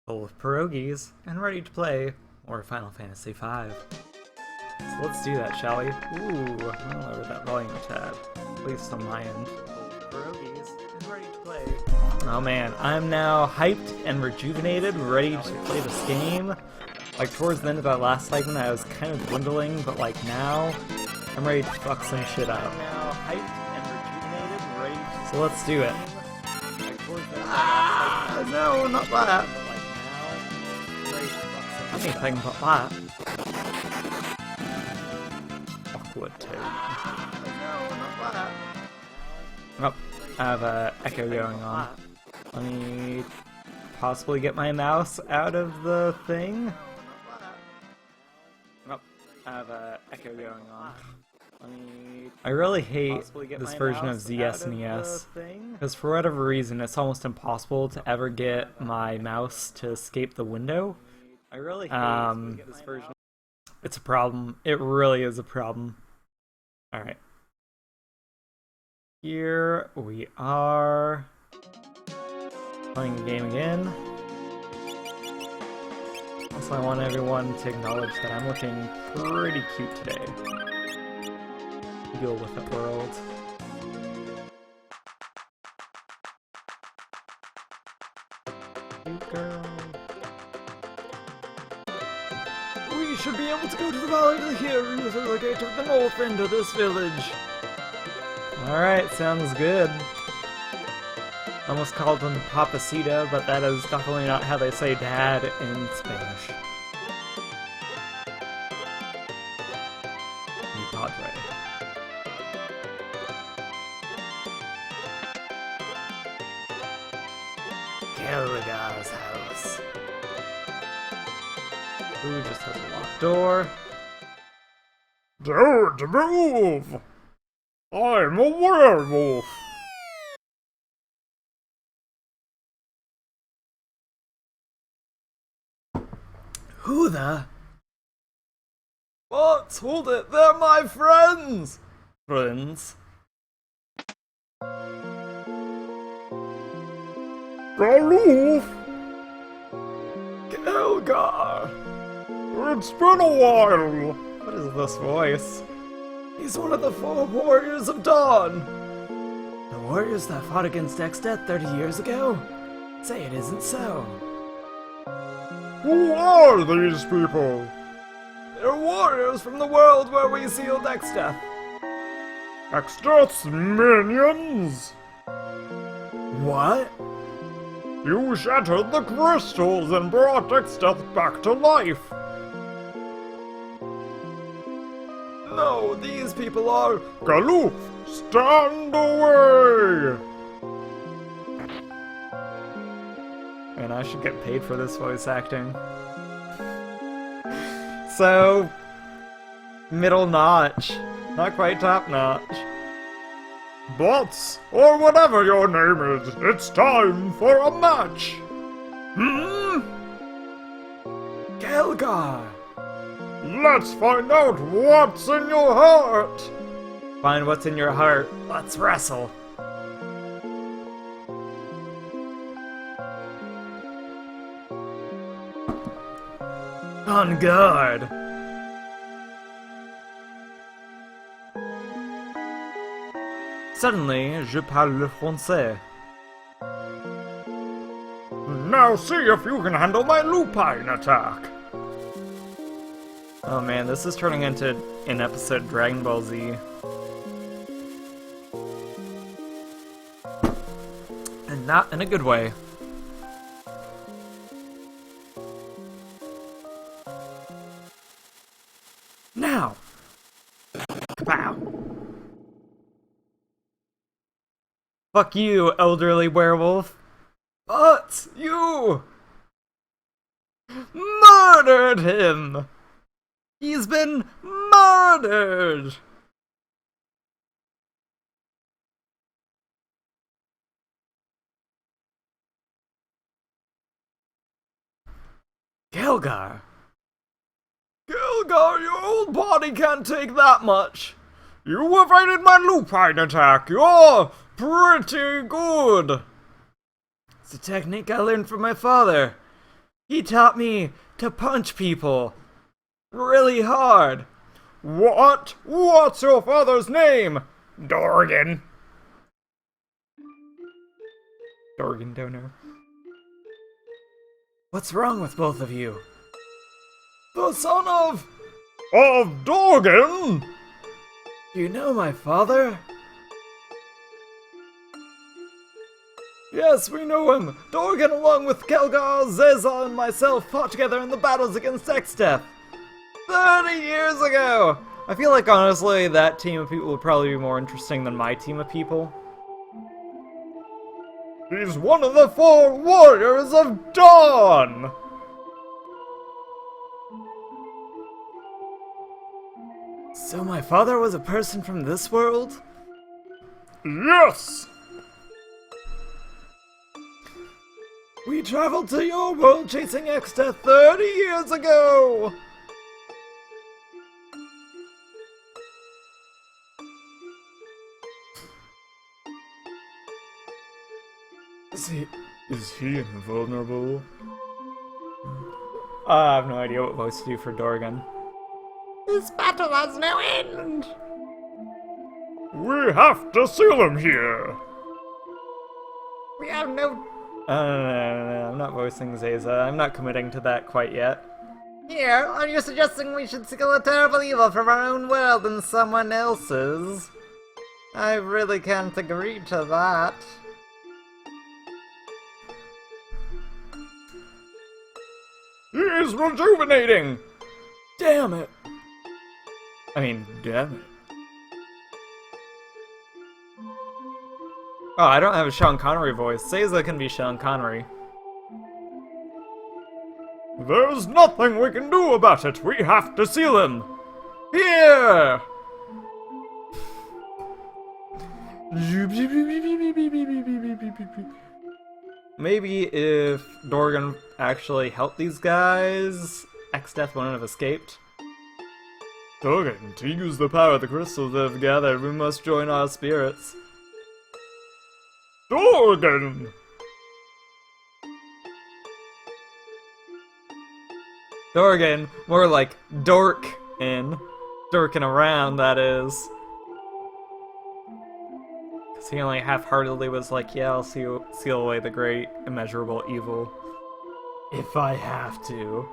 full of pierogies, and ready to play more Final Fantasy V. So let's do that, shall we? Ooh, I'll lower that volume a tad, at least on my end. Full of pierogies, and ready to play. Oh man, I'm now hyped and rejuvenated, ready to play this game. Like towards the end of that last segment, I was kind of dwindling, but like now, I'm ready to fuck some shit up. I'm now hyped and rejuvenated, ready to... So let's do it. No, not that. Anything but that. Awkward tone. No, not that. Oh, I have an echo going on. Let me possibly get my mouse out of the thing. Oh, I have an echo going on. I really hate this version of ZSNES, because for whatever reason it's almost impossible to ever get my mouse to escape the window. I really hate this version. It's a problem. It really is a problem. Alright. Here we are. Playing the game again. Also, I want everyone to acknowledge that I'm looking pretty cute today. Deal with the world. You girl. We should be able to go to the Valley of the Heroes through the gate of the north end of this village. Alright, sounds good. Almost called him Papacita, but that is definitely not how they say dad in Spanish. Mi padre. Kelgar's house. Ooh, just has a locked door. Don't move! I'm a werewolf! Who the? What? Hold it, they're my friends! Friends? Galoof! Kelgar! It's been a while! What is this voice? He's one of the 4 Warriors of Dawn! The warriors that fought against Exdeath 30 years ago? Say it isn't so. Who are these people? They're warriors from the world where we sealed Exdeath. Exdeath's minions? What? You shattered the crystals and brought Exdeath back to life! No, these people are... Galoof, stand away! And I should get paid for this voice acting. So... middle notch. Not quite top notch. Bots, or whatever your name is, it's time for a match! Kelgar! Let's find out what's in your heart! Find what's in your heart. Let's wrestle. On guard! Suddenly, je parle le français. Now see if you can handle my lupine attack! Oh man, this is turning into an episode of Dragon Ball Z. And not in a good way. Now! Kapow! Fuck you, elderly werewolf! But you murdered him! He's been murdered! Kelgar! Kelgar, your old body can't take that much! You evaded my lupine attack! You're pretty good! It's a technique I learned from my father. He taught me to punch people really hard. What? What's your father's name? Dorgan. Dorgan Donor. What's wrong with both of you? The son of Dorgan? Do you know my father? Yes, we know him. Dorgan, along with Kelgar, Zeza, and myself, fought together in the battles against Exdeath 30 years ago! I feel like, honestly, that team of people would probably be more interesting than my team of people. He's one of the 4 warriors of Dawn! So my father was a person from this world? Yes! We traveled to your world chasing Exdeath 30 years ago! Is he invulnerable? I have no idea what voice to do for Dorgan. This battle has no end! We have to seal him here! We have no... No, I'm not voicing Zeza. I'm not committing to that quite yet. Here, are you suggesting we should steal a terrible evil from our own world and someone else's? I really can't agree to that. He's rejuvenating! Damn it! I mean, damn it. Oh, I don't have a Sean Connery voice. Zeza can be Sean Connery. There's nothing we can do about it. We have to seal him. Here! Maybe if Dorgan actually helped these guys, Exdeath wouldn't have escaped. Dorgan, to use the power of the crystals that have gathered, we must join our spirits. Dorgan! Dorgan, more like Dork-in. Dorking around, that is. Because he only half-heartedly was like, yeah, I'll seal away the great, immeasurable evil. If I have to.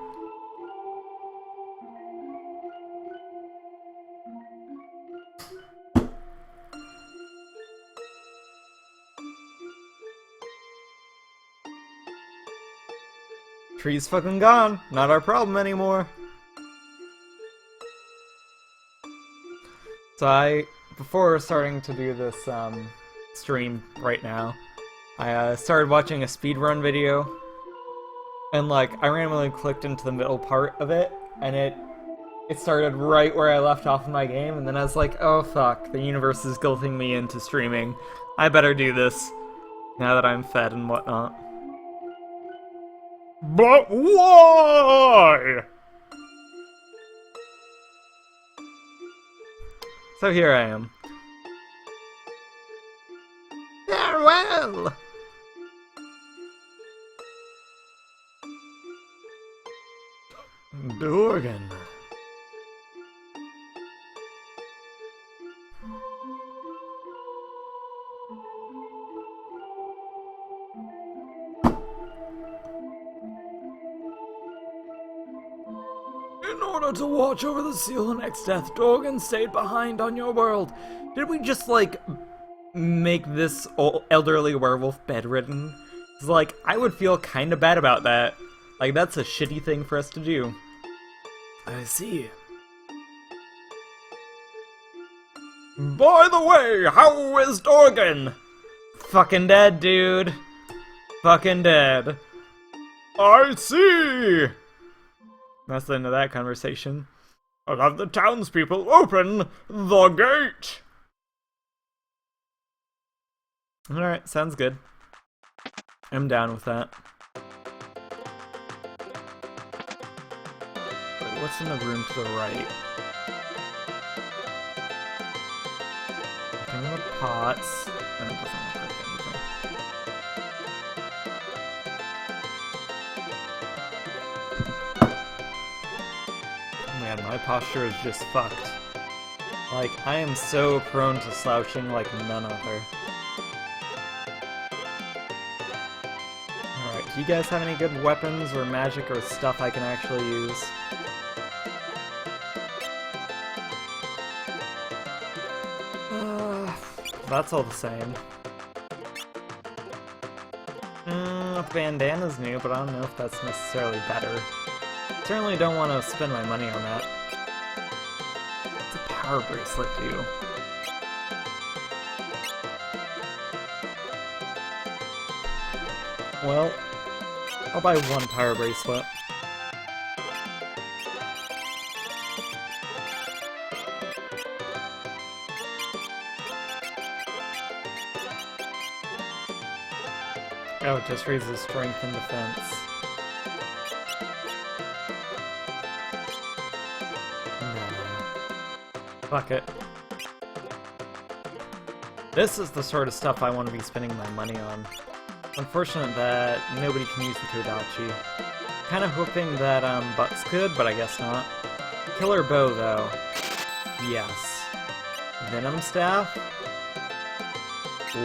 Tree's fucking gone. Not our problem anymore. So before starting to do this stream right now, I started watching a speedrun video. And like, I randomly clicked into the middle part of it, and it started right where I left off in my game, and then I was like, oh fuck, the universe is guilting me into streaming. I better do this, now that I'm fed and whatnot. But why? So here I am. Farewell! Dorgan. In order to watch over the seal and Exdeath, Dorgan stayed behind on your world. Did we just, like, make this elderly werewolf bedridden? 'Cause, like, I would feel kinda bad about that. Like, that's a shitty thing for us to do. I see. By the way, how is Dorgan? Fucking dead, dude. Fucking dead. I see! That's the end of that conversation. I'll have the townspeople open the gate! Alright, sounds good. I'm down with that. Wait, what's in the room to the right? Nothing in the pots. That doesn't look like anything. man, my posture is just fucked. Like, I am so prone to slouching like none other. Alright, do you guys have any good weapons or magic or stuff I can actually use? That's all the same. Bandana's new, but I don't know if that's necessarily better. Certainly don't want to spend my money on that. What's a power bracelet do? Well, I'll buy one power bracelet. Oh, it just raises strength and defense. No. Fuck it. This is the sort of stuff I want to be spending my money on. Unfortunate that nobody can use the Kodachi. Kinda hoping that Bucks could, but I guess not. Killer bow, though. Yes. Venom staff?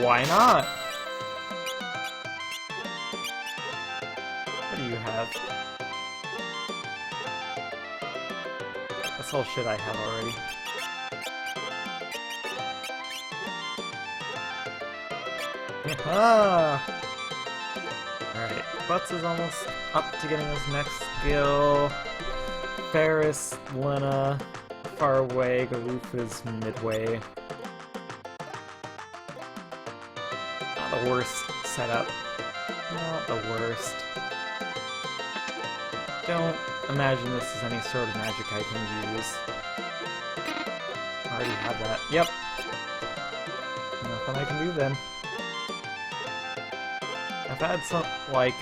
Why not? What do you have? That's all shit I have already. Ah! Alright, Butts is almost up to getting his next skill. Ferris, Lena, far away, Garoof is midway. Not the worst setup. Not the worst. Don't imagine this is any sort of magic I can use. I already have that. Yep. Nothing I can do then. I've had some, like,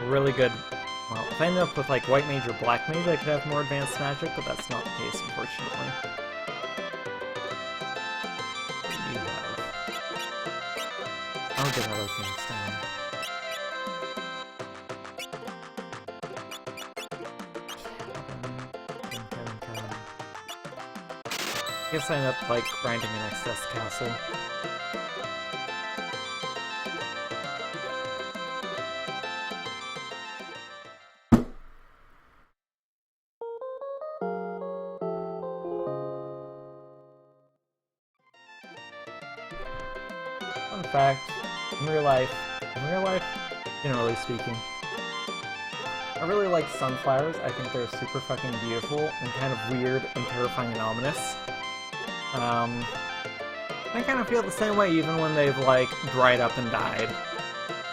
really good... Well, if I end up with, like, White Mage or Black Mage, I could have more advanced magic, but that's not the case, unfortunately. What do you have? I'll get other things down. I guess I end up, like, grinding an excess castle. Fun fact, in real life, generally speaking, I really like sunflowers. I think they're super fucking beautiful and kind of weird and terrifying and ominous. I kind of feel the same way even when they've, like, dried up and died.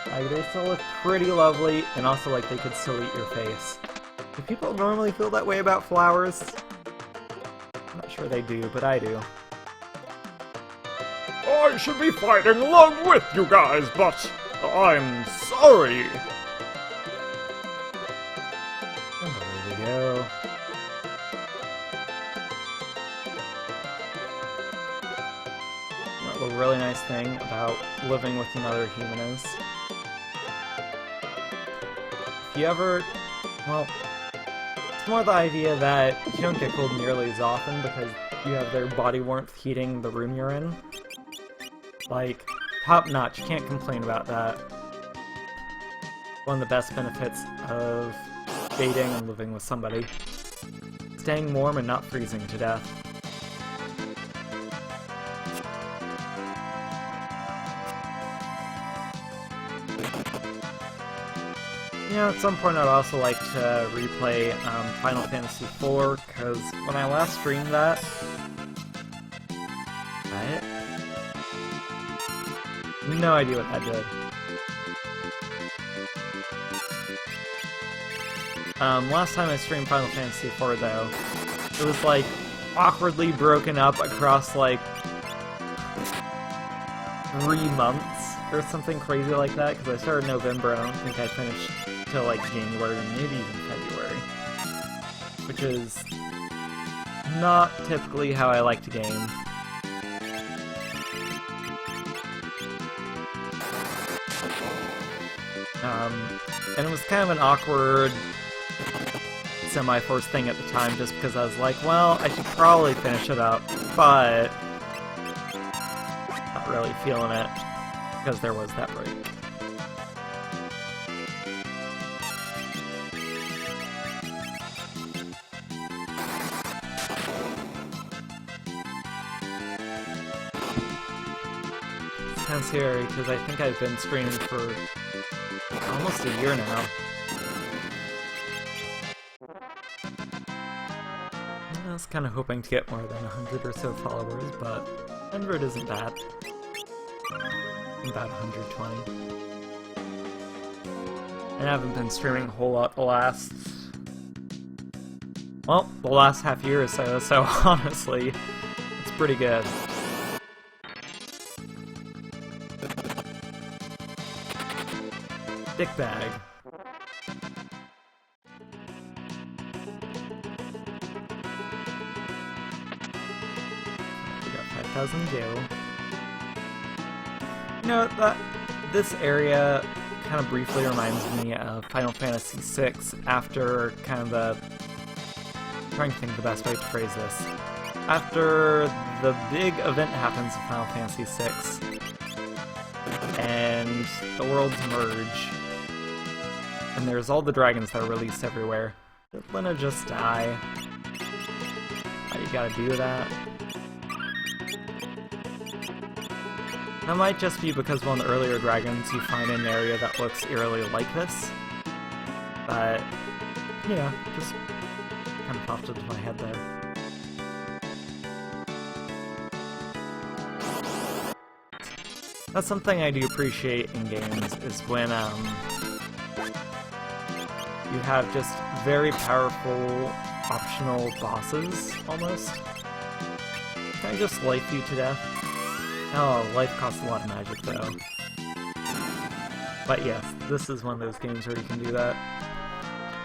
Like, they still look pretty lovely, and also, like, they could still eat your face. Do people normally feel that way about flowers? I'm not sure they do, but I do. I should be fighting along with you guys, but I'm sorry. Oh, there we go. What a really nice thing about living with another human is, if you ever, well, it's more the idea that you don't get cold nearly as often because you have their body warmth heating the room you're in. Like, top notch, you can't complain about that. One of the best benefits of dating and living with somebody. Staying warm and not freezing to death. You know, at some point I'd also like to replay Final Fantasy IV, because when I last streamed that... Right? No idea what that did. Last time I streamed Final Fantasy IV, though, it was, like, awkwardly broken up across, like, 3 months, or something crazy like that, because I started in November, and I don't think I finished till, like, January, maybe even February. Which is not typically how I like to game. And it was kind of an awkward semi-forced thing at the time just because I was like, well, I should probably finish it up, but not really feeling it because there was that break. It's kind of scary because I think I've been streaming for almost a year now. I was kind of hoping to get more than 100 or so followers, but 100 isn't bad. About 120. And I haven't been streaming a whole lot the last half year or so, so honestly, it's pretty good. Dick bag. We got 5,000 gil. You know, this area kind of briefly reminds me of Final Fantasy VI after kind of the... I'm trying to think of the best way to phrase this. After the big event happens in Final Fantasy VI, and the worlds merge, and there's all the dragons that are released everywhere. Did Lena just die? Why you gotta do that? That might just be because one of the earlier dragons you find in an area that looks eerily like this. But, yeah, just kind of popped into my head there. That's something I do appreciate in games, is when, you have just very powerful, optional bosses, almost. Can I just life you to death? Oh, life costs a lot of magic, though. But yes, this is one of those games where you can do that.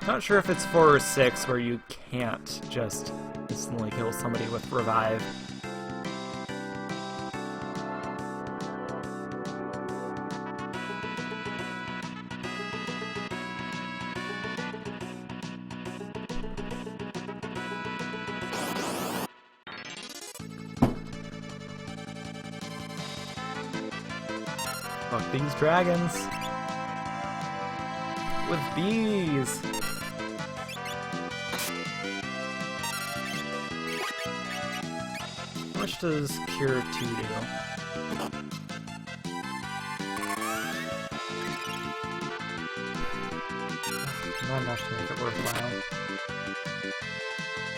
Not sure if it's 4 or 6 where you can't just instantly kill somebody with revive. Fuck these dragons! With bees! How much does Cure 2 do? Not enough to make it worthwhile.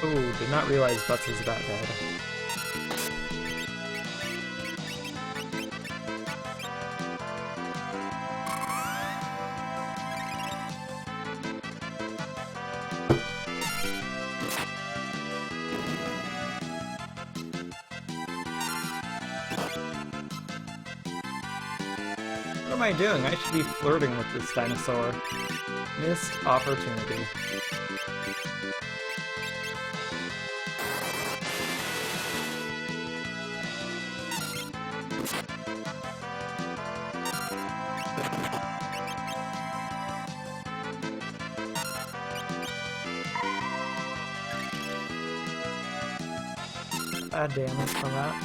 Oh, did not realize Butts is about dead. What am I doing? I should be flirting with this dinosaur. Missed opportunity. Bad damage from that.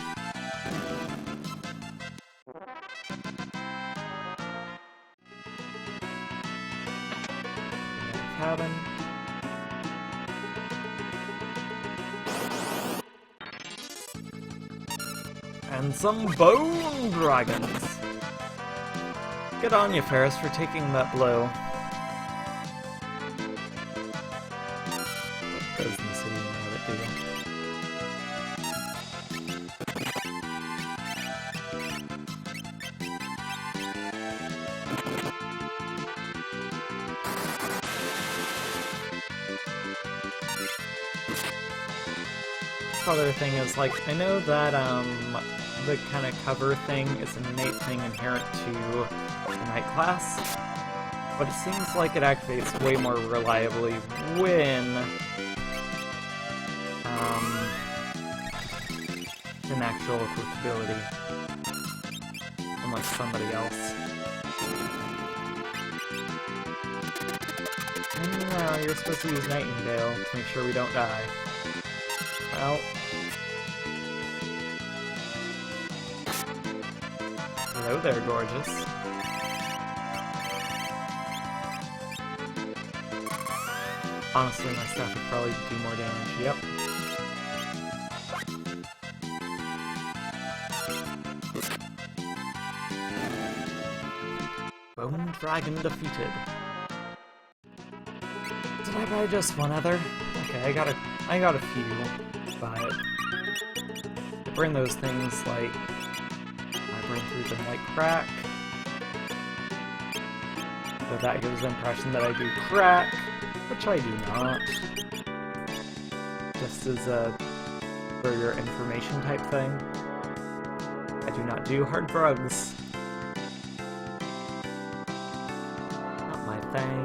Cabin. And some bone dragons. Good on you, Ferris, for taking that blow. What does the city know that do? Other thing is, like, I know that the kind of cover thing is an innate thing inherent to the night class, but it seems like it activates way more reliably when an actual equipped ability, unlike somebody else. No, you're supposed to use Nightingale to make sure we don't die. Well. Hello there, gorgeous. Honestly, my staff would probably do more damage. Yep. Bone Dragon defeated. Did I buy just one other? Okay, I got a few, but I burn those things like I burn through them like crack. So that gives the impression that I do crack, which I do not. Just as a for your information type thing. I do not do hard drugs. Not my thing.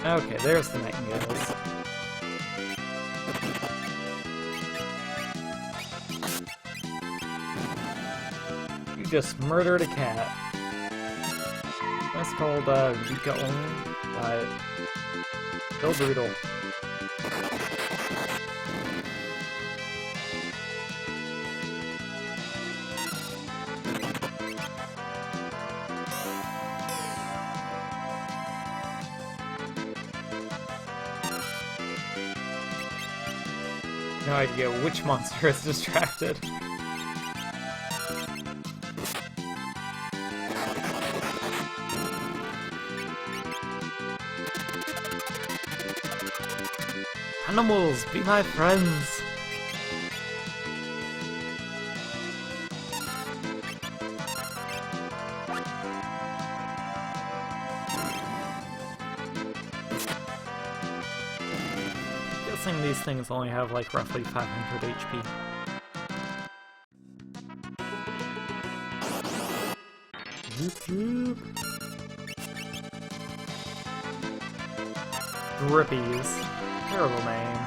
Okay, there's the Nightingales. You just murdered a cat. That's called, Vika only, but still brutal. No idea which monster is distracted. Animals, be my friends! Guessing these things only have like roughly 500 HP. Drippies. Terrible name.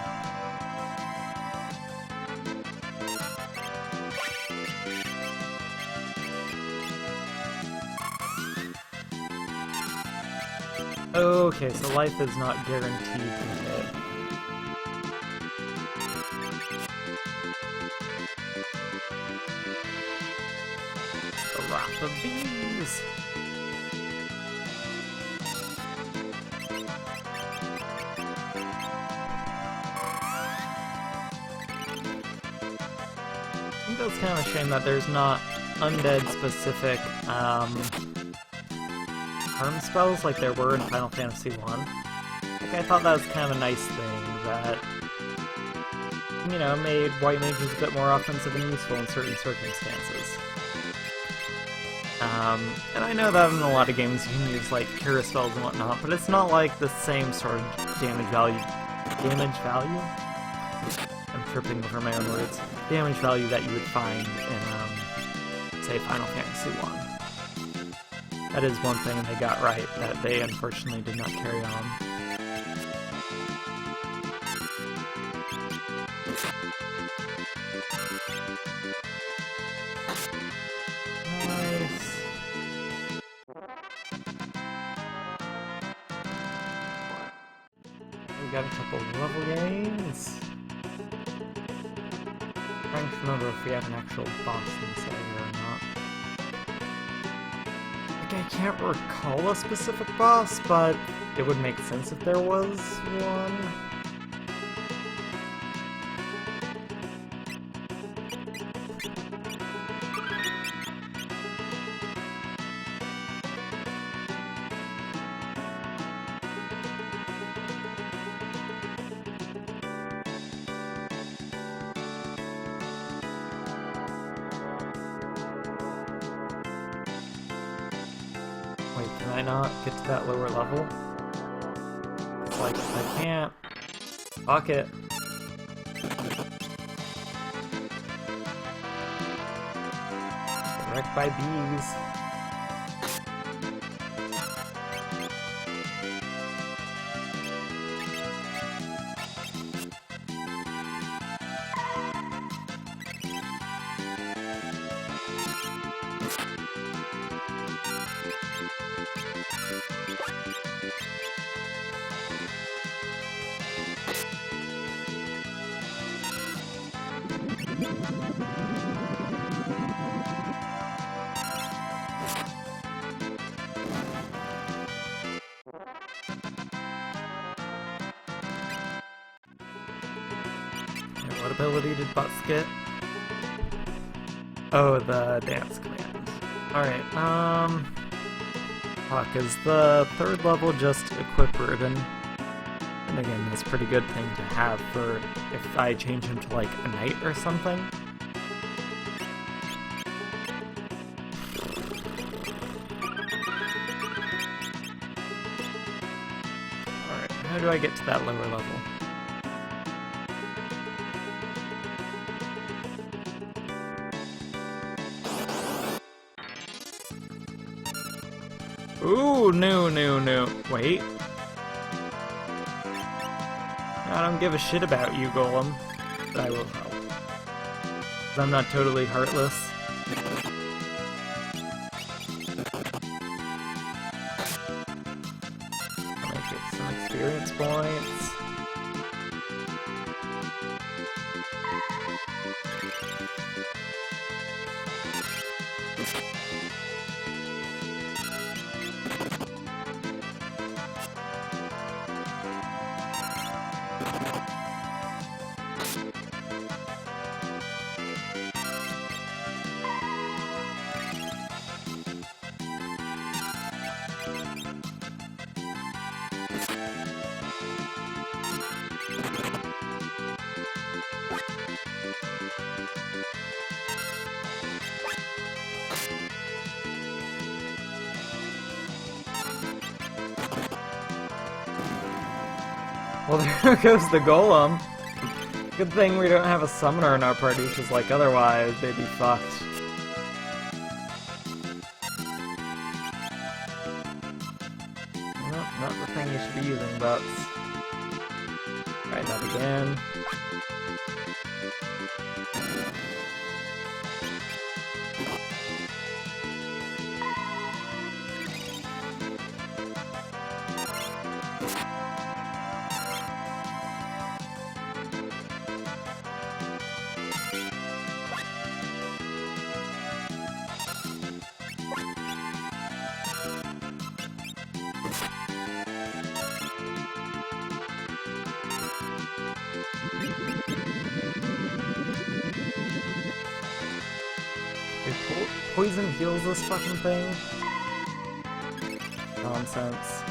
Okay, so life is not guaranteed to hit. The Wrath of Bees! I think that's kind of a shame that there's not undead-specific, harm spells like there were in Final Fantasy 1. Like, I thought that was kind of a nice thing that, you know, made white mages a bit more offensive and useful in certain circumstances. And I know that in a lot of games you can use, like, cure spells and whatnot, but it's not like the same sort of damage value? I'm tripping over my own words. Damage value that you would find in, say, Final Fantasy 1. That is one thing they got right that they unfortunately did not carry on. Nice. We got a couple of level gains. Trying to remember if we have an actual boss inside here or not. I can't recall a specific boss, but it would make sense if there was one. Wait, can I not get to that lower level? It's like, I can't. Fuck it. Get wrecked by bees. And what ability did Butts get? Oh, the dance command. Alright, fuck, is the third level just equip Ribbon? And again, that's a pretty good thing to have for if I change him to like a knight or something. Alright, how do I get to that lower level? Ooh, no. Wait. I don't give a shit about you, Golem. But I will help. 'Cause I'm not totally heartless. I'm gonna get some experience points. Well, there goes the Golem. Good thing we don't have a summoner in our party, because like otherwise they'd be fucked. Nope, not the thing you should be using, Butts. Try that again. Poison heals this fucking thing? Nonsense.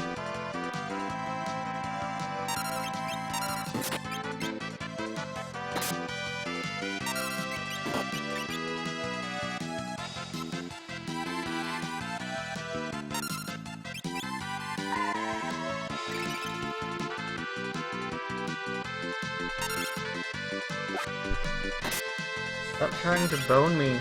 Stop trying to bone me.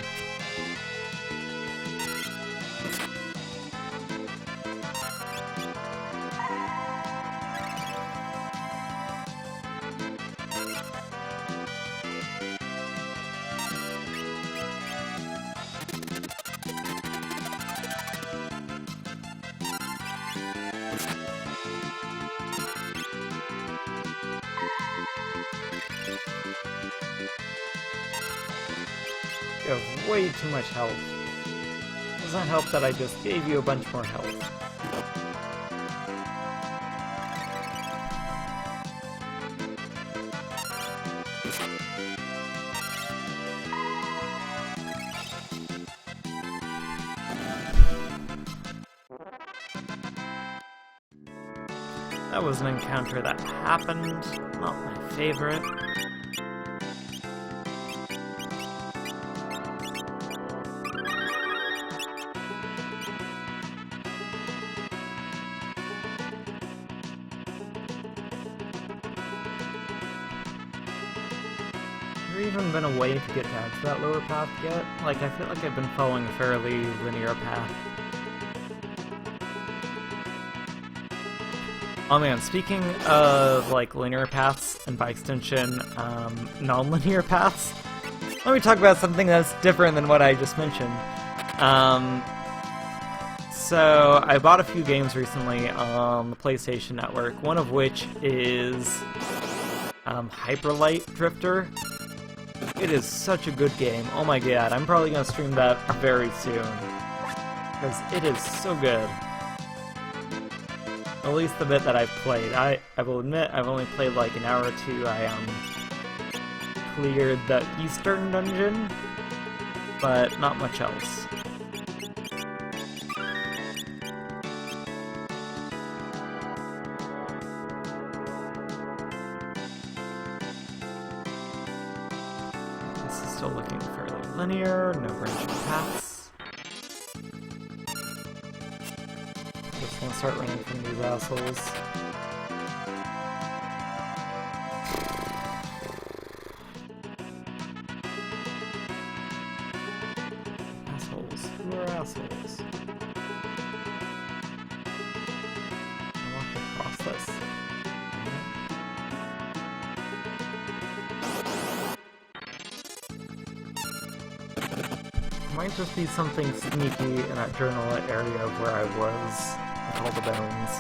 You have way too much health. It doesn't help that I just gave you a bunch more health. That was an encounter that happened. Not my favorite. Even been a way to get down to that lower path yet? Like, I feel like I've been following a fairly linear path. Oh man, speaking of, like, linear paths, and by extension, non-linear paths, let me talk about something that's different than what I just mentioned. So, I bought a few games recently on the PlayStation Network, one of which is, Hyperlight Drifter. It is such a good game. Oh my god, I'm probably gonna stream that very soon. Because it is so good. At least the bit that I've played. I will admit, I've only played like an hour or two. I cleared the Eastern dungeon, but not much else. This is still looking fairly linear, no branching paths. Just gonna start running from these assholes. Who are assholes? I'm walking across this. Might just be something sneaky in that journal area where I was with all the bones.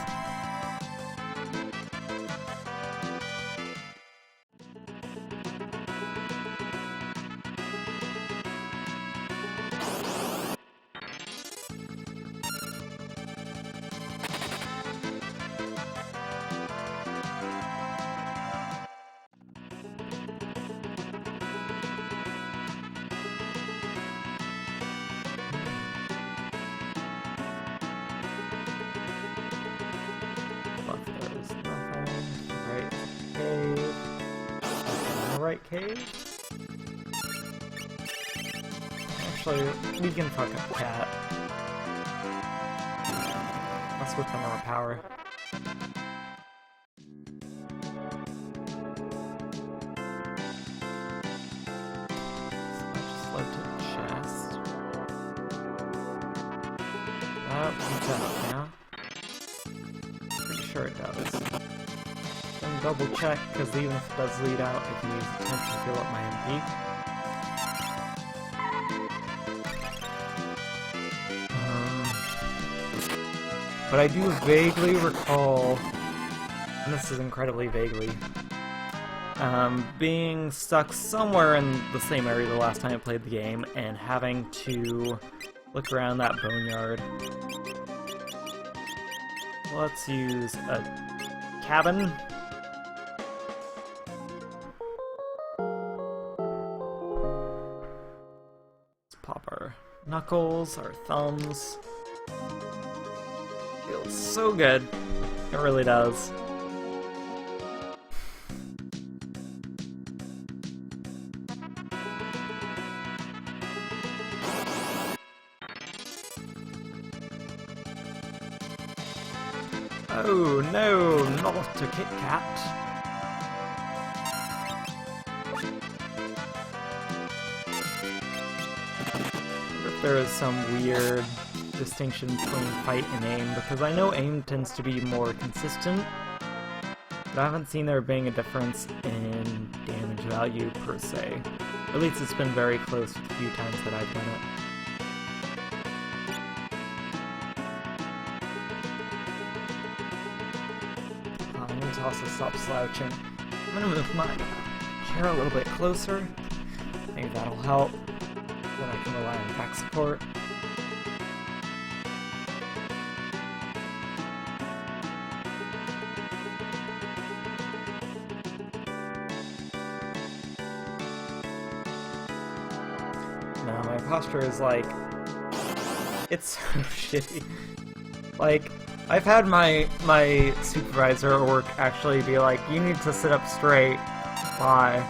Right cave? Actually, we can fuck up Cat. Let's whip them our power. So that just led to the chest. That comes out now. Pretty sure it does. Double check, because even if it does lead out, I can use attention to fill up my MP. But I do vaguely recall, and this is incredibly vaguely, being stuck somewhere in the same area the last time I played the game, and having to look around that boneyard. Let's use a cabin. Our knuckles, our thumbs. Feels so good. It really does. Oh no, not a Kit Kat. There is some weird distinction between fight and aim, because I know aim tends to be more consistent, but I haven't seen there being a difference in damage value per se. At least it's been very close the few times that I've done it. I need to also stop slouching. I'm gonna move my chair a little bit closer. Maybe that'll help. Then I can rely on back support. No, my posture is like... it's so shitty. Like, I've had my supervisor at work actually be like, you need to sit up straight. Why?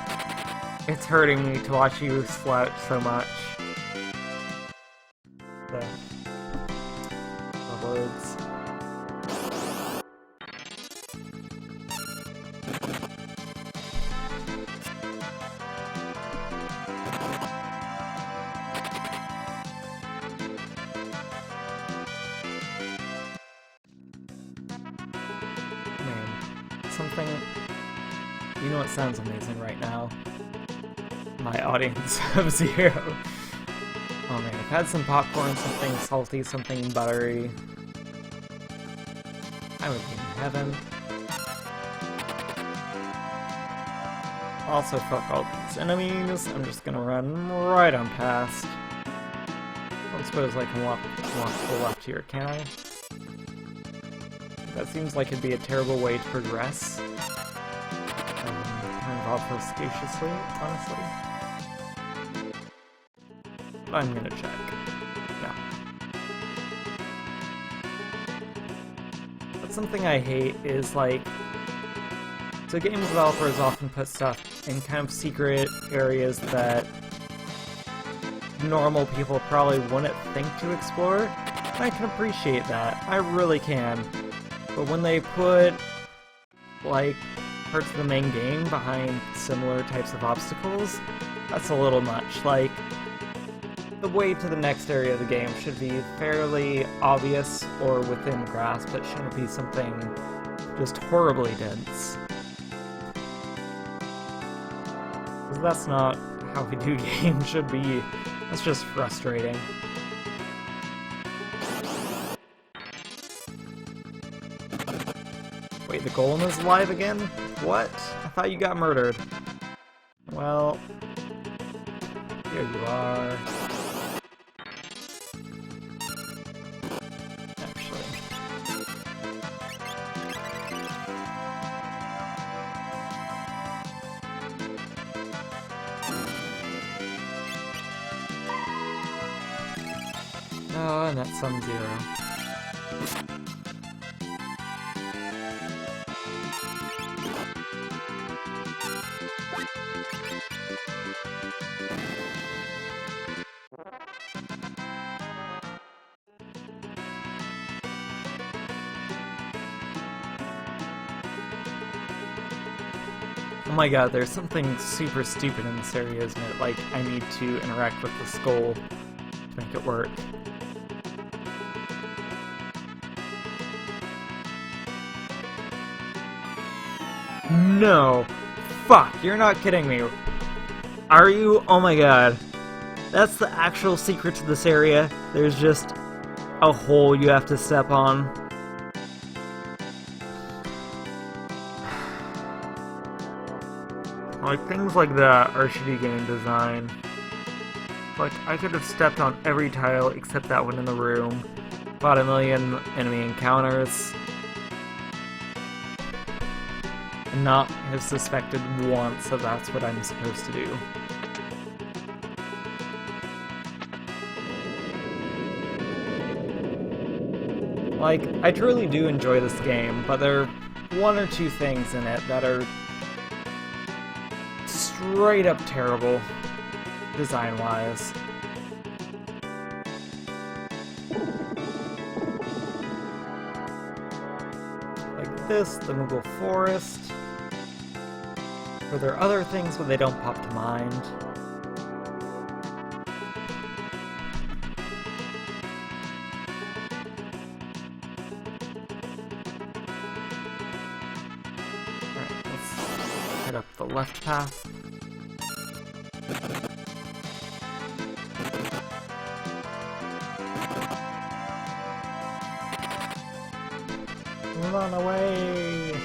It's hurting me to watch you slouch so much. The words. Man, something... You know what sounds amazing right now? My audience of 0. Oh man, I've had some popcorn, something salty, something buttery. I would be in heaven. Also, fuck all these enemies. I'm just gonna run right on past. I don't suppose I can walk to the left here, can I? That seems like it'd be a terrible way to progress. Kind of obfuscatiously, honestly. But I'm gonna check. Yeah. But something I hate is like, so game developers often put stuff in kind of secret areas that normal people probably wouldn't think to explore. And I can appreciate that. I really can. But when they put, like, parts of the main game behind similar types of obstacles, that's a little much. Like, the way to the next area of the game should be fairly obvious or within grasp. It shouldn't be something just horribly dense. Because that's not how we do games should be. That's just frustrating. Wait, the golem is alive again? What? I thought you got murdered. Well, here you are. Actually. Oh, and that's Sub-Zero. Oh my god, there's something super stupid in this area, isn't it? Like, I need to interact with the skull to make it work. No! Fuck, you're not kidding me. Are you? Oh my god. That's the actual secret to this area. There's just a hole you have to step on. Like, things like that are shitty game design. Like, I could have stepped on every tile except that one in the room. Fought a million enemy encounters. And not have suspected once that that's what I'm supposed to do. Like, I truly do enjoy this game, but there are one or two things in it that are straight up terrible, design-wise. Like this, the Moogle Forest. Or there are other things, but they don't pop to mind. Alright, let's head up the left path. Run away!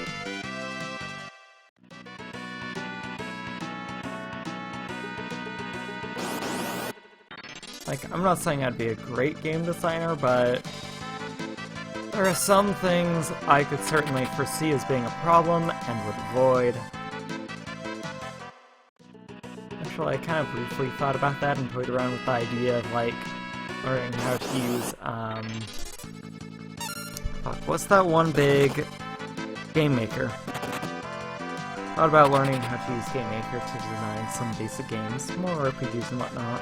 Like, I'm not saying I'd be a great game designer, but there are some things I could certainly foresee as being a problem and would avoid. Actually, I kind of briefly thought about that and toyed around with the idea of, like, learning how to use, fuck, what's that one big Game Maker? Thought about learning how to use Game Maker to design some basic games, more RPGs and whatnot.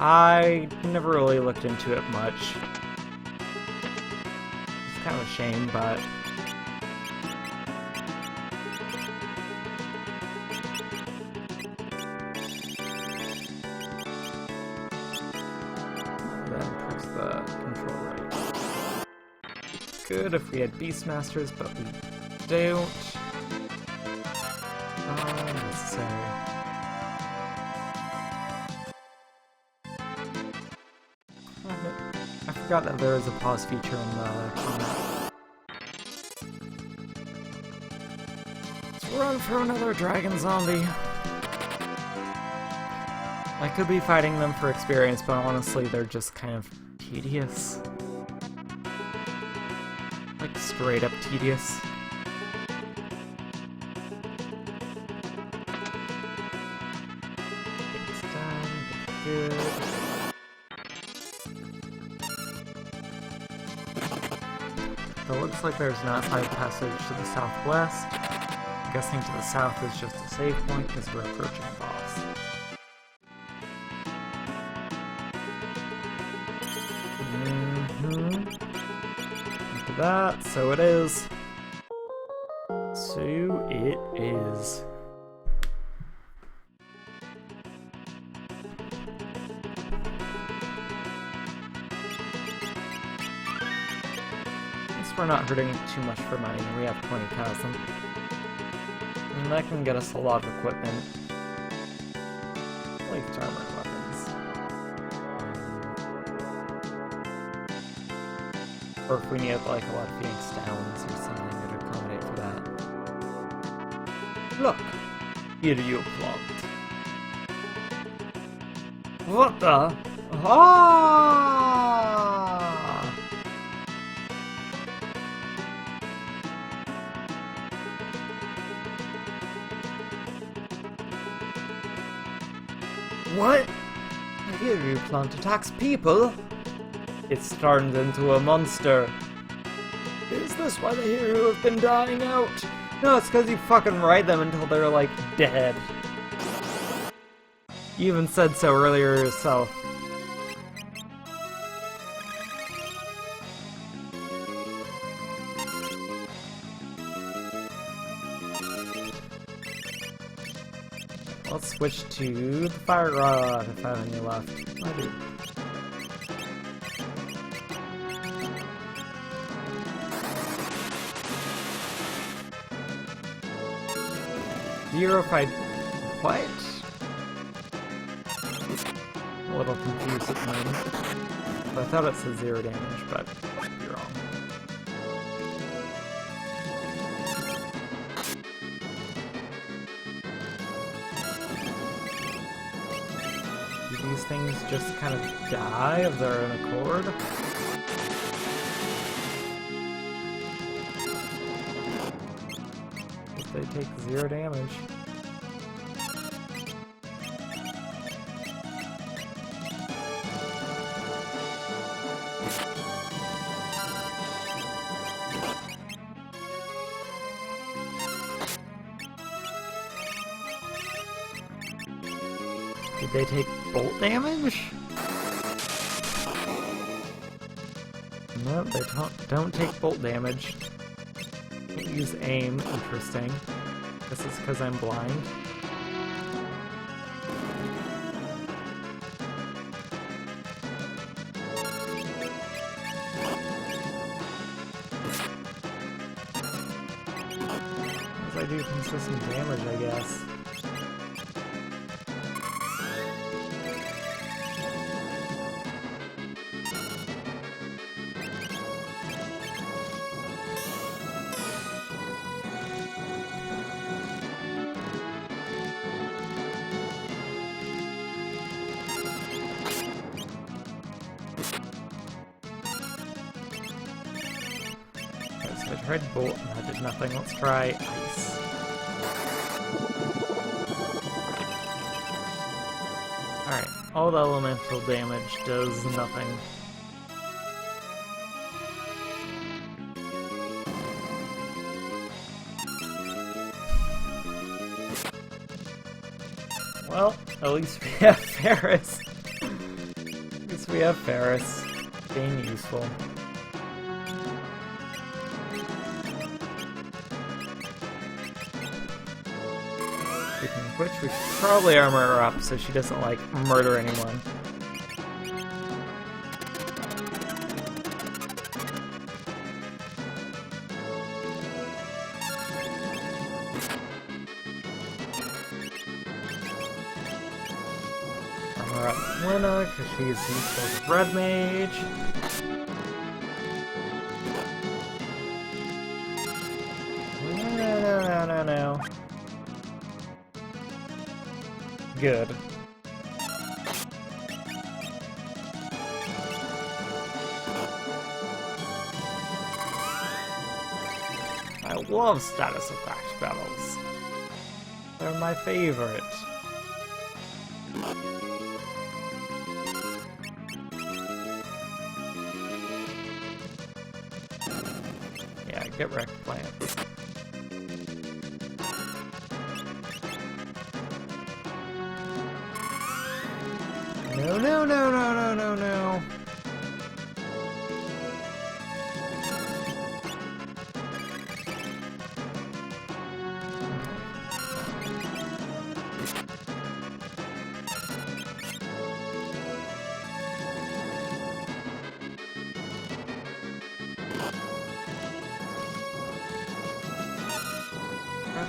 I never really looked into it much. It's kind of a shame, but that improves the control rate. Good if we had Beastmasters, but we don't. Unnecessary. I forgot that there is a pause feature in the combat. Let's run! on for another dragon zombie. I could be fighting them for experience, but honestly, they're just kind of tedious. Like, straight up tedious. It's done. Good. So it looks like there's an outside passage to the southwest. I'm guessing to the south is just a save point because we're approaching a boss. Look at that. So it is. So it is. We're not hurting too much for money. We have 20,000. And that can get us a lot of equipment. Like armor weapons. Or if we need like a lot of Phoenix Downs or something to accommodate for that. Look! Here you plant. What the? Ah! What? I hear you plant attacks people. It's turned into a monster. Is this why the hero have been dying out? No, it's because you fucking ride them until they're like dead. You even said so earlier yourself. Let's switch to the fire rod if I have any left. I do. Zero fight. What? A little confused at the moment. I thought it said 0 damage, but you're wrong. These things just kind of die of their own accord. If they take 0 damage. Did they take bolt damage? No, they don't take bolt damage. Can't use aim, interesting. This is because I'm blind. As I do consistent damage, I guess. I tried bolt and that did nothing. Let's try ice. Alright, all the elemental damage does nothing. Well, at least we have Ferris. At least we have Ferris. Being useful. Speaking of which, we should probably armor her up so she doesn't, like, murder anyone. Armor up Luna, because she's useful as a red mage. No. Good. I love status effect battles. They're my favorite. Yeah, get wrecked, plants. No, no, no, no, no, no, no.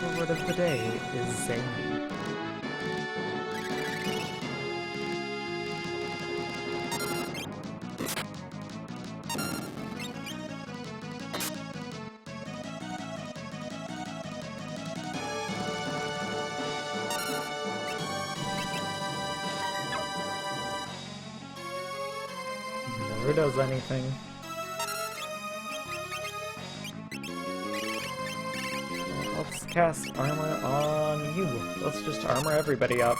The word of the day is zany. Never does anything. Let's cast armor on you. Let's just armor everybody up.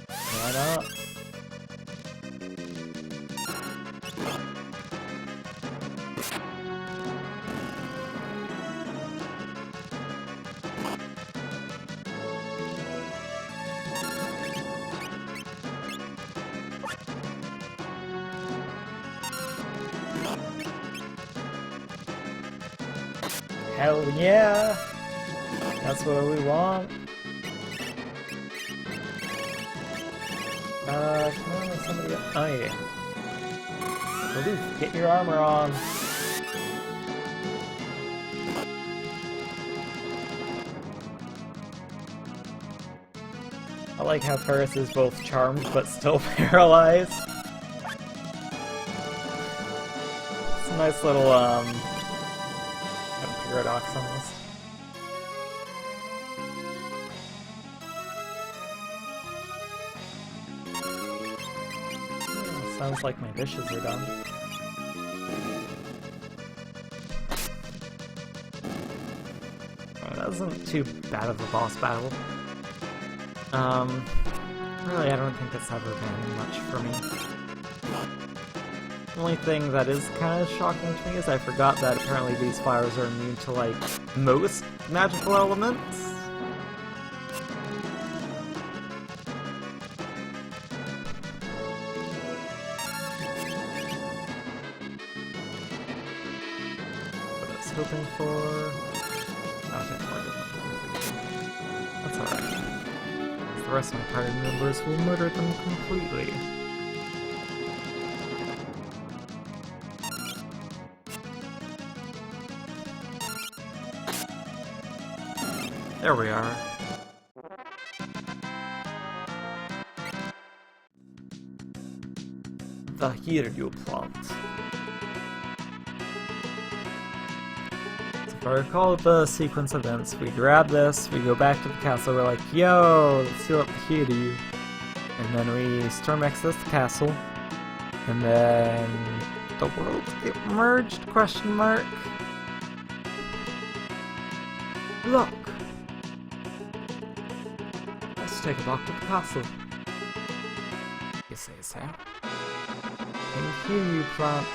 Why not? Hell yeah! That's what we want. Come on, let somebody else. Oh yeah. Aloof, get your armor on. I like how Ferris is both charmed but still paralyzed. It's a nice little, paradox almost. Sounds like my dishes are done. Oh, that wasn't too bad of a boss battle. Really, I don't think it's ever been much for me. The only thing that is kind of shocking to me is I forgot that apparently these flowers are immune to, like, most magical elements. What I was hoping for... Oh, that's alright. The rest of my party members will murder them completely. There we are. The Hiryu plant. So if I recall the sequence of events, we grab this, we go back to the castle, we're like, yo, let's see what the Hiryu. And then we storm access the castle. And then the worlds get merged, question mark. Look! Let's take a walk to the castle. You say so? And here you plant.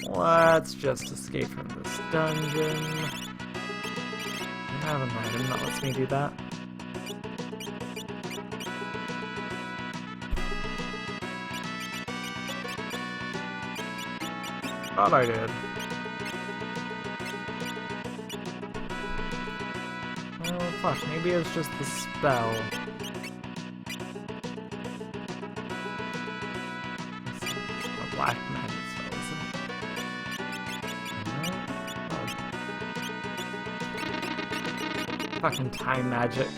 Let's just escape from this dungeon. Never mind, it not lets me do that. Thought I did. Oh fuck, maybe it's just the spell. It's a black magic spell, isn't it? Oh. Fucking time magic.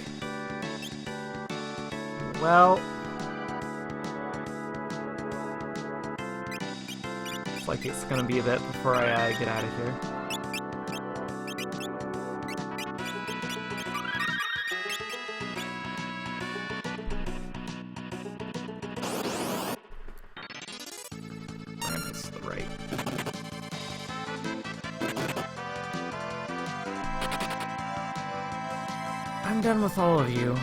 Well... like it's gonna be a bit before I get out of here. I'm done with all of you.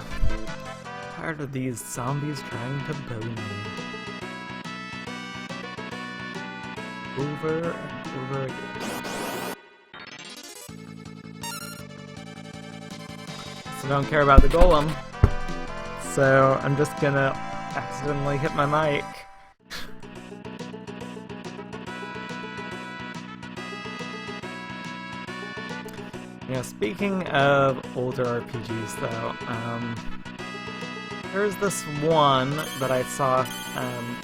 Tired of these zombies trying to bully me. Over and over again. So don't care about the golem. So I'm just gonna accidentally hit my mic. Yeah, speaking of older RPGs though, there's this one that I saw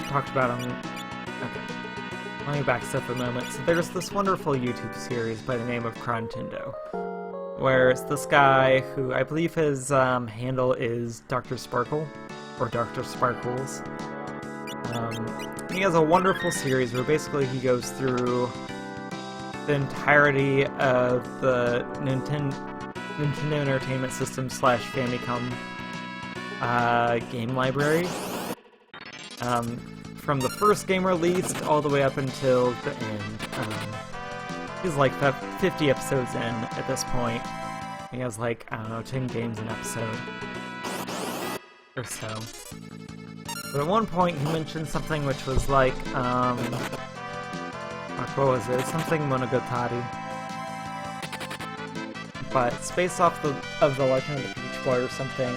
talked about on... Okay, let me back step for a moment. So there's this wonderful YouTube series by the name of Nintendo, where it's this guy who I believe his handle is Dr. Sparkle, or Dr. Sparkles. He has a wonderful series where basically he goes through the entirety of the Nintendo Entertainment System / Famicom game library. From the first game released all the way up until the end. He's like 50 episodes in at this point. He has like, I don't know, 10 games an episode. Or so. But at one point he mentioned something which was like, what was it? Something Monogatari. But it's based off of the Legend of the Peach Boy or something.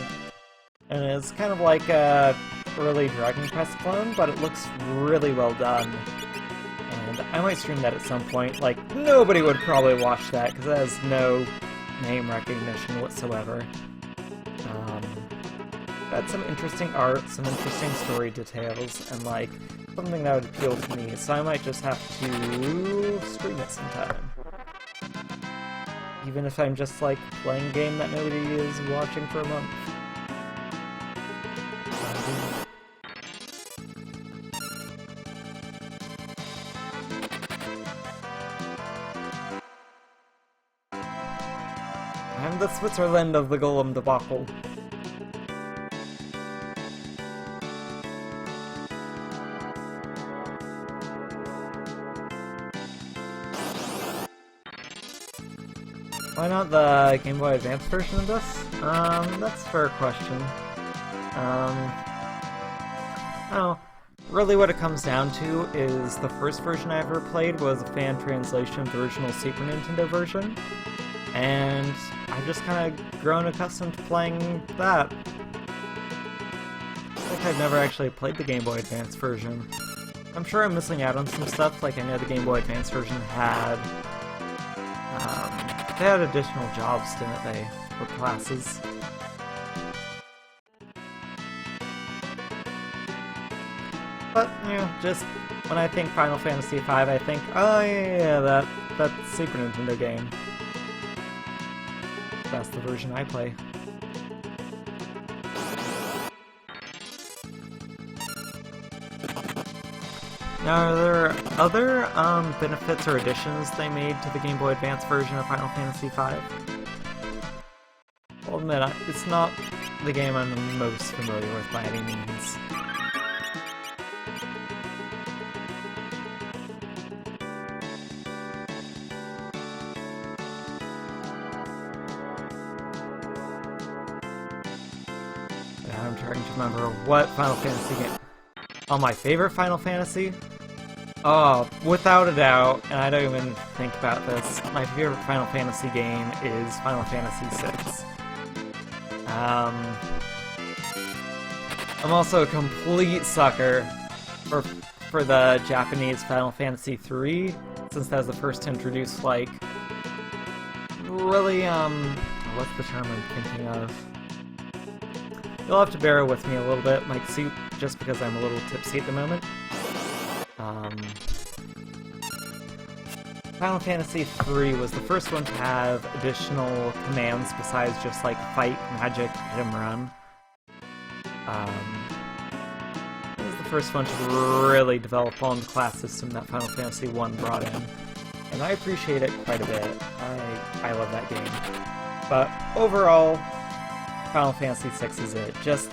And it's kind of like a early Dragon Quest clone, but it looks really well done. And I might stream that at some point. Like, nobody would probably watch that, because it has no name recognition whatsoever. That's some interesting art, some interesting story details, and like, something that would appeal to me, so I might just have to stream it sometime. Even if I'm just like playing a game that nobody is watching for a month. I'm the Switzerland of the Golem debacle. Why not the Game Boy Advance version of this? That's a fair question. Oh, really what it comes down to is the first version I ever played was a fan translation of the original Super Nintendo version, and I've just kind of grown accustomed to playing that. I think I've never actually played the Game Boy Advance version. I'm sure I'm missing out on some stuff, like I know the Game Boy Advance version had... they had additional jobs, didn't they? Or classes. But, you know, just when I think Final Fantasy V, I think, oh yeah, that Super Nintendo game. That's the version I play. Now, are there other benefits or additions they made to the Game Boy Advance version of Final Fantasy V? I'll admit, it's not the game I'm the most familiar with by any means. I'm trying to remember what Final Fantasy game... Oh, my favorite Final Fantasy? Oh, without a doubt, and I don't even think about this, my favorite Final Fantasy game is Final Fantasy VI. I'm also a complete sucker for the Japanese Final Fantasy III, since that was the first to introduce, like, really, what's the term I'm thinking of? You'll have to bear with me a little bit, Mike Soup, just because I'm a little tipsy at the moment. Final Fantasy III was the first one to have additional commands besides just like fight, magic, hit and run. It was the first one to really develop on the class system that Final Fantasy I brought in. And I appreciate it quite a bit. I love that game. But overall, Final Fantasy VI is it. Just,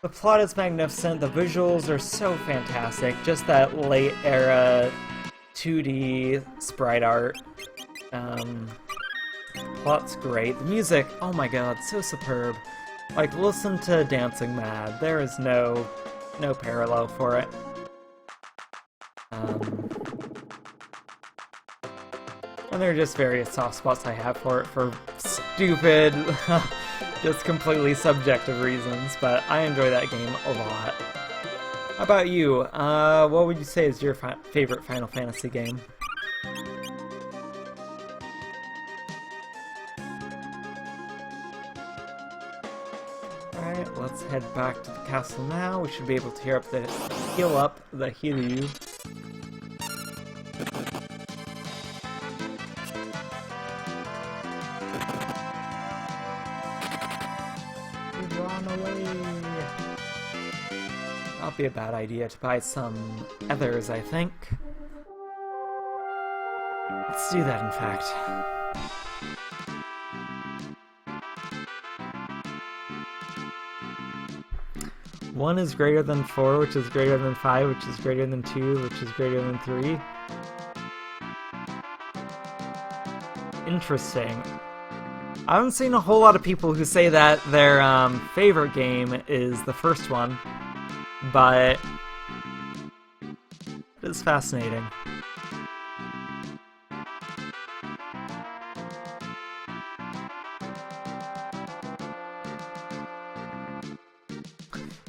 the plot is magnificent, the visuals are so fantastic, just that late era 2D sprite art. plot's great. The music, oh my god, so superb. Like, listen to Dancing Mad. There is no parallel for it. And there are just various soft spots I have for it for stupid, just completely subjective reasons, but I enjoy that game a lot. How about you? What would you say is your favorite Final Fantasy game? Alright, let's head back to the castle now. We should be able to heal up the Hiryu. Run away! That'll be a bad idea to buy some ethers, I think. Let's do that, in fact. One is greater than 4, which is greater than 5, which is greater than 2, which is greater than 3. Interesting. I haven't seen a whole lot of people who say that their favorite game is the first one, but it is fascinating.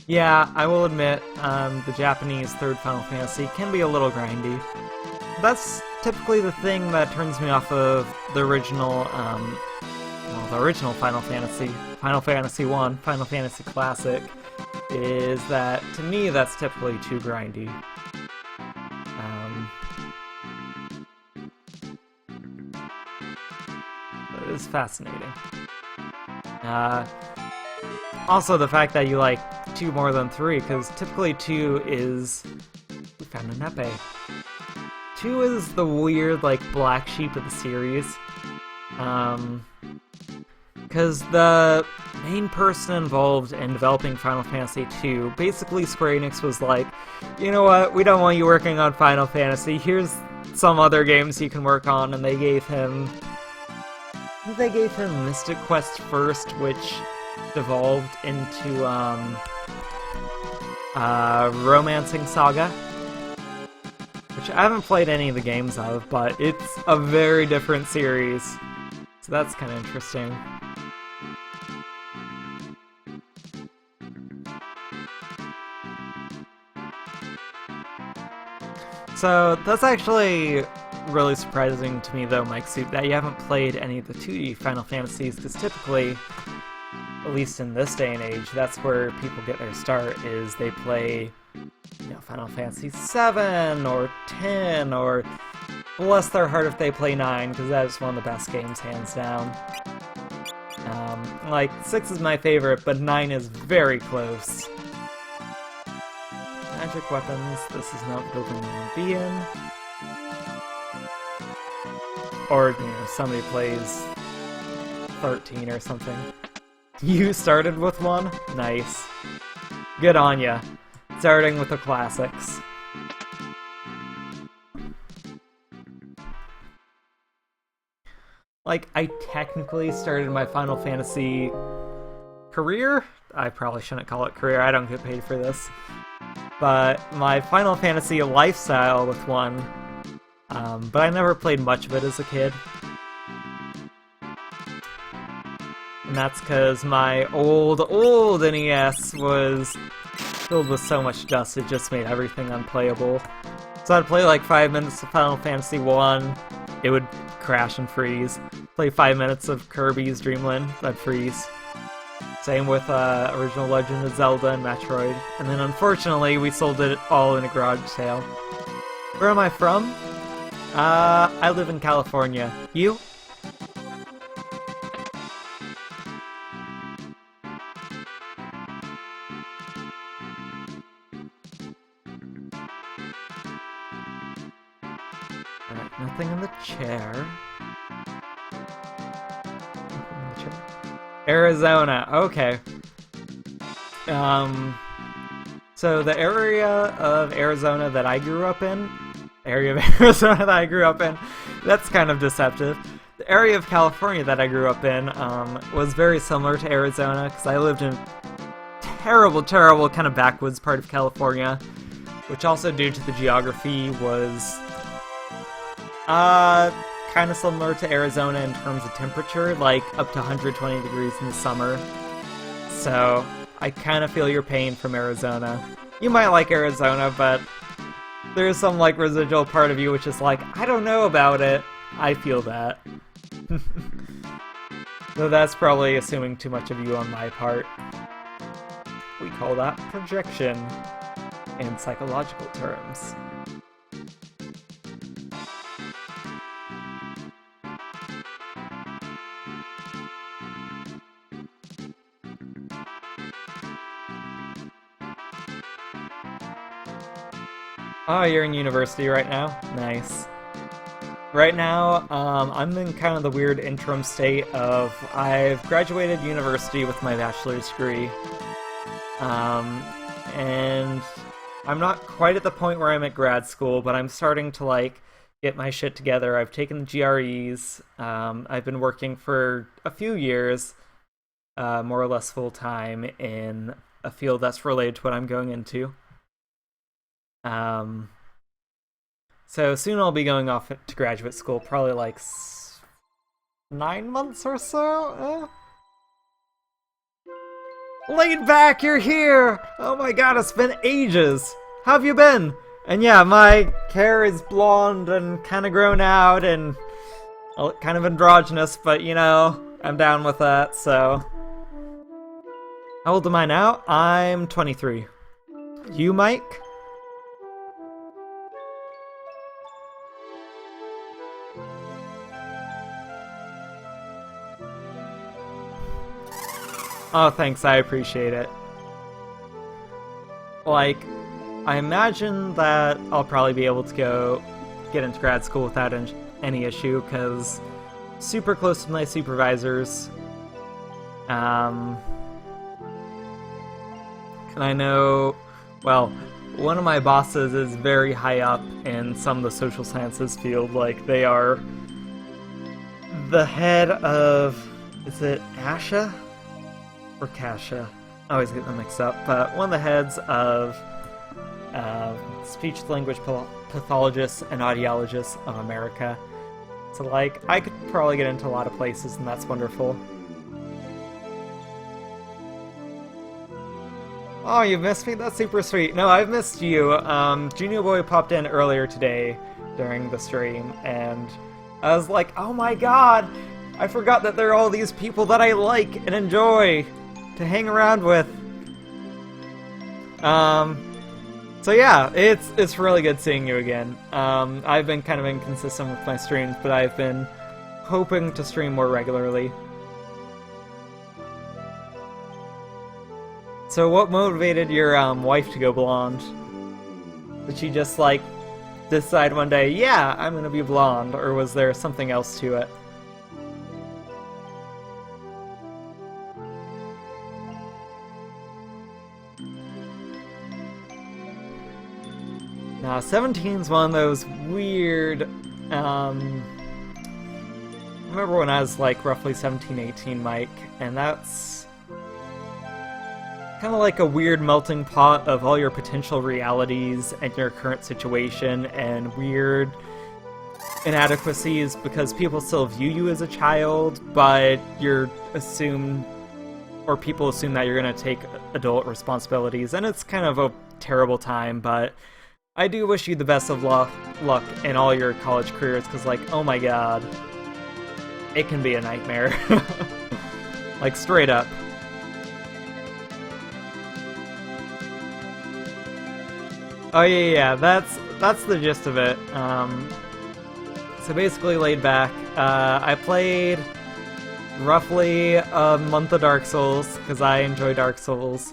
Yeah, I will admit, the Japanese third Final Fantasy can be a little grindy. That's typically the thing that turns me off of the original, Final Fantasy, Final Fantasy 1, Final Fantasy Classic, is that, to me, that's typically too grindy. It is fascinating. Also, the fact that you like 2 more than 3, because typically 2 is... We found an epee. 2 is the weird, like, black sheep of the series. Because the main person involved in developing Final Fantasy II, basically Square Enix was like, you know what, we don't want you working on Final Fantasy, here's some other games you can work on, and they gave him... I think they gave him Mystic Quest first, which devolved into, Romancing Saga, which I haven't played any of the games of, but it's a very different series, so that's kind of interesting. So that's actually really surprising to me, though, Mike Soup, that you haven't played any of the 2D Final Fantasies, because typically, at least in this day and age, that's where people get their start, is they play, you know, Final Fantasy 7 or 10, or bless their heart if they play 9, because that is one of the best games, hands down. Like, 6 is my favorite, but 9 is very close. Magic weapons, this is not building a be in. Or, you know, somebody plays 13 or something. You started with 1? Nice. Good on ya. Starting with the classics. Like, I technically started my Final Fantasy career? I probably shouldn't call it career, I don't get paid for this. But my Final Fantasy lifestyle with 1, but I never played much of it as a kid. And that's because my old NES was filled with so much dust, it just made everything unplayable. So I'd play like 5 minutes of Final Fantasy 1, it would crash and freeze. Play 5 minutes of Kirby's Dream Land, I'd freeze. Same with original Legend of Zelda and Metroid. And then unfortunately, we sold it all in a garage sale. Where am I from? I live in California. You? Alright, nothing in the chair. Arizona, okay. So the area of Arizona that I grew up in, that's kind of deceptive. the area of California that I grew up in was very similar to Arizona, because I lived in terrible, terrible kind of backwoods part of California, which also due to the geography was kind of similar to Arizona in terms of temperature, like up to 120 degrees in the summer. So I kind of feel your pain from Arizona. You might like Arizona, but there's some like residual part of you which is like, I don't know about it. I feel that. So that's probably assuming too much of you on my part. We call that projection in psychological terms. Oh, you're in university right now? Nice. Right now, I'm in kind of the weird interim state of I've graduated university with my bachelor's degree. And I'm not quite at the point where I'm at grad school, but I'm starting to, like, get my shit together. I've taken the GREs. I've been working for a few years, more or less full-time, in a field that's related to what I'm going into. So soon I'll be going off to graduate school, probably like 9 months or so? Laid back, you're here! Oh my god, it's been ages! How have you been? And yeah, my hair is blonde and kind of grown out and kind of androgynous, but you know, I'm down with that, so... How old am I now? I'm 23. You, Mike? Oh, thanks, I appreciate it. Like, I imagine that I'll probably be able to get into grad school without any issue, because super close to my supervisors. And I know, well, one of my bosses is very high up in some of the social sciences field, like, they are the head of, is it ASHA? Or Kasha. I always get them mixed up, but one of the heads of speech-language pathologists and audiologists of America. So, like, I could probably get into a lot of places, and that's wonderful. Oh, you missed me? That's super sweet. No, I've missed you. Junior Boy popped in earlier today during the stream, and I was like, oh my god! I forgot that there are all these people that I like and enjoy to hang around with. So yeah, it's really good seeing you again. I've been kind of inconsistent with my streams, but I've been hoping to stream more regularly. So what motivated your wife to go blonde? Did she just like decide one day, yeah, I'm gonna be blonde, or was there something else to it? Now, 17's one of those weird, I remember when I was like roughly 17, 18, Mike, and that's kind of like a weird melting pot of all your potential realities and your current situation and weird inadequacies because people still view you as a child, but you're assumed, or people assume that you're going to take adult responsibilities, and it's kind of a terrible time, but I do wish you the best of luck in all your college careers, because, like, oh my god, it can be a nightmare. Like, straight up. Oh yeah, that's the gist of it. So basically laid back. I played roughly a month of Dark Souls, because I enjoy Dark Souls.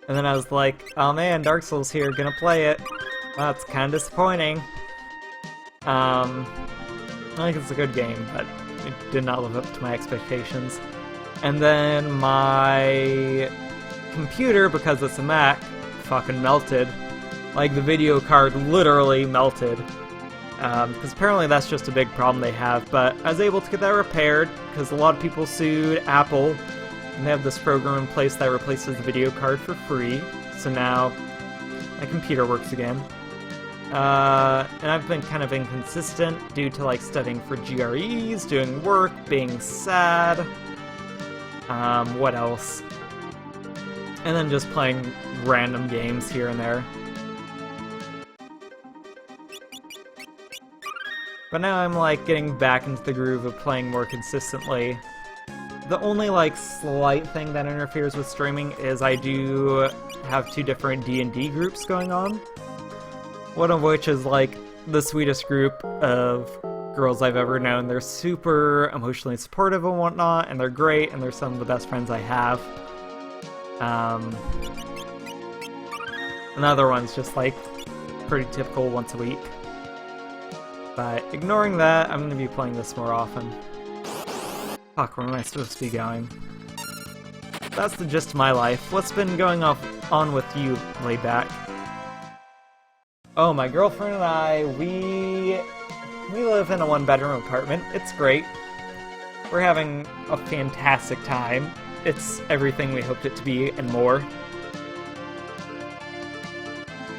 And then I was like, oh man, Dark Souls here, gonna play it. That's kind of disappointing. I think it's a good game, but it did not live up to my expectations. And then my computer, because it's a Mac, fucking melted. Like, the video card literally melted. because apparently that's just a big problem they have, but I was able to get that repaired, because a lot of people sued Apple, and they have this program in place that replaces the video card for free, so now my computer works again. And I've been kind of inconsistent due to, like, studying for GREs, doing work, being sad, what else? And then just playing random games here and there. But now I'm, like, getting back into the groove of playing more consistently. The only, like, slight thing that interferes with streaming is I do have 2 different D&D groups going on. One of which is, like, the sweetest group of girls I've ever known. They're super emotionally supportive and whatnot, and they're great, and they're some of the best friends I have. Another one's just, like, pretty typical once a week. But ignoring that, I'm gonna be playing this more often. Fuck, where am I supposed to be going? That's the gist of my life. What's been going on with you, Laidback? Oh, my girlfriend and I, we live in a 1-bedroom apartment. It's great. We're having a fantastic time. It's everything we hoped it to be and more.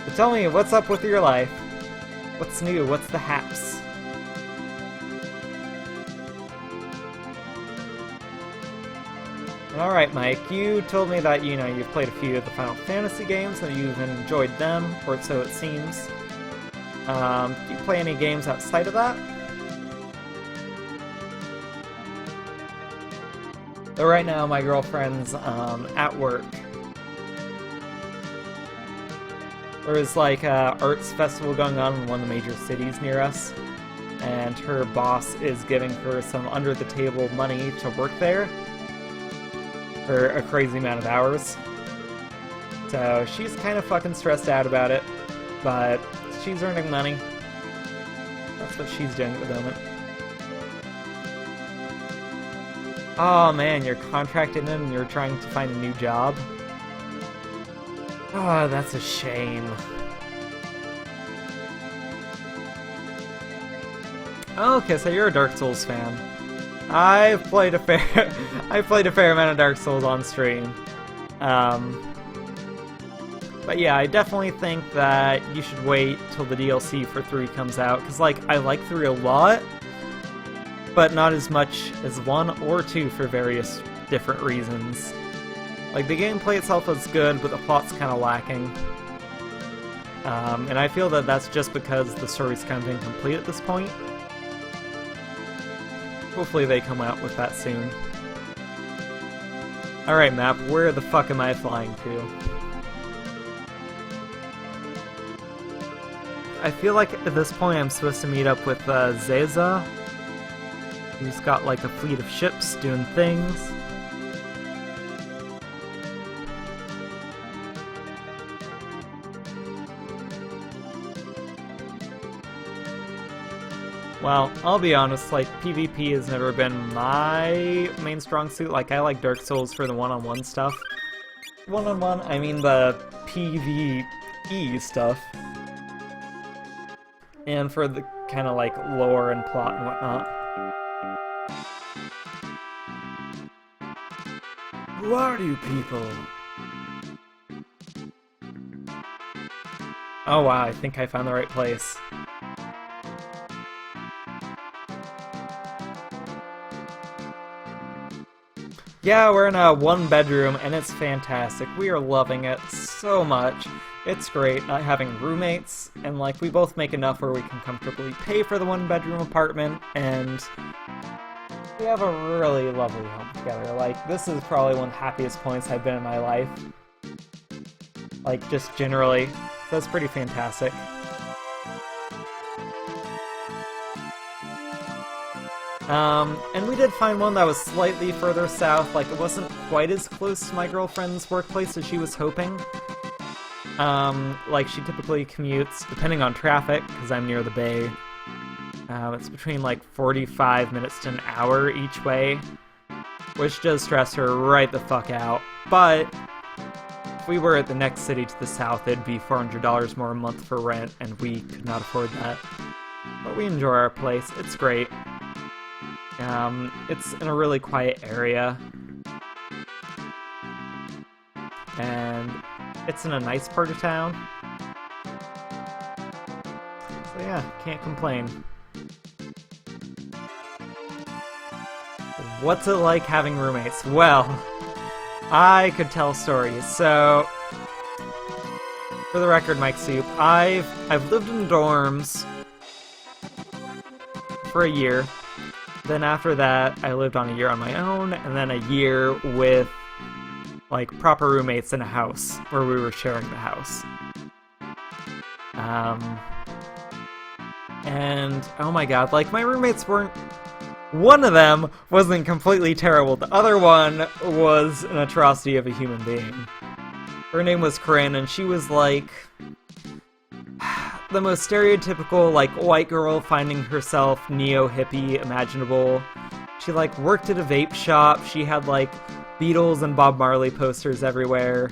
But tell me, what's up with your life? What's new? What's the haps? Alright, Mike, you told me that, you know, you've played a few of the Final Fantasy games and you've enjoyed them, or so it seems. Do you play any games outside of that? But right now, my girlfriend's at work. There is, like, a arts festival going on in one of the major cities near us, and her boss is giving her some under-the-table money to work there for a crazy amount of hours. So she's kind of fucking stressed out about it, but she's earning money. That's what she's doing at the moment. Oh man, you're contracted in and you're trying to find a new job? Oh, that's a shame. Okay, so you're a Dark Souls fan. I've played a fair amount of Dark Souls on stream. But yeah, I definitely think that you should wait till the DLC for 3 comes out, because, like, I like 3 a lot, but not as much as 1 or 2 for various different reasons. Like, the gameplay itself is good, but the plot's kind of lacking. And I feel that that's just because the story's kind of incomplete at this point. Hopefully they come out with that soon. Alright, map, where the fuck am I flying to? I feel like at this point I'm supposed to meet up with Zeza, who's got, like, a fleet of ships doing things. Well, I'll be honest, like, PvP has never been my main strong suit. Like, I like Dark Souls for the one-on-one stuff. One-on-one, I mean the PvE stuff. And for the kind of, like, lore and plot and whatnot. Who are you people? Oh wow, I think I found the right place. Yeah, we're in a 1-bedroom, and it's fantastic. We are loving it so much. It's great not having roommates, and, like, we both make enough where we can comfortably pay for the 1-bedroom apartment, and we have a really lovely home together. Like, this is probably one of the happiest points I've been in my life. Like, just generally. So it's pretty fantastic. And we did find one that was slightly further south, like, it wasn't quite as close to my girlfriend's workplace as she was hoping. Like, she typically commutes, depending on traffic, because I'm near the bay, it's between, like, 45 minutes to an hour each way, which does stress her right the fuck out. But if we were at the next city to the south, it'd be $400 more a month for rent, and we could not afford that. But we enjoy our place. It's great. It's in a really quiet area. And it's in a nice part of town. So yeah, can't complain. What's it like having roommates? Well, I could tell stories. So, for the record, Mike Soup, I've lived in dorms for a year. Then after that, I lived on a year on my own, and then a year with like proper roommates in a house where we were sharing the house. And oh my god, like my roommates weren't. One of them wasn't completely terrible. The other one was an atrocity of a human being. Her name was Corinne, and she was like the most stereotypical like white girl finding herself neo-hippie imaginable. She like worked at a vape shop. She had like Beatles and Bob Marley posters everywhere,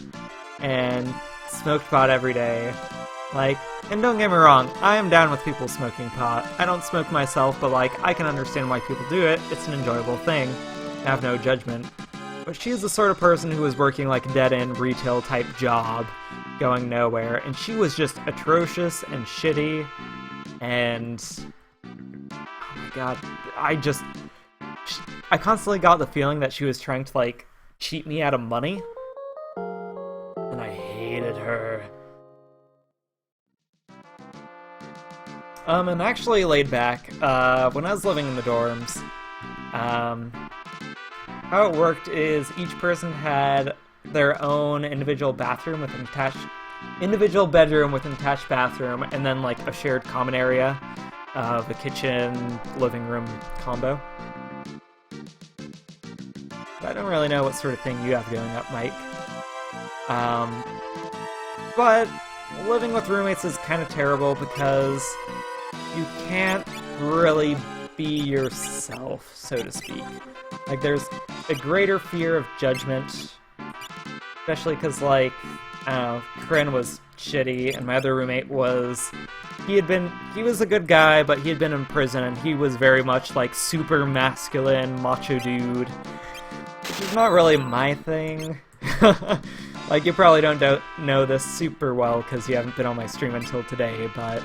and smoked pot every day. Like, and don't get me wrong, I am down with people smoking pot. I don't smoke myself, but like, I can understand why people do it. It's an enjoyable thing. I have no judgment. But she's the sort of person who was working like a dead-end retail type job, going nowhere, and she was just atrocious and shitty, and oh my god, I constantly got the feeling that she was trying to like cheat me out of money, and I hated her. And actually laid back, when I was living in the dorms, how it worked is each person had their own individual bathroom with an individual bedroom with an attached bathroom, and then like a shared common area of a kitchen, living room combo. I don't really know what sort of thing you have going up, Mike. But living with roommates is kind of terrible because you can't really be yourself, so to speak. Like, there's a greater fear of judgment, especially because, like, I don't know, Corinne was shitty, and my other roommate was, he was a good guy, but he had been in prison, and he was very much, like, super masculine, macho dude, which is not really my thing. Like, you probably don't know this super well, because you haven't been on my stream until today, but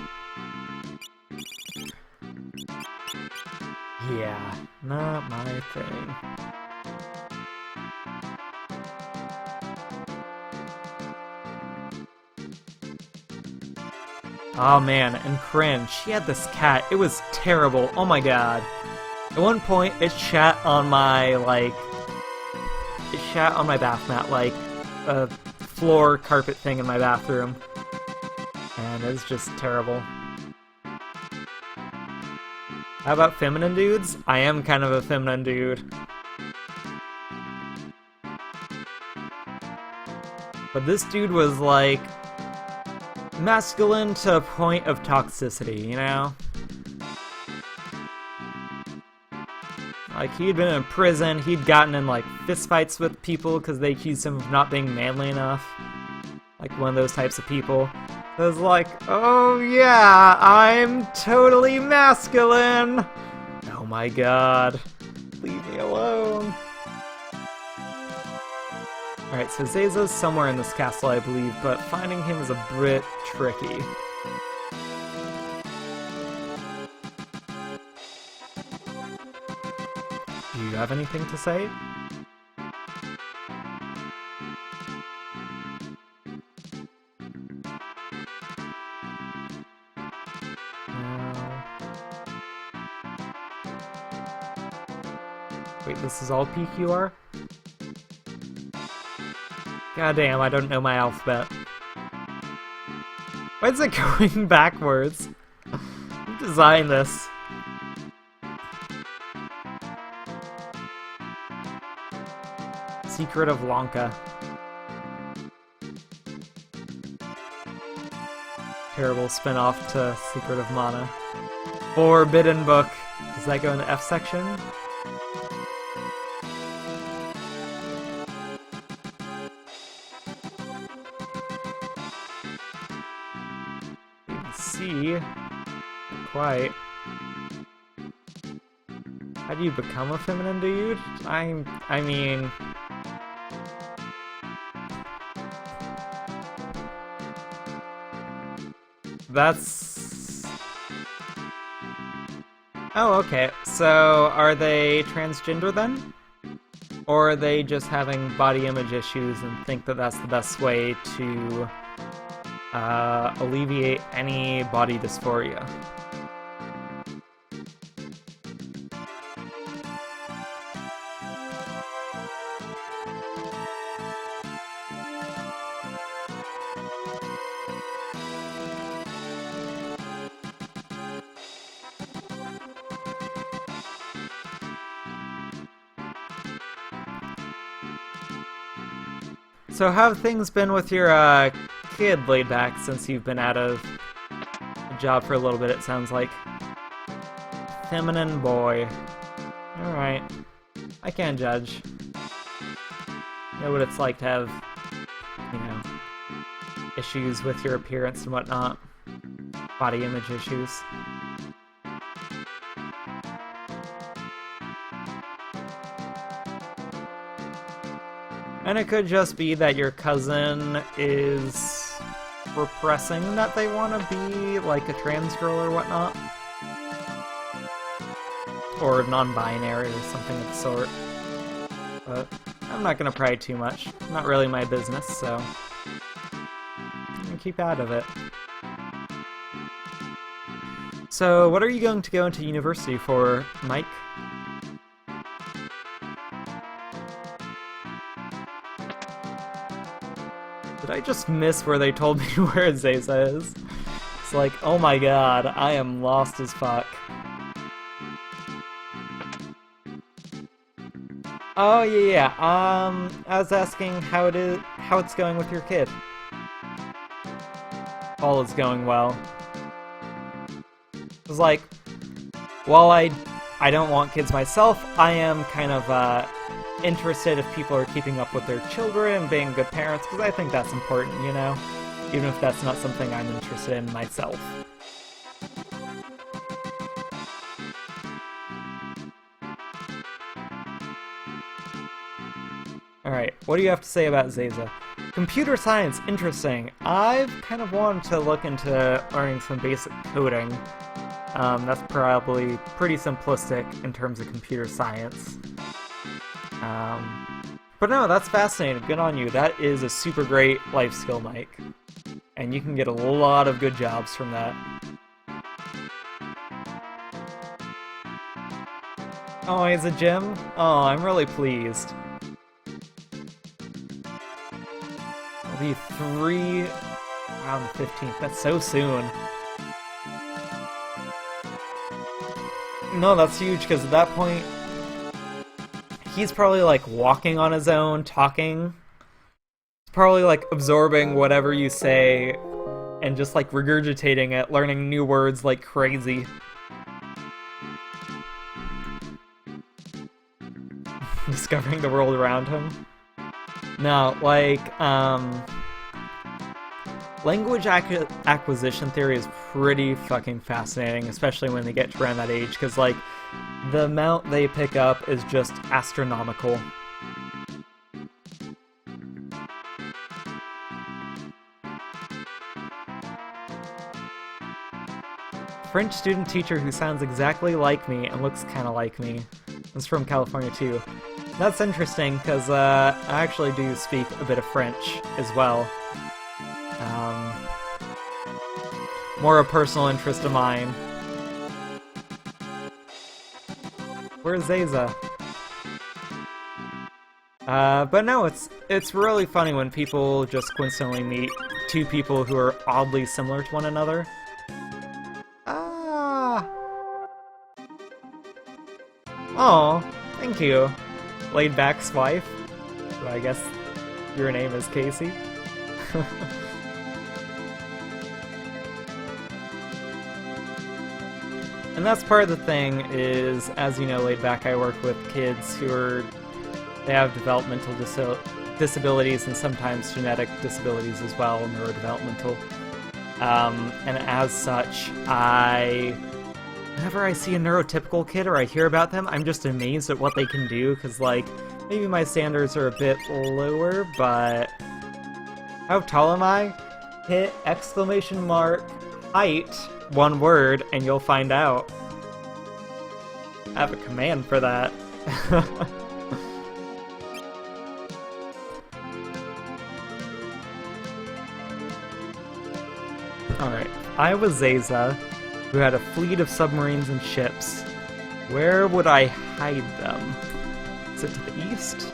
yeah, not my thing. Oh man, and Corinne, she had this cat. It was terrible. Oh my god. At one point, it shat on my bath mat, like a floor carpet thing in my bathroom. And it was just terrible. How about feminine dudes? I am kind of a feminine dude. But this dude was like masculine to a point of toxicity, you know? Like, he'd been in prison, he'd gotten in like fistfights with people because they accused him of not being manly enough. Like one of those types of people. It was like, oh yeah, I'm totally masculine! Oh my god. Leave me alone. Alright, so Zaza's somewhere in this castle, I believe, but finding him is a bit tricky. Do you have anything to say? Wait, this is all PQR? Goddamn, I don't know my alphabet. Why is it going backwards? Who designed this? Secret of Lanka. Terrible spin-off to Secret of Mana. Forbidden Book. Does that go in the F section? quite. How do you become a feminine dude? I mean... That's... Oh, okay. So, are they transgender then? Or are they just having body image issues and think that that's the best way to alleviate any body dysphoria? So how have things been with your kid laid back since you've been out of a job for a little bit, it sounds like? Feminine boy. Alright. I can't judge. Know what it's like to have, you know, issues with your appearance and whatnot. Body image issues. And it could just be that your cousin is repressing that they want to be like a trans girl or whatnot. Or non-binary or something of the sort. But I'm not going to pry too much. Not really my business, so I'm going to keep out of it. So what are you going to go into university for, Mike? Did I just miss where they told me where Zayza is? It's like, oh my god, I am lost as fuck. Oh yeah, I was asking how it's going with your kid. All is going well. It's like, while I don't want kids myself, I am kind of interested if people are keeping up with their children and being good parents, because I think that's important, you know? Even if that's not something I'm interested in myself. Alright, what do you have to say about Zayza? Computer science, interesting. I've kind of wanted to look into learning some basic coding. That's probably pretty simplistic in terms of computer science. But no, that's fascinating. Good on you. That is a super great life skill, Mike. And you can get a lot of good jobs from that. Oh, he's a gym? Oh, I'm really pleased. It'll be 3 around the 15th. That's so soon. No, that's huge, because at that point, he's probably, like, walking on his own, talking. He's probably, like, absorbing whatever you say and just, like, regurgitating it, learning new words like crazy. Discovering the world around him. No, like, language acquisition theory is pretty fucking fascinating, especially when they get to around that age, because, like, the amount they pick up is just astronomical. French student teacher who sounds exactly like me and looks kind of like me. It's from California too. That's interesting, because I actually do speak a bit of French as well. More a personal interest of mine. Where's Zayza? But no, it's really funny when people just coincidentally meet two people who are oddly similar to one another. Ah. Oh, thank you. Laid Back's wife. So I guess your name is Casey. And that's part of the thing is, as you know, Laid Back, I work with kids who they have developmental disabilities and sometimes genetic disabilities as well, neurodevelopmental. And as such, I whenever I see a neurotypical kid or I hear about them, I'm just amazed at what they can do, because, like, maybe my standards are a bit lower, but... How tall am I? Hit exclamation mark height, one word, and you'll find out. I have a command for that. Alright, I was Zaza, who had a fleet of submarines and ships. Where would I hide them? Is it to the east?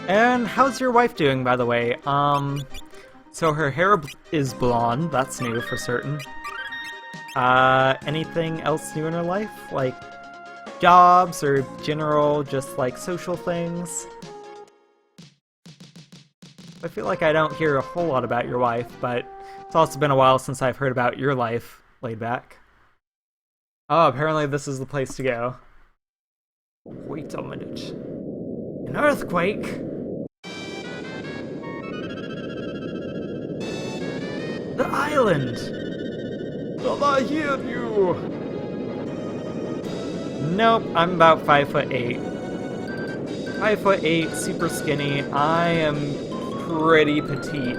And how's your wife doing, by the way? So her hair is blonde, that's new for certain. Anything else new in her life? Like, jobs or general, just like social things? I feel like I don't hear a whole lot about your wife, but it's also been a while since I've heard about your life, laid back. Oh, apparently this is the place to go. Wait a minute. An earthquake? The island! Shall I hear you? Nope, I'm about 5'8". 5'8", super skinny. I am pretty petite.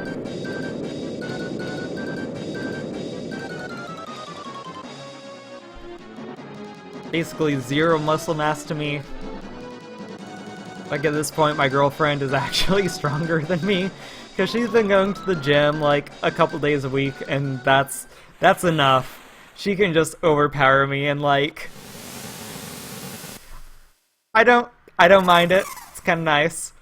Basically zero muscle mass to me. Like, at this point, my girlfriend is actually stronger than me, because she's been going to the gym like a couple days a week, and that's enough. She can just overpower me, and like, I don't mind it. It's kind of nice,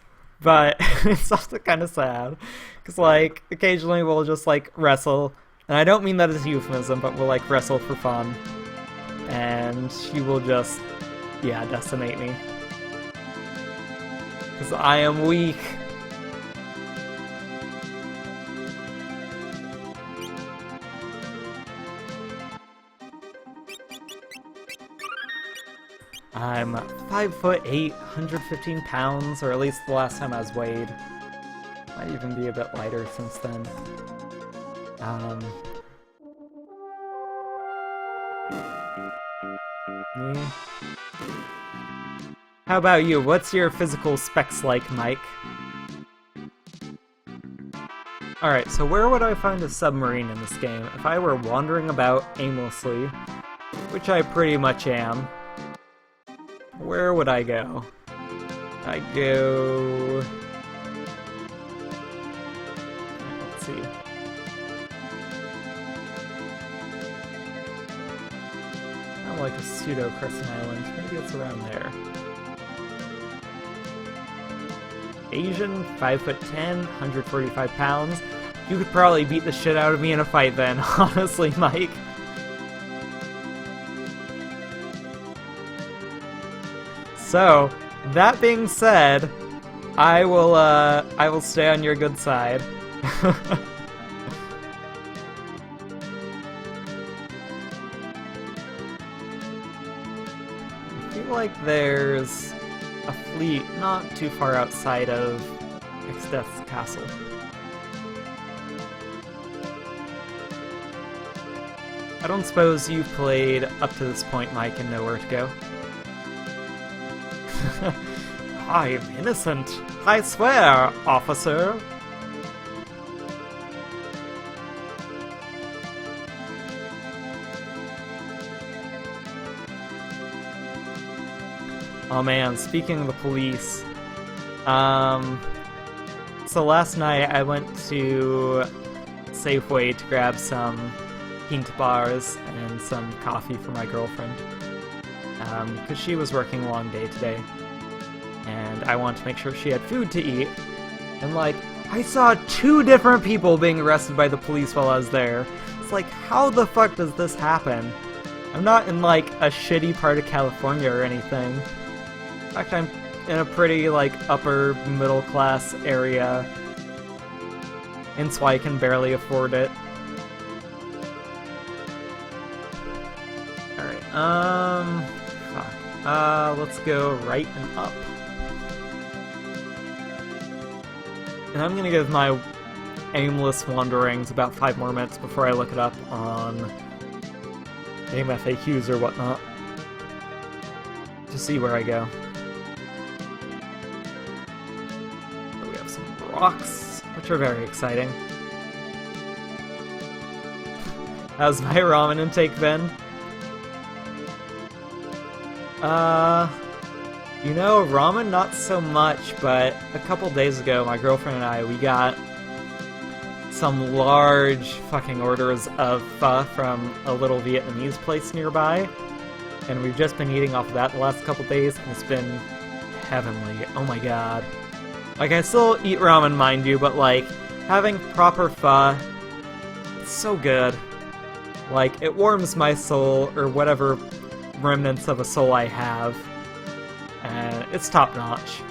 but it's also kind of sad, because like occasionally we'll just like wrestle, and I don't mean that as a euphemism, but we'll like wrestle for fun, and she will just, yeah, decimate me. Because I am weak. I'm 5'8", 115 pounds, or at least the last time I was weighed. Might even be a bit lighter since then. Me. How about you? What's your physical specs like, Mike? Alright, so where would I find a submarine in this game if I were wandering about aimlessly? Which I pretty much am. Where would I go? I go... Let's see. Kind of like a pseudo-crescent island. Maybe it's around there. Asian, 5'10", 145 pounds. You could probably beat the shit out of me in a fight then, honestly, Mike. So, that being said, I will stay on your good side. I feel like there's a fleet not too far outside of Exdeath's castle. I don't suppose you've played up to this point, Mike, and know where to go? I'm innocent. I swear, officer. Oh man, speaking of the police, so last night I went to Safeway to grab some pint bars and some coffee for my girlfriend, because she was working a long day today, and I wanted to make sure she had food to eat, and like, I saw 2 different people being arrested by the police while I was there. It's like, how the fuck does this happen? I'm not in like a shitty part of California or anything. In fact, I'm in a pretty, like, upper middle class area, and so I can barely afford it. Alright, fuck. Let's go right and up. And I'm gonna give my aimless wanderings about 5 more minutes before I look it up on game FAQs or whatnot to see where I go. So we have some rocks, which are very exciting. How's my ramen intake been? You know, ramen not so much, but a couple days ago, my girlfriend and I, we got some large fucking orders of pho from a little Vietnamese place nearby, and we've just been eating off of that the last couple days, and it's been heavenly. Oh my god. Like, I still eat ramen, mind you, but like, having proper pho, it's so good. Like, it warms my soul, or whatever remnants of a soul I have, and it's top notch.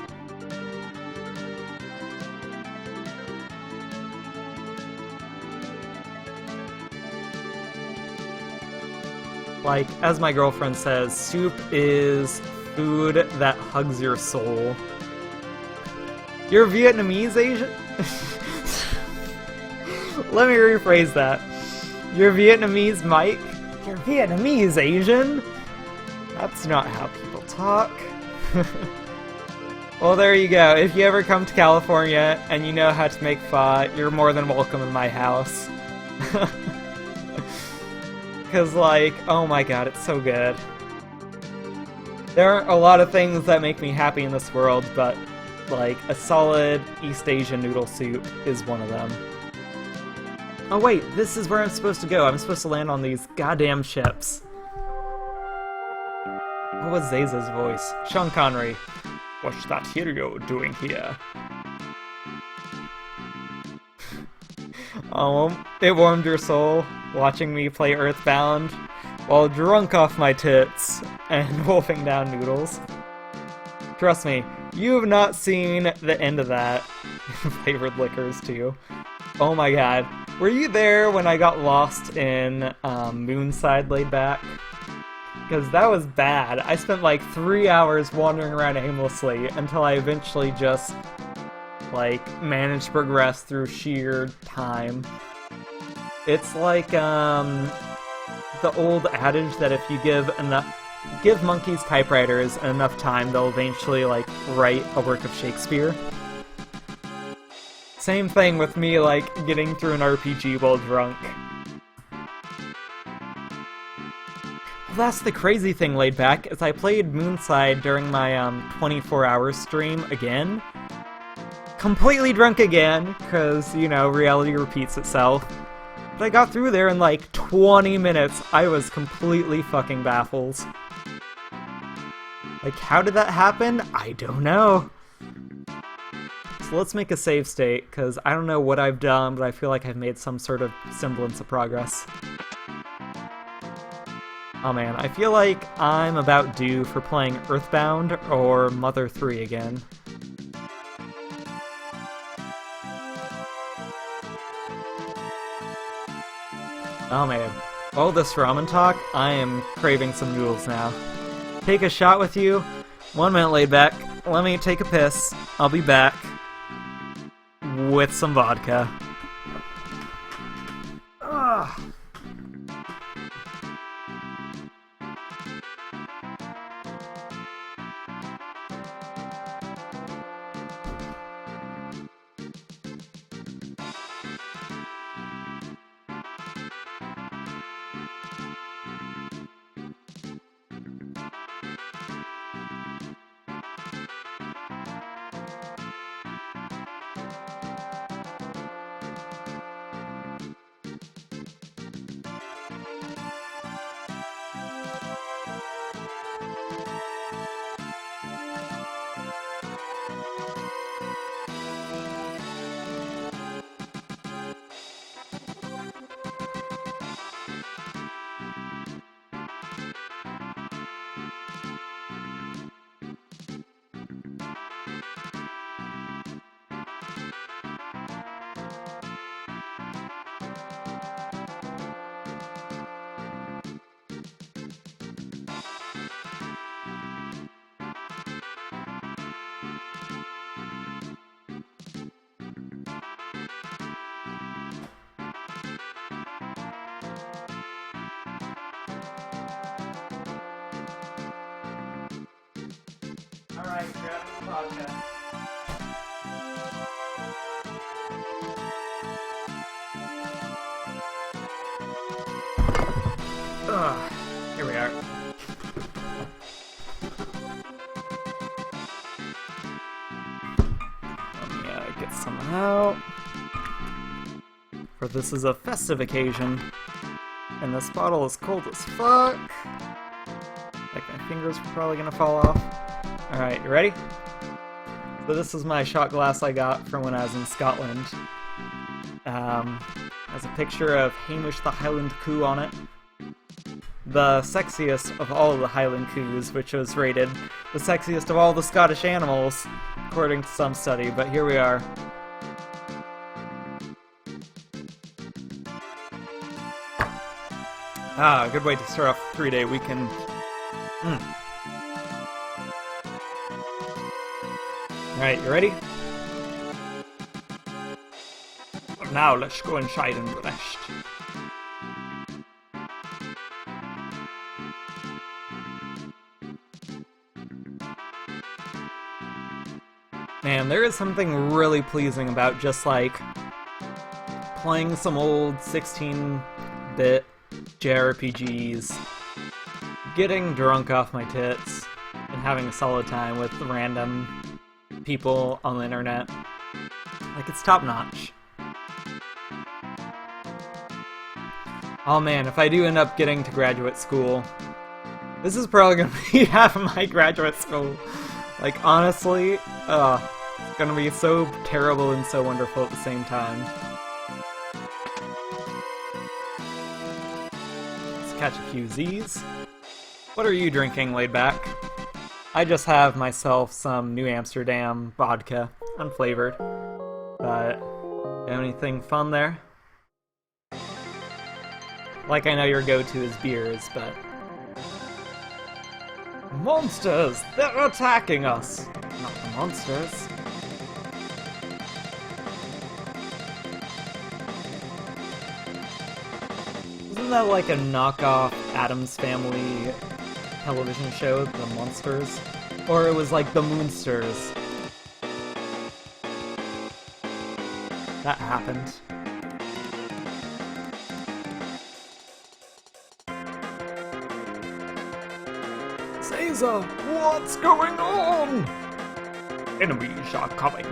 Like, as my girlfriend says, soup is food that hugs your soul. You're Vietnamese Asian? Let me rephrase that. You're Vietnamese, Mike? You're Vietnamese Asian? That's not how people talk. Well, there you go. If you ever come to California and you know how to make pho, you're more than welcome in my house. Because, like, oh my god, it's so good. There are a lot of things that make me happy in this world, but, like, a solid East Asian noodle soup is one of them. Oh wait, this is where I'm supposed to go. I'm supposed to land on these goddamn ships. What was Zaza's voice? Sean Connery. What's that Hero doing here? Oh, it warmed your soul, watching me play Earthbound, while drunk off my tits, and wolfing down noodles. Trust me, you have not seen the end of that. Flavored liquors, too. Oh my god. Were you there when I got lost in Moonside Laid Back? Because that was bad. I spent like 3 hours wandering around aimlessly until I eventually just, like, managed to progress through sheer time. It's like, the old adage that if you give monkeys typewriters enough time, they'll eventually, like, write a work of Shakespeare. Same thing with me, like, getting through an RPG while drunk. Well, that's the crazy thing, Laid Back, is I played Moonside during my 24-hour stream again. Completely drunk again, because, you know, reality repeats itself. But I got through there in like 20 minutes. I was completely fucking baffled. Like, how did that happen? I don't know. So let's make a save state, because I don't know what I've done, but I feel like I've made some sort of semblance of progress. Oh man, I feel like I'm about due for playing Earthbound or Mother 3 again. Oh man, all this ramen talk, I am craving some noodles now. Take a shot with you. 1 minute, Laid Back. Let me take a piss. I'll be back with some vodka. Ugh. Alright, grab the vodka. Ugh, here we are. Let me get some out. For this is a festive occasion. And this bottle is cold as fuck. Like my fingers are probably gonna fall off. Alright, you ready? So this is my shot glass I got from when I was in Scotland. Has a picture of Hamish the Highland Coo on it. The sexiest of all the Highland Coos, which was rated the sexiest of all the Scottish animals, according to some study, but here we are. Ah, good way to start off a 3-day weekend. Alright, you ready? Now let's go inside and rest. Man, there is something really pleasing about just like playing some old 16-bit JRPGs, getting drunk off my tits, and having a solid time with random people on the internet. Like, it's top-notch. Oh man, if I do end up getting to graduate school, this is probably gonna be half of my graduate school. Like, honestly, it's gonna be so terrible and so wonderful at the same time. Let's catch a few Z's. What are you drinking, laid back? I just have myself some New Amsterdam vodka, unflavored. But, anything fun there? Like, I know your go-to is beers, but... Monsters! They're attacking us! Not the monsters. Wasn't that like a knockoff Addams Family television show, The Monsters? Or it was like The Moonsters. That happened. Caesar, what's going on? Enemies are coming.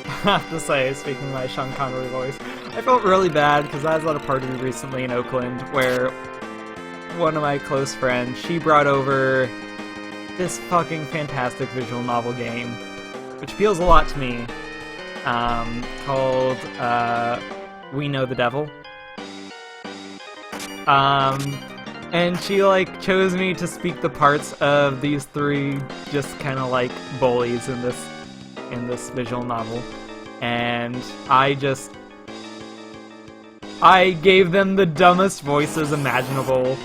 I have to say, speaking of my Sean Connery voice, I felt really bad because I was at a party recently in Oakland where one of my close friends, she brought over this fucking fantastic visual novel game, which appeals a lot to me, called We Know the Devil. And she, like, chose me to speak the parts of these three just kind of, like, bullies in this visual novel. And I gave them the dumbest voices imaginable.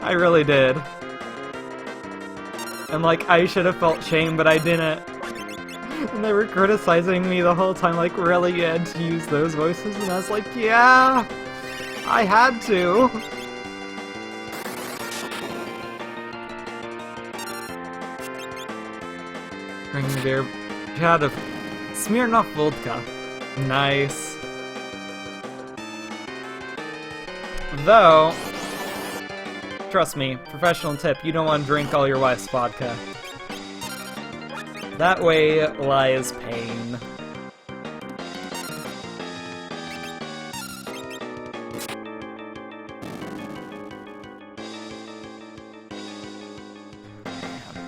I really did. And, like, I should have felt shame, but I didn't. And they were criticizing me the whole time, like, really, you had to use those voices? And I was like, yeah! I had to! Bring the beer. Shot of Smirnoff vodka. Nice. Though, trust me, professional tip, you don't want to drink all your wife's vodka. That way lies pain.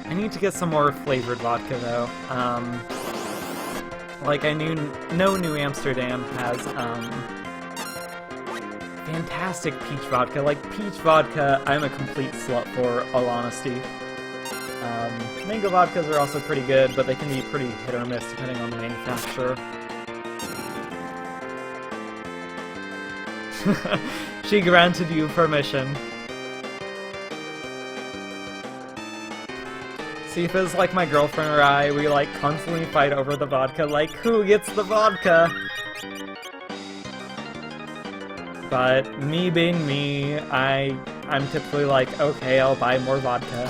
I need to get some more flavored vodka, though. Like, I know New Amsterdam has, fantastic peach vodka. Like, peach vodka, I'm a complete slut for, all honesty. Mango vodkas are also pretty good, but they can be pretty hit or miss depending on the manufacturer. She granted you permission. See, if it was like my girlfriend or I, we like constantly fight over the vodka, like, who gets the vodka? But me being me, I'm typically like, okay, I'll buy more vodka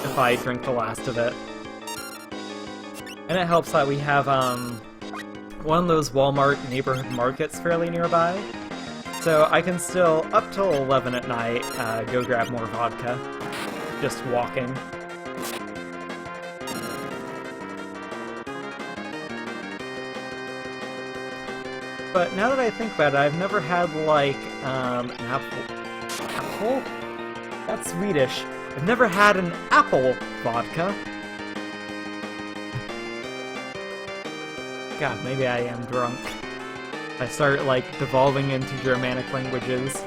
if I drink the last of it. And it helps that we have one of those Walmart neighborhood markets fairly nearby. So I can still, up till 11 at night, go grab more vodka. Just walking. But now that I think about it, I've never had, like, an apple... Apple? That's Swedish. I've never had an apple vodka. God, maybe I am drunk. I start, like, devolving into Germanic languages.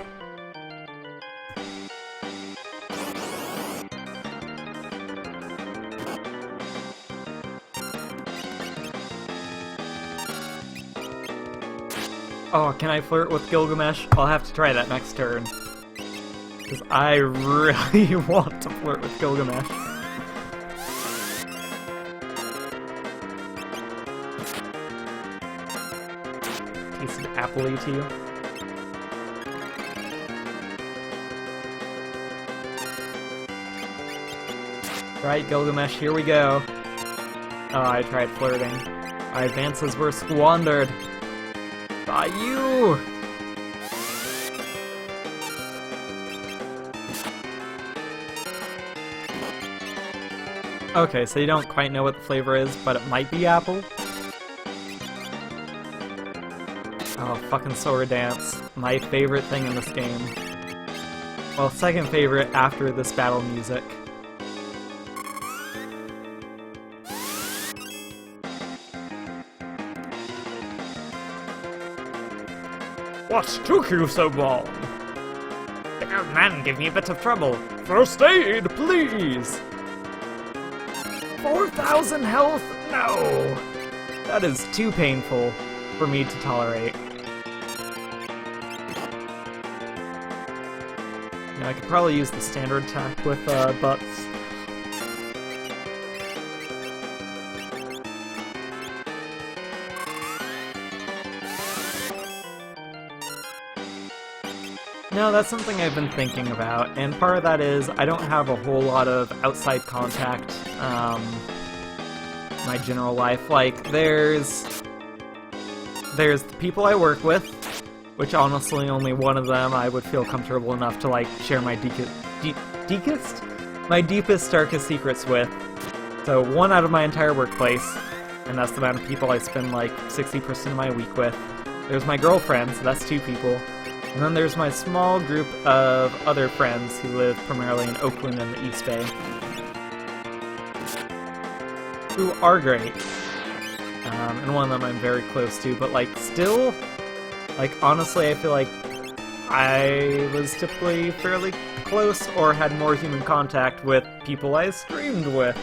Oh, can I flirt with Gilgamesh? I'll have to try that next turn. Because I really want to flirt with Gilgamesh. Tasted apple-y to you. Right, Gilgamesh, here we go. Oh, I tried flirting. My advances were squandered. By you! Okay, so you don't quite know what the flavor is, but it might be apple? Oh, fucking Sword Dance. My favorite thing in this game. Well, second favorite after this battle music. What took you so long? The old man gave me a bit of trouble. First aid, please! 4,000 health? No! That is too painful for me to tolerate. Now, I could probably use the standard attack with butts. No, that's something I've been thinking about, and part of that is I don't have a whole lot of outside contact, my general life. Like, there's the people I work with, which honestly only one of them I would feel comfortable enough to, like, share my my deepest, darkest secrets with. So one out of my entire workplace, and that's the amount of people I spend, like, 60% of my week with. There's my girlfriend, so that's 2 people. And then there's my small group of other friends who live primarily in Oakland and the East Bay. Who are great. And one of them I'm very close to, but like still, like honestly I feel like I was typically fairly close or had more human contact with people I streamed with.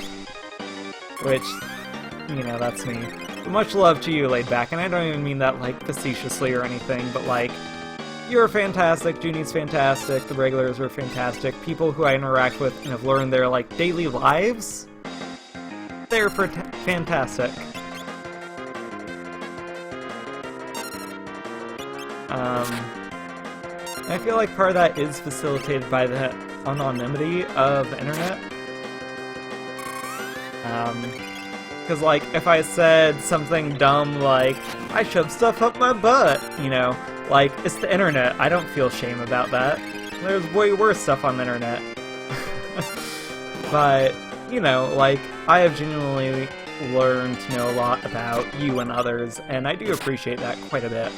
Which, you know, that's me. But much love to you, Laid Back, and I don't even mean that like facetiously or anything, but like, you're fantastic, Junie's fantastic, the regulars are fantastic, people who I interact with and have learned their, like, daily lives, they're fantastic. I feel like part of that is facilitated by the anonymity of the internet. Because, like, if I said something dumb like, I shove stuff up my butt, you know, like, it's the internet. I don't feel shame about that. There's way worse stuff on the internet. But, you know, like, I have genuinely learned to know a lot about you and others, and I do appreciate that quite a bit.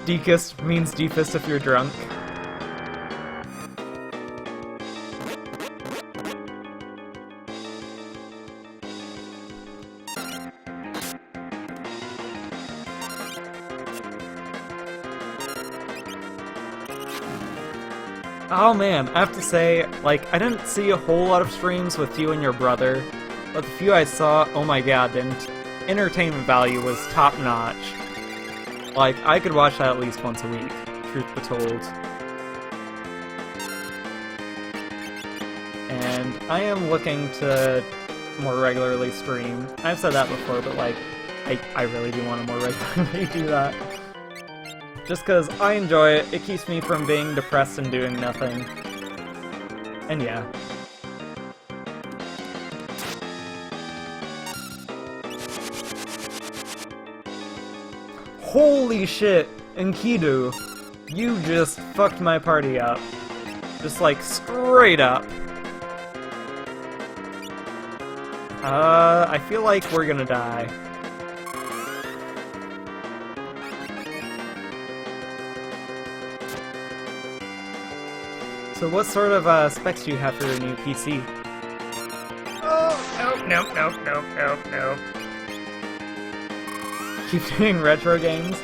Deekest means deepest if you're drunk. Oh man, I have to say, like, I didn't see a whole lot of streams with you and your brother, but the few I saw, oh my god, the entertainment value was top-notch. Like, I could watch that at least once a week, truth be told. And I am looking to more regularly stream. I've said that before, but like, I really do want to more regularly do that. Just because I enjoy it, it keeps me from being depressed and doing nothing. And yeah. Holy shit, Enkidu, you just fucked my party up. Just like straight up. I feel like we're gonna die. So what sort of specs do you have for your new PC? Oh, nope. Keep doing retro games?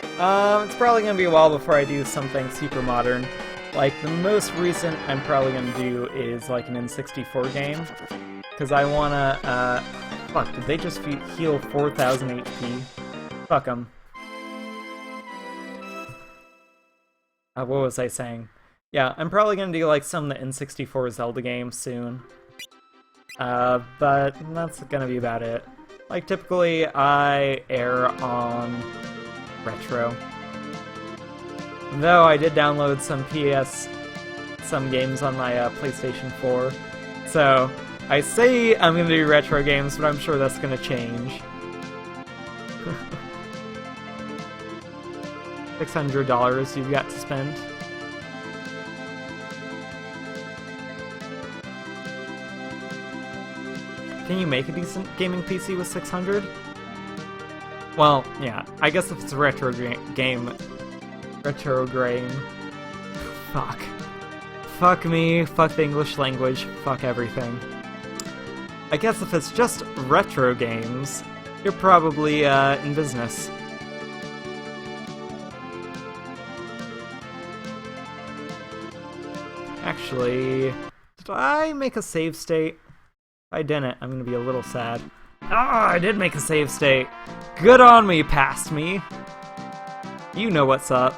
It's probably gonna be a while before I do something super modern. Like, the most recent I'm probably gonna do is like an N64 game. Because I wanna, fuck, did they just heal 4,000 HP? Fuck them. What was I saying? Yeah, I'm probably gonna do like some of the N64 Zelda games soon. But that's gonna be about it. Like, typically, I err on retro. Though I did download some games on my PlayStation 4. So, I say I'm gonna do retro games, but I'm sure that's gonna change. $600 you've got to spend. Can you make a decent gaming PC with 600? Well, yeah, I guess if it's a retro game. Fuck. Fuck me, fuck the English language, fuck everything. I guess if it's just retro games, you're probably in business. Actually, did I make a save state? If I didn't, I'm gonna be a little sad. Ah, I did make a save state. Good on me, past me. You know what's up.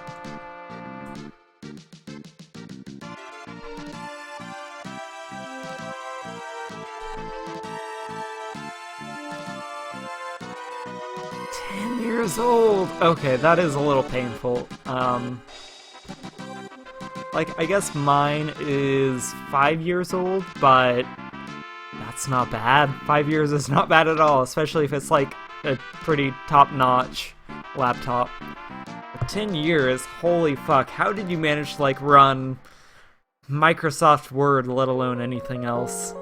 Years old. Okay, that is a little painful. Like, I guess mine is 5 years old, but that's not bad. 5 years is not bad at all, especially if it's like a pretty top-notch laptop. 10 years, holy fuck, how did you manage to like run Microsoft Word, let alone anything else?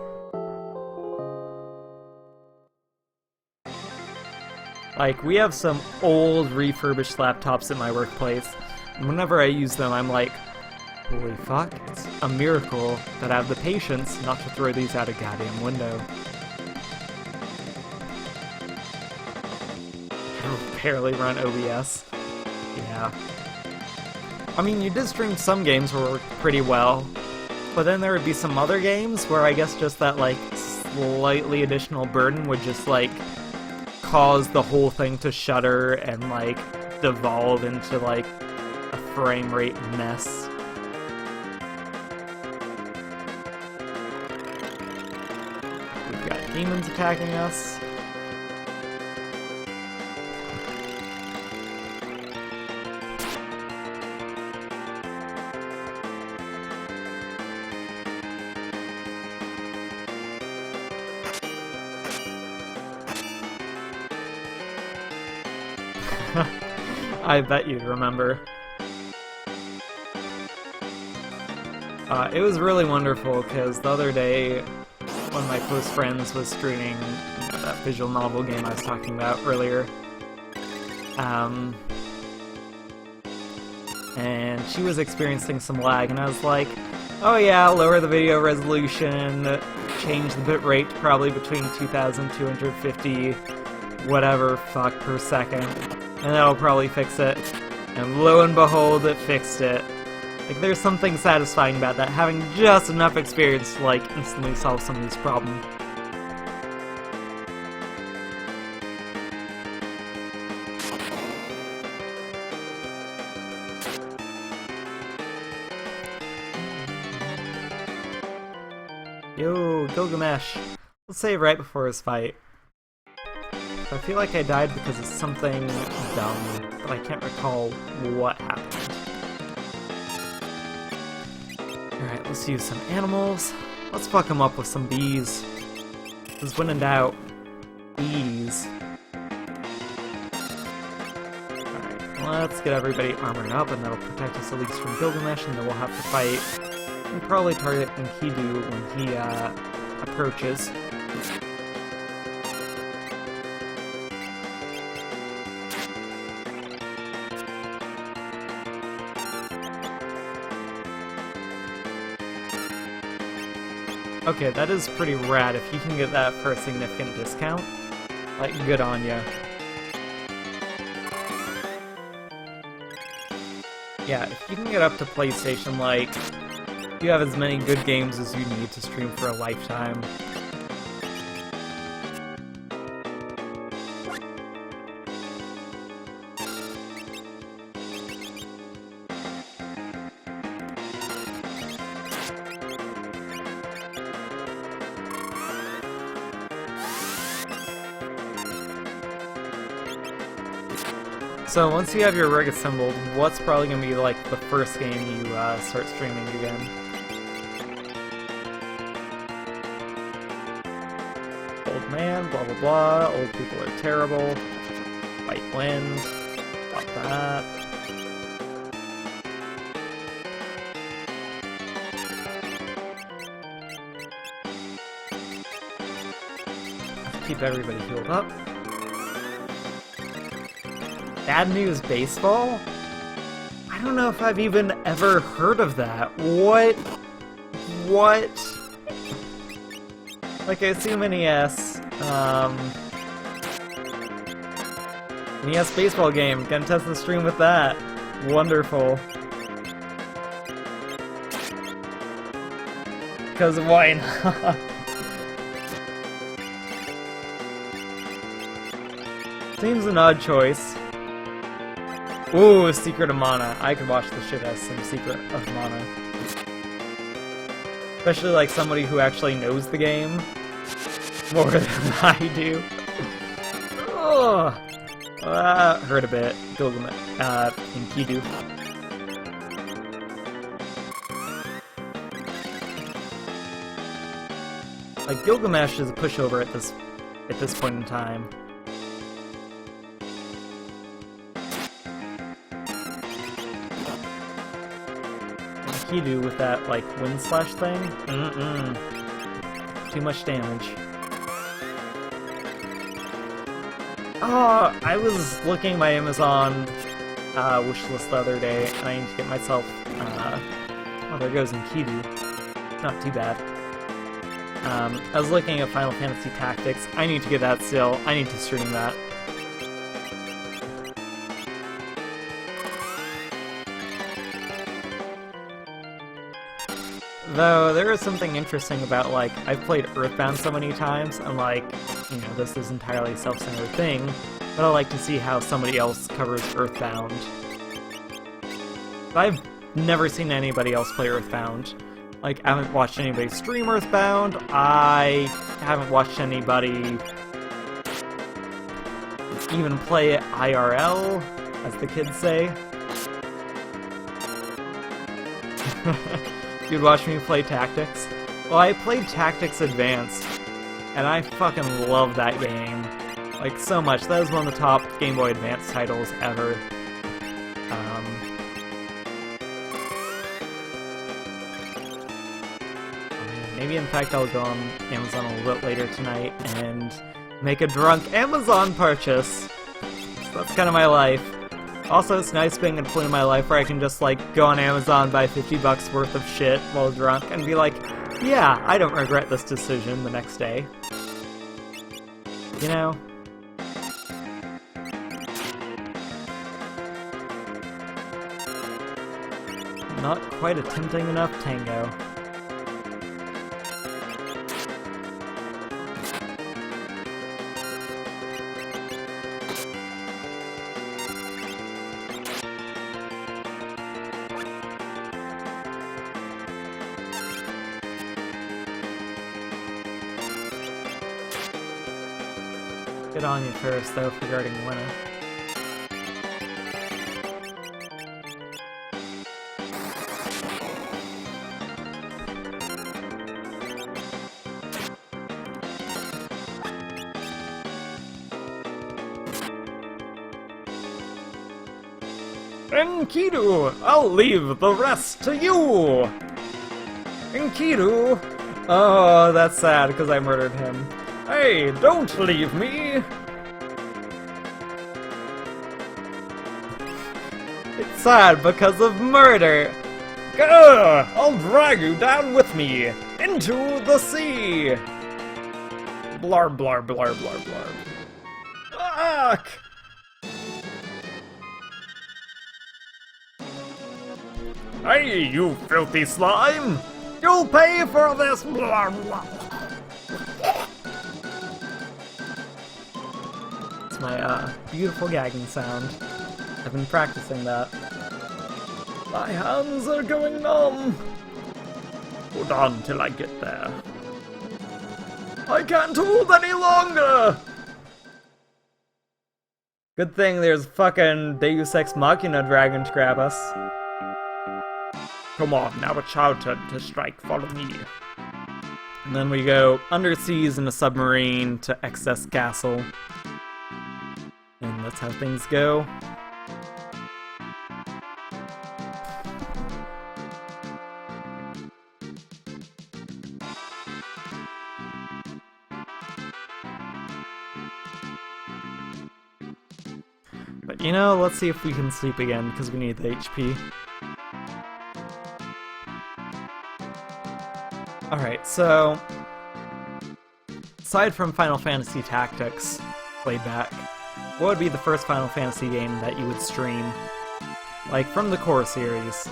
Like, we have some old refurbished laptops at my workplace, and whenever I use them, I'm like, holy fuck, it's a miracle that I have the patience not to throw these out a goddamn window. I barely run OBS. Yeah. I mean, you did stream some games where it worked pretty well, but then there would be some other games where I guess just that, like, slightly additional burden would just, like, cause the whole thing to shudder and, like, devolve into, like, a frame rate mess. We've got demons attacking us. I bet you'd remember. It was really wonderful, because the other day, one of my close friends was streaming that visual novel game I was talking about earlier. And she was experiencing some lag, and I was like, oh yeah, lower the video resolution, change the bitrate to probably between 2,250 whatever fuck per second, and that'll probably fix it. And lo and behold, it fixed it. Like, there's something satisfying about that, having just enough experience to, like, instantly solve some of these problems. Yo, Gilgamesh. Let's save right before his fight. I feel like I died because of something dumb, but I can't recall what happened. Alright, let's use some animals. Let's fuck them up with some bees. Because when in doubt, bees. Alright, let's get everybody armored up, and that'll protect us at least from Gilgamesh, and then we'll have to fight and probably target Enkidu when he approaches. Okay, that is pretty rad. If you can get that for a significant discount, like, good on ya. Yeah, if you can get up to PlayStation, like, you have as many good games as you need to stream for a lifetime. So once you have your rig assembled, what's probably going to be like the first game you start streaming again? Old man, blah blah blah, old people are terrible, white wind, fuck that. Let's keep everybody healed up. Bad News Baseball? I don't know if I've even ever heard of that. What? Like, I assume NES. NES baseball game. Gonna test the stream with that. Wonderful. Because why not? Seems an odd choice. Ooh, Secret of Mana. I could watch the shit out of some Secret of Mana. Especially like somebody who actually knows the game more than I do. Oh, hurt a bit. Gilgamesh, Enkidu. Like, Gilgamesh is a pushover at this point in time. Enkidu with that, like, wind slash thing? Too much damage. Oh, I was looking at my Amazon wish list the other day, and I need to get myself, oh, there goes Enkidu. It's not too bad. I was looking at Final Fantasy Tactics. I need to get that still. I need to stream that. Though, there is something interesting about, like, I've played Earthbound so many times, and, like, you know, this is entirely a self-centered thing, but I like to see how somebody else covers Earthbound. I've never seen anybody else play Earthbound. Like, I haven't watched anybody stream Earthbound, I haven't watched anybody even play it IRL, as the kids say. You'd watch me play Tactics? Well, I played Tactics Advanced, and I fucking love that game. Like, so much. That was one of the top Game Boy Advance titles ever. Maybe, in fact, I'll go on Amazon a little bit later tonight and make a drunk Amazon purchase. So that's kind of my life. Also, it's nice being at a point in my life where I can just, like, go on Amazon, buy $50 worth of shit while drunk, and be like, yeah, I don't regret this decision the next day. You know? Not quite a tempting enough tango. Good on you, Ferris, though, for guarding Winna. Enkidu, I'll leave the rest to you! Enkidu! Oh, that's sad, because I murdered him. Hey, don't leave me! It's sad because of murder! Gah! I'll drag you down with me! Into the sea! Blarb, blarb, blarb, blarb, blarb. Fuck! Hey, you filthy slime! You'll pay for this! Blah, blah. It's my, beautiful gagging sound. I've been practicing that. My hands are going numb! Hold on till I get there. I can't hold any longer! Good thing there's fucking Deus Ex Machina dragon to grab us. Come on, now it's our turn to strike, follow me. And then we go underseas in a submarine to Excess Castle. And that's how things go. But you know, let's see if we can sleep again, because we need the HP. Alright, so aside from Final Fantasy Tactics played back, what would be the first Final Fantasy game that you would stream? Like, from the core series.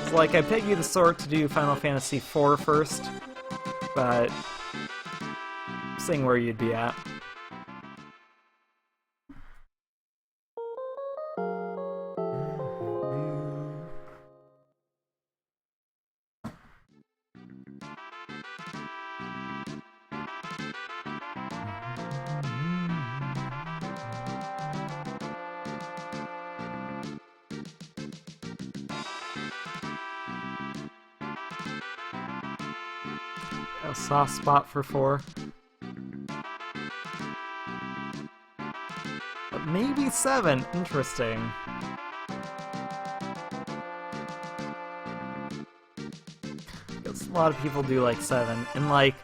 It's like, I picked you the sort to do Final Fantasy IV first, but seeing where you'd be at. A soft spot for 4. But maybe 7. Interesting. Because a lot of people do like 7. And like,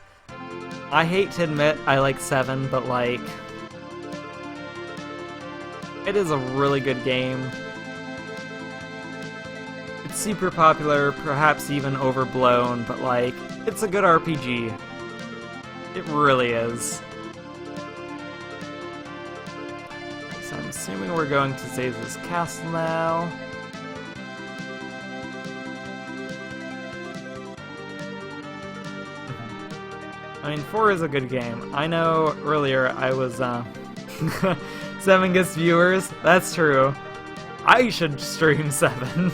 I hate to admit I like 7, but like, it is a really good game. It's super popular, perhaps even overblown, but like, it's a good RPG. It really is. So I'm assuming we're going to Zaze's castle now. I mean, 4 is a good game. I know earlier I was, 7 gets viewers. That's true. I should stream 7.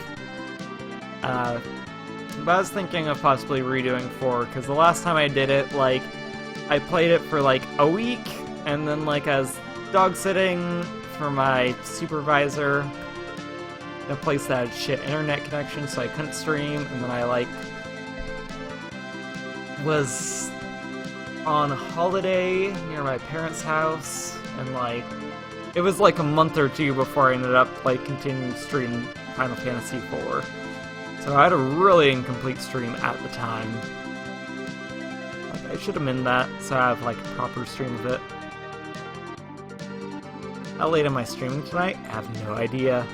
But I was thinking of possibly redoing 4, because the last time I did it, like, I played it for like a week, and then like I was dog-sitting for my supervisor in a place that had shit internet connection, so I couldn't stream, and then I like was on holiday near my parents' house, and like it was like a month or 2 before I ended up like continuing to stream Final Fantasy IV. So I had a really incomplete stream at the time. Like, I should amend that so I have like a proper stream of it. How late am I streaming tonight? I have no idea.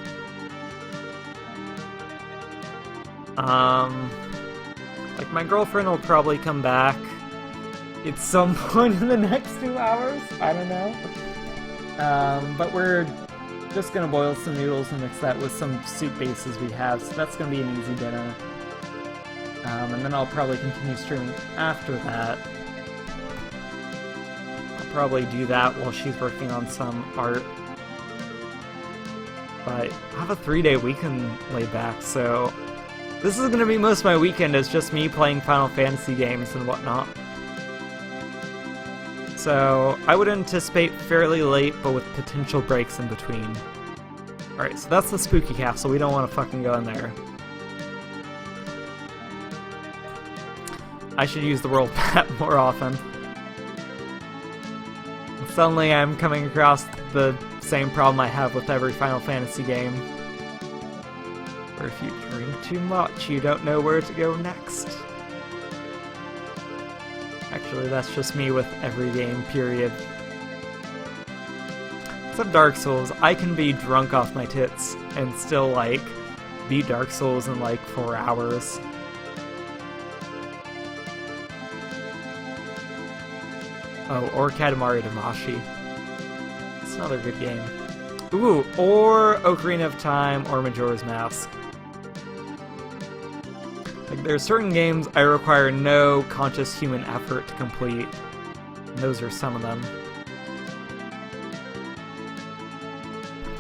Like my girlfriend will probably come back at some point in the next 2 hours. I don't know. But we're just gonna boil some noodles and mix that with some soup bases we have, so that's gonna be an easy dinner. And then I'll probably continue streaming after that. I'll probably do that while she's working on some art. But I have a 3-day weekend laid back, so this is gonna be most of my weekend is just me playing Final Fantasy games and whatnot. So I would anticipate fairly late, but with potential breaks in between. Alright, so that's the spooky castle. We don't want to fucking go in there. I should use the world map more often. Suddenly I'm coming across the same problem I have with every Final Fantasy game. Where if you drink too much, you don't know where to go next. Actually, that's just me with every game, period. Except Dark Souls, I can be drunk off my tits and still, like, beat Dark Souls in, like, 4 hours. Oh, or Katamari Damacy. It's another good game. Ooh, or Ocarina of Time, or Majora's Mask. Like, there are certain games I require no conscious human effort to complete, and those are some of them.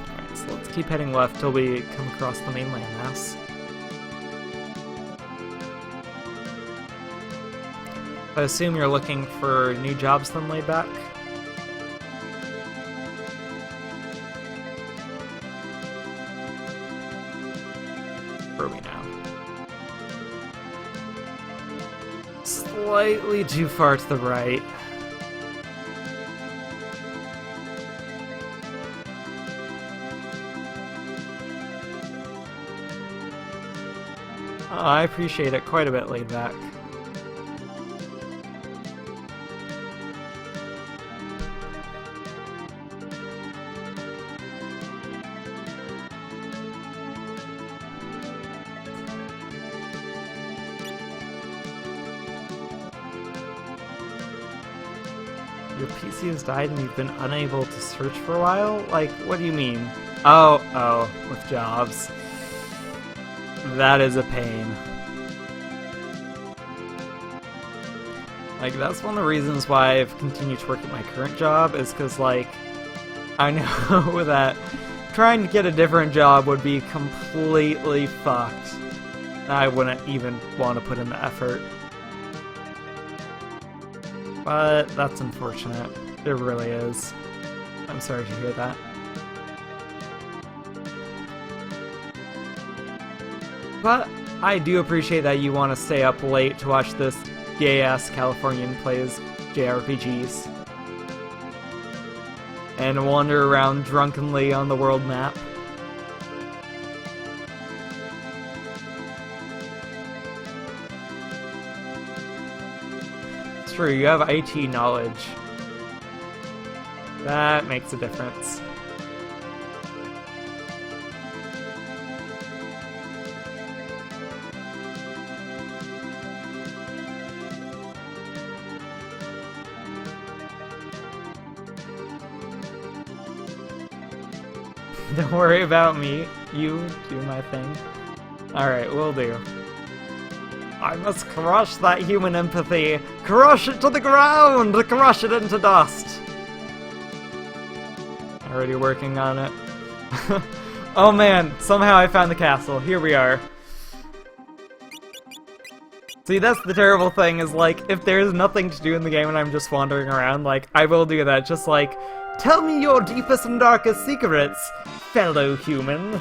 Alright, so let's keep heading left till we come across the main landmass. I assume you're looking for new jobs then, Laidback? Where are we now? Slightly too far to the right. Oh, I appreciate it quite a bit, Laidback. Your PC has died and you've been unable to search for a while? Like, what do you mean? Oh, with jobs. That is a pain. Like, that's one of the reasons why I've continued to work at my current job, is because, like, I know that trying to get a different job would be completely fucked. I wouldn't even want to put in the effort. But that's unfortunate. It really is. I'm sorry to hear that. But I do appreciate that you want to stay up late to watch this gay-ass Californian plays JRPGs. And wander around drunkenly on the world map. It's true, you have IT knowledge. That makes a difference. Don't worry about me. You do my thing. Alright, will do. I must crush that human empathy. Crush it to the ground! Crush it into dust! Already working on it. Oh man, somehow I found the castle. Here we are. See, that's the terrible thing, is like, if there's nothing to do in the game and I'm just wandering around, like, I will do that. Just like, tell me your deepest and darkest secrets, fellow human.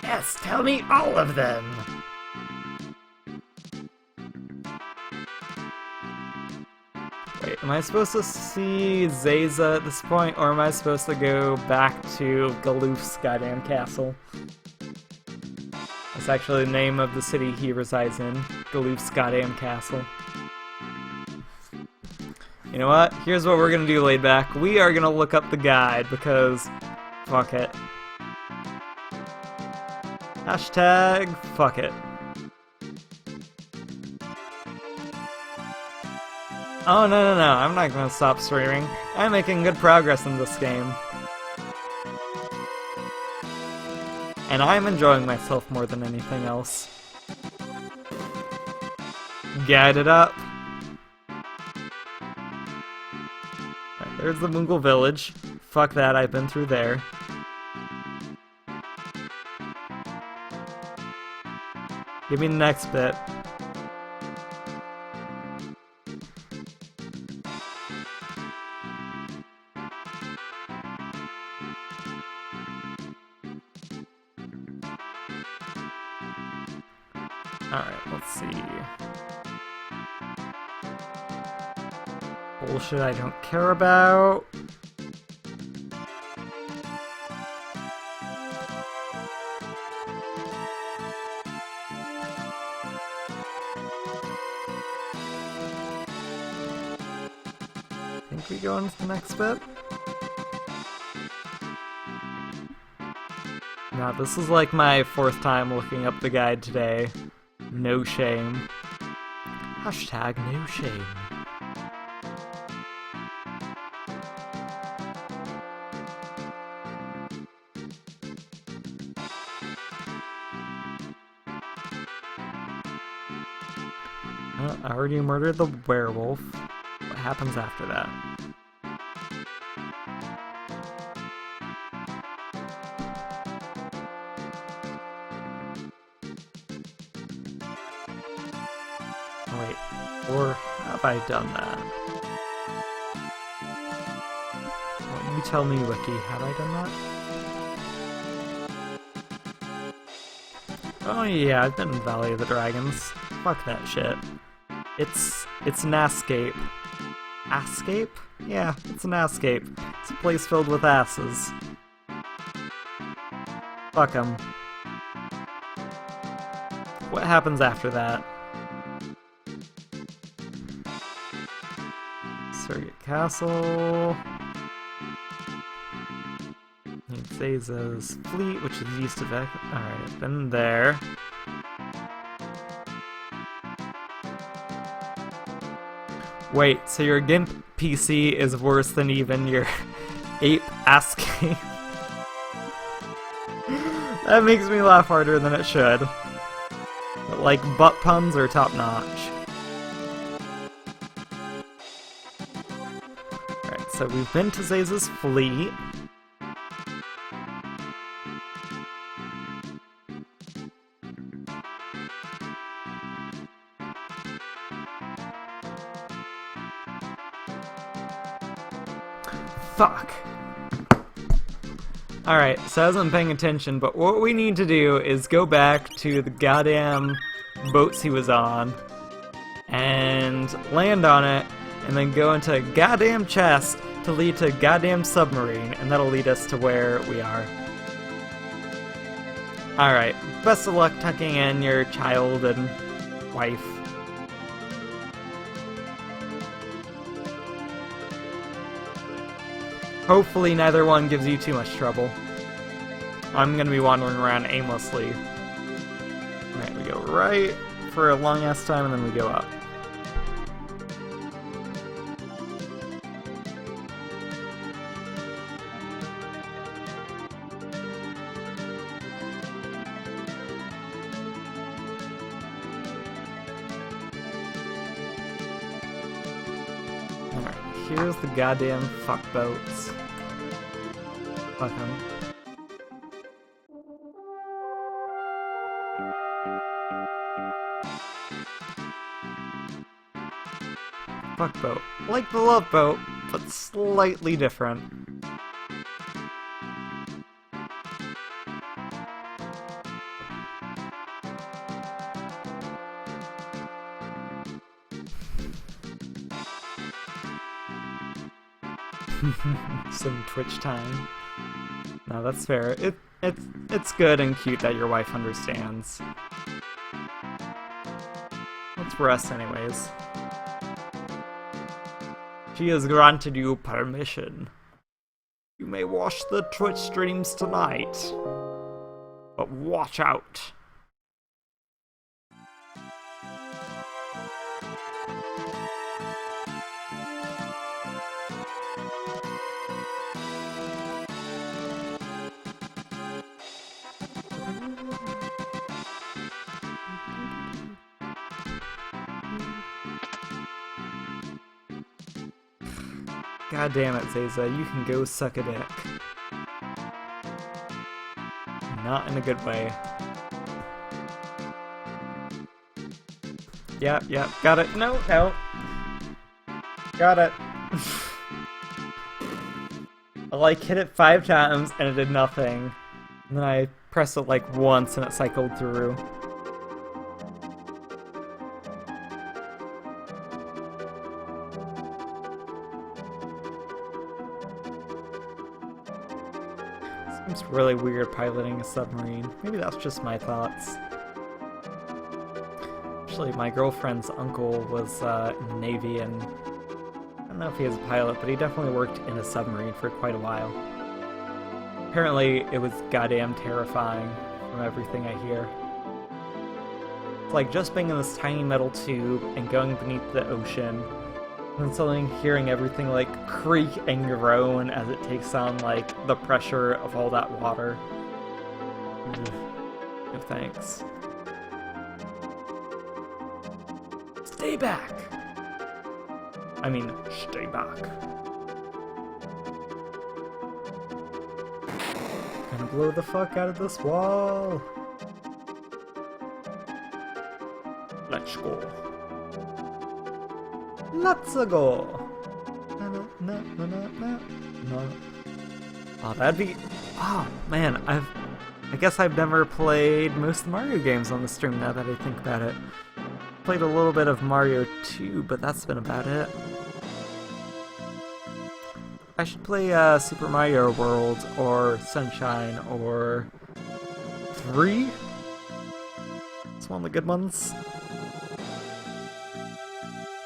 Yes, tell me all of them. Wait, am I supposed to see Zayza at this point, or am I supposed to go back to Galoof's goddamn castle? That's actually the name of the city he resides in, Galoof's goddamn castle. You know what? Here's what we're gonna do, Laidback. We are gonna look up the guide, because fuck it. Hashtag fuck it. Oh, no, I'm not gonna stop streaming. I'm making good progress in this game. And I'm enjoying myself more than anything else. Guide it up. Right, there's the Moongle Village. Fuck that, I've been through there. Give me the next bit. Alright, let's see. Bullshit I don't care about. Think we go into the next bit? Now, this is like my fourth time looking up the guide today. No shame. Hashtag no shame. I already murdered the werewolf. What happens after that? Wait, or have I done that? Well, you tell me, Wiki, have I done that? Oh yeah, I've been in Valley of the Dragons. Fuck that shit. It's an asscape. Asscape? Yeah, it's an asscape. It's a place filled with asses. Fuck 'em. What happens after that? Surrogate Castle. Need Zaza's fleet, which is used to Alright, been there. Wait, so your GIMP PC is worse than even your ape asking? That makes me laugh harder than it should. But like, butt puns are top notch. Alright, so we've been to Zaza's fleet. Fuck. Alright, so I wasn't paying attention, but what we need to do is go back to the goddamn boats he was on and land on it, and then go into a goddamn chest to lead to a goddamn submarine, and that'll lead us to where we are. Alright, best of luck tucking in your child and wife. Hopefully neither one gives you too much trouble. I'm gonna be wandering around aimlessly. Alright, we go right for a long ass time and then we go up. Alright, here's the goddamn fuck boats. Fuck 'em. Fuck boat. Like the love boat, but slightly different. Some Twitch time. No, that's fair. It's good and cute that your wife understands. Let's rest anyways. She has granted you permission. You may watch the Twitch streams tonight. But watch out. God damn it, Zaza, you can go suck a dick. Not in a good way. Yep, got it. No. Got it. I like hit it 5 times and it did nothing. And then I pressed it like once and it cycled through. Seems really weird piloting a submarine. Maybe that's just my thoughts. Actually, my girlfriend's uncle was in the Navy, and I don't know if he was a pilot, but he definitely worked in a submarine for quite a while. Apparently, it was goddamn terrifying from everything I hear. It's like just being in this tiny metal tube and going beneath the ocean, and then suddenly hearing everything like creak and groan as it takes on like the pressure of all that water. No thanks. Stay back! I mean, stay back. Gonna blow the fuck out of this wall! Let's go. Let's go! Oh, that'd be... Oh, man, I guess I've never played most of the Mario games on the stream now that I think about it. Played a little bit of Mario 2, but that's been about it. I should play Super Mario World, or Sunshine, or 3? It's one of the good ones.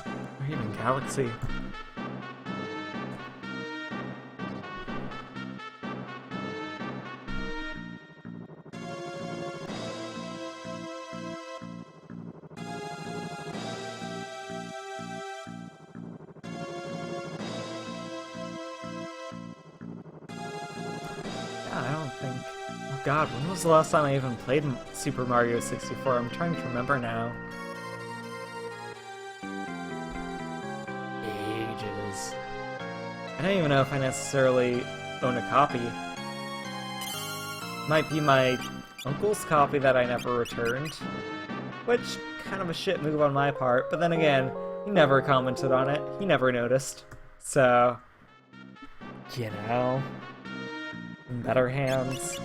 Or even Galaxy. Oh god, when was the last time I even played Super Mario 64? I'm trying to remember now. Ages. I don't even know if I necessarily own a copy. Might be my uncle's copy that I never returned. Which, kind of a shit move on my part, but then again, he never commented on it, he never noticed. So, you know, in better hands.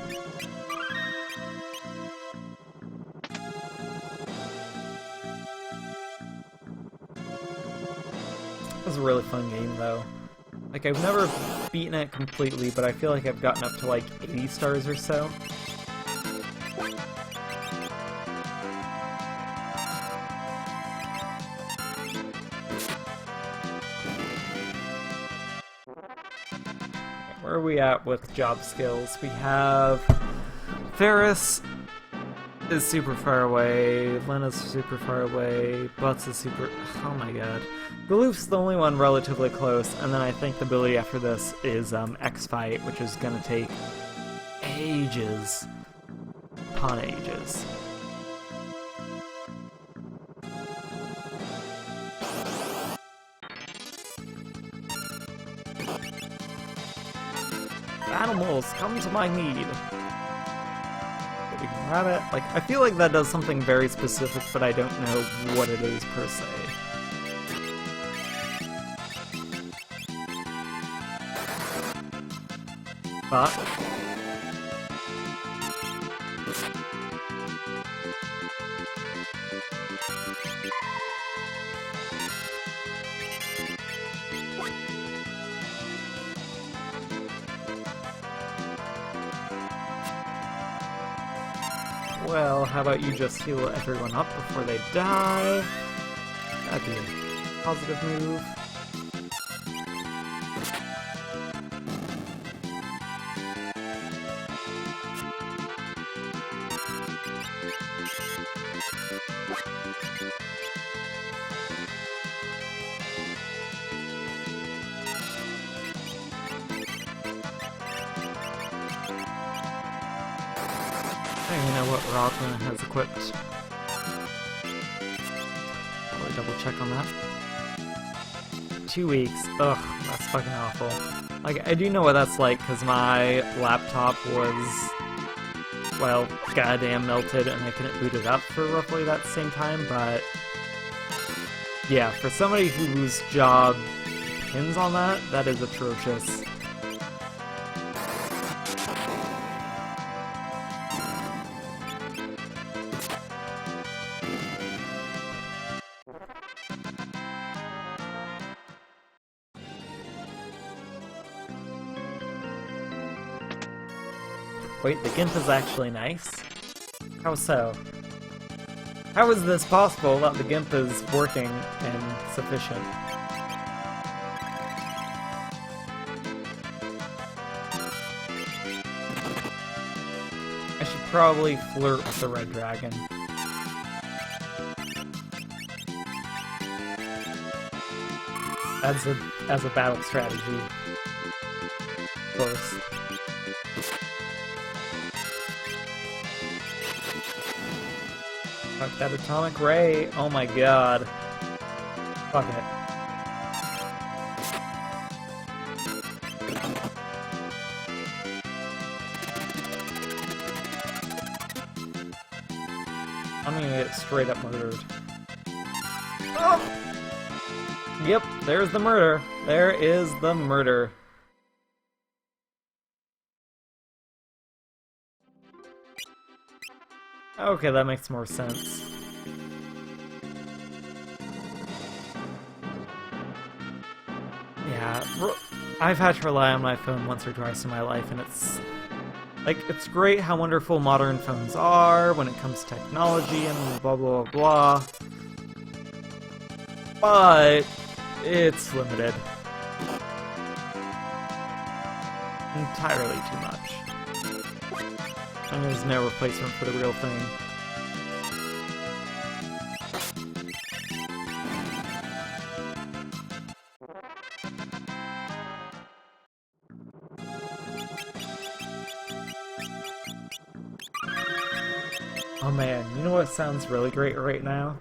It was a really fun game, though. Like, I've never beaten it completely, but I feel like I've gotten up to, like, 80 stars or so. Where are we at with job skills? We have... Ferris is super far away, Lena's super far away, Butts is super... Oh my god. Galoof's the only one relatively close, and then I think the ability after this is X-Fight, which is gonna take ages upon ages. Animals, come to my need. Rabbit. Like, I feel like that does something very specific, but I don't know what it is per se. But well, how about you just heal everyone up before they die? That'd be a positive move. I don't even know what Rothman has equipped. Probably double check on that. 2 weeks. Ugh, that's fucking awful. Like, I do know what that's like, because my laptop was, well, goddamn melted, and I couldn't boot it up for roughly that same time, but... yeah, for somebody whose job depends on that, that is atrocious. Wait, the GIMP is actually nice? How so? How is this possible that the GIMP is working and sufficient? I should probably flirt with the red dragon. As a battle strategy. Of course. Fuck that atomic ray. Oh my god. Fuck it. I'm gonna get straight up murdered. Oh! Yep, there's the murder. There is the murder. Okay, that makes more sense. Yeah, I've had to rely on my phone once or twice in my life, and it's great how wonderful modern phones are when it comes to technology and blah blah blah. But it's limited. Entirely too much. And there's no replacement for the real thing. Oh man, you know what sounds really great right now?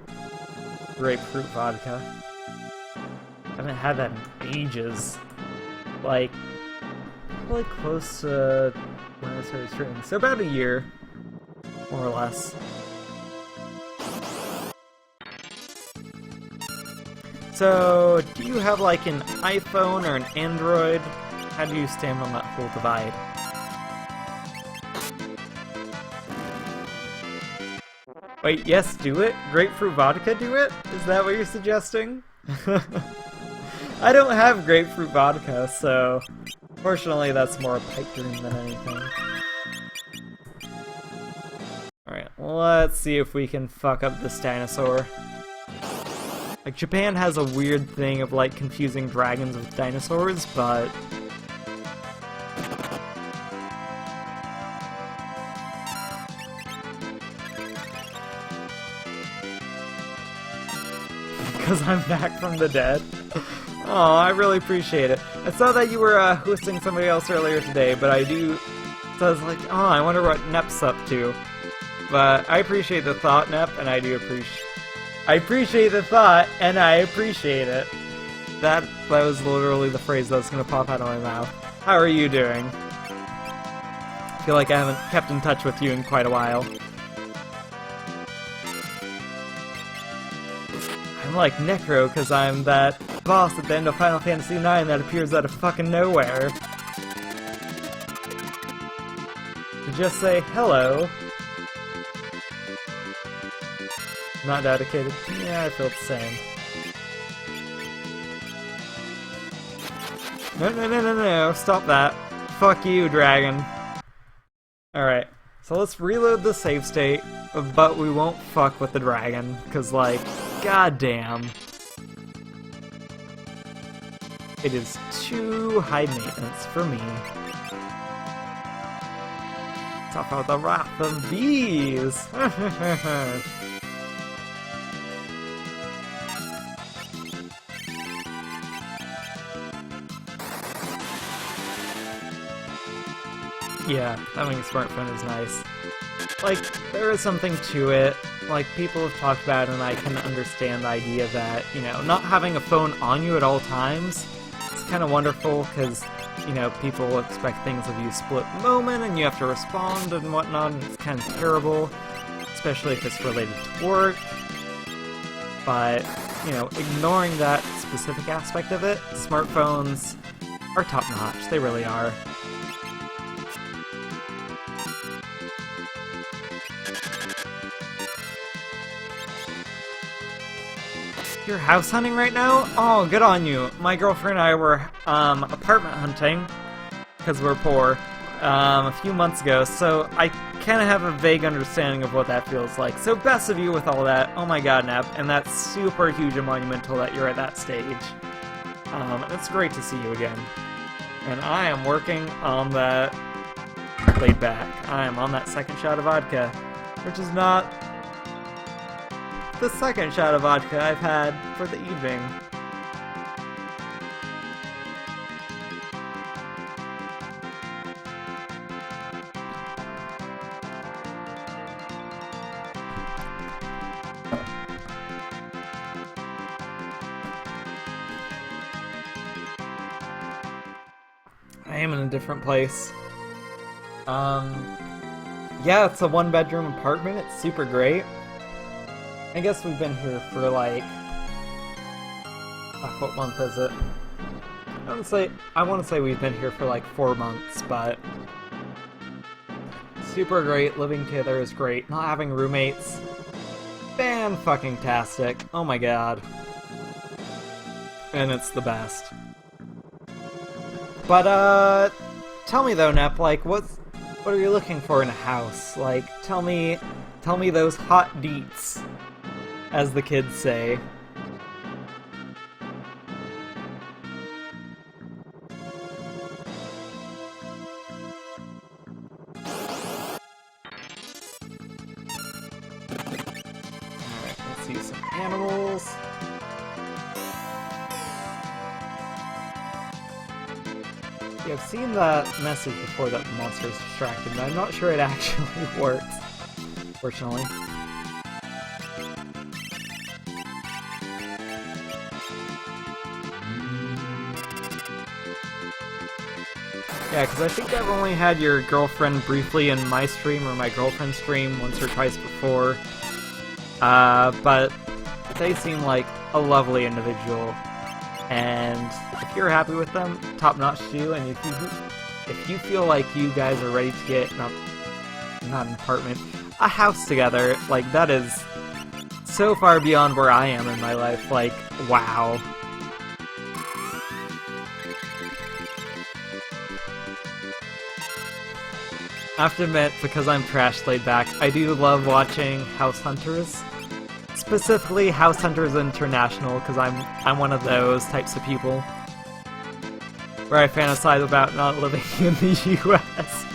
Grapefruit vodka. I haven't had that in ages. Like, probably close to when I started streaming. So about a year, more or less. So, do you have like an iPhone or an Android? How do you stand on that whole divide? Wait, yes, do it? Grapefruit vodka, do it? Is that what you're suggesting? I don't have grapefruit vodka, so fortunately that's more a pipe dream than anything. Alright, let's see if we can fuck up this dinosaur. Like, Japan has a weird thing of, like, confusing dragons with dinosaurs, but because I'm back from the dead. Oh, I really appreciate it. I saw that you were hosting somebody else earlier today, but I was like, oh, I wonder what Nep's up to. But I appreciate the thought, Nep, and I appreciate the thought, and I appreciate it. That was literally the phrase that was gonna pop out of my mouth. How are you doing? I feel like I haven't kept in touch with you in quite a while. I'm like Necro, because I'm that boss at the end of Final Fantasy IX that appears out of fucking nowhere. To just say hello. Not dedicated? Yeah, I feel the same. No, stop that. Fuck you, dragon. Alright, so let's reload the save state, but we won't fuck with the dragon, because, like, goddamn. It is too high maintenance for me. Talk about the wrath of bees! Yeah, having a smartphone is nice. Like, there is something to it. Like, people have talked about it, and I can understand the idea that, you know, not having a phone on you at all times is kind of wonderful, because, you know, people expect things of you split moment, and you have to respond and whatnot, and it's kind of terrible, especially if it's related to work. But, you know, ignoring that specific aspect of it, smartphones are top-notch. They really are. You're house hunting right now? Oh, good on you. My girlfriend and I were apartment hunting, because we're poor. a few months ago, so I kind of have a vague understanding of what that feels like. So best of you with all that. Oh my god, Nep, and that's super huge and monumental that you're at that stage. It's great to see you again. And I am working on that laid back. I am on that second shot of vodka, which is not the second shot of vodka I've had for the evening. I am in a different place. Yeah, it's a one-bedroom apartment. It's super great. I guess we've been here for like... what month is it? I want to say we've been here for like 4 months, but... super great. Living together is great. Not having roommates... fan-fucking-tastic. Oh my god. And it's the best. But, tell me though, Nep, like, what are you looking for in a house? Like, tell me those hot deets, as the kids say. Alright, let's see some animals. Yeah, I've seen that message before that the monster is distracted, but I'm not sure it actually works, fortunately. Yeah, because I think I've only had your girlfriend briefly in my stream or my girlfriend's stream once or twice before. But they seem like a lovely individual. And if you're happy with them, top-notch to you, and if you feel like you guys are ready to get, not an apartment, a house together, like, that is so far beyond where I am in my life, like, wow. I have to admit, because I'm trash laid back, I do love watching House Hunters. Specifically House Hunters International, because I'm one of those types of people where I fantasize about not living in the US.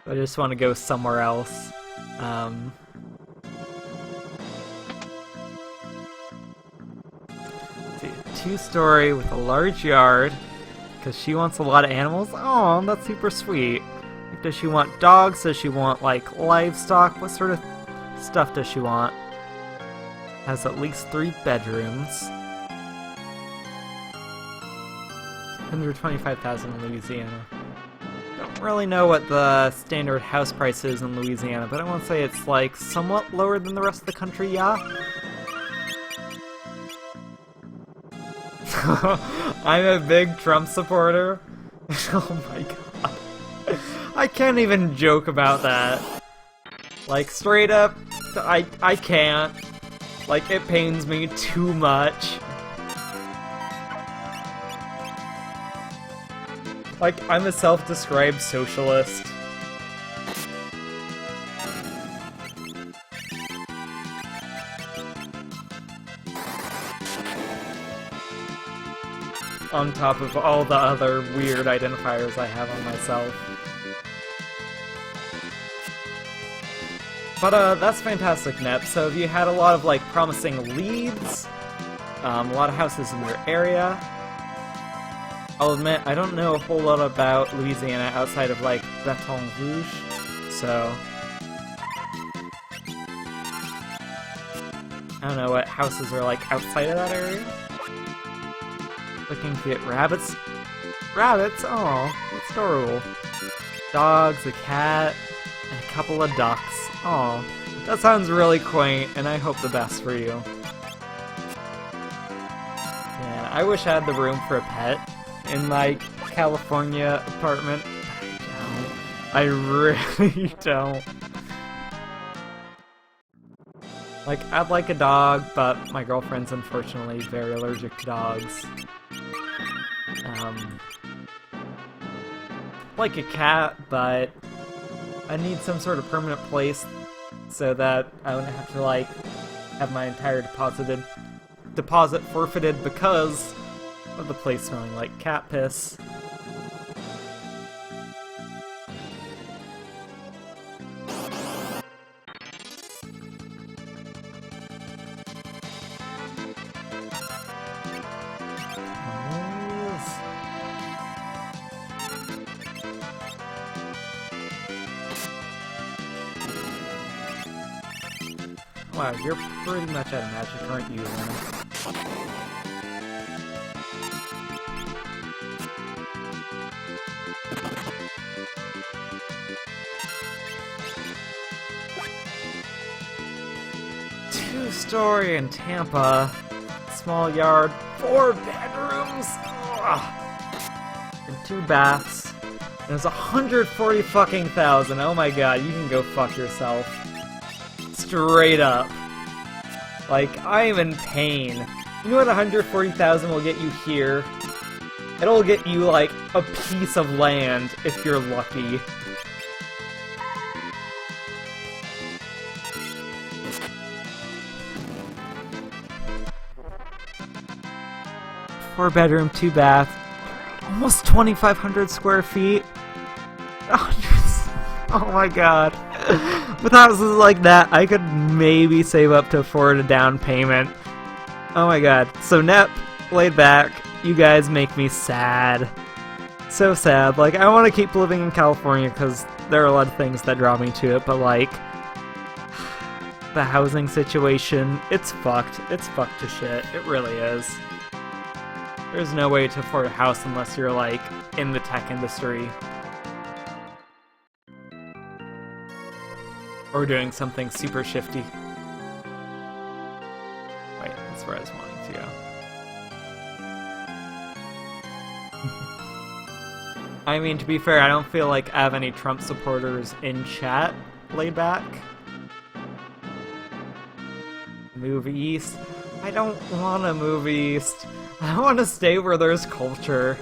I just want to go somewhere else. Two-story with a large yard, because she wants a lot of animals. Oh, that's super sweet. Does she want dogs? Does she want, like, livestock? What sort of stuff does she want? Has at least 3 bedrooms. 125,000 in Louisiana. Don't really know what the standard house price is in Louisiana, but I want to say it's like somewhat lower than the rest of the country, yeah? I'm a big Trump supporter. Oh my god. I can't even joke about that. Like, straight up, I can't. Like, it pains me too much. Like, I'm a self-described socialist. On top of all the other weird identifiers I have on myself. But, that's fantastic, Nep. So have you had a lot of, like, promising leads? A lot of houses in your area? I'll admit, I don't know a whole lot about Louisiana outside of, like, Baton Rouge, so... I don't know what houses are like outside of that area. Looking to get rabbits. Rabbits? Aw, that's adorable. Dogs, a cat, and a couple of ducks. Aw, that sounds really quaint, and I hope the best for you. Yeah, I wish I had the room for a pet in my California apartment. I really don't. Like, I'd like a dog, but my girlfriend's unfortunately very allergic to dogs. like a cat, but I need some sort of permanent place so that I wouldn't have to, like, have my entire deposit forfeited because of the place smelling like cat piss. Wow, you're pretty much out of magic, aren't you, Lana? Two-story in Tampa, small yard, 4 bedrooms, and 2 baths. And it's 140 fucking thousand. Oh my god, you can go fuck yourself. Straight up. Like, I am in pain. You know what 140,000 will get you here? It'll get you, like, a piece of land, if you're lucky. Four bedroom, 2 bath, almost 2,500 square feet. Oh my god. With houses like that, I could maybe save up to afford a down payment. Oh my god. So Nep, laid back, you guys make me sad. So sad. Like, I want to keep living in California because there are a lot of things that draw me to it, but like, the housing situation, it's fucked. It's fucked to shit. It really is. There's no way to afford a house unless you're, like, in the tech industry. Or doing something super shifty. Wait, that's where I was wanting to go. I mean, to be fair, I don't feel like I have any Trump supporters in chat laid back. Move east. I don't want to move east. I want to stay where there's culture.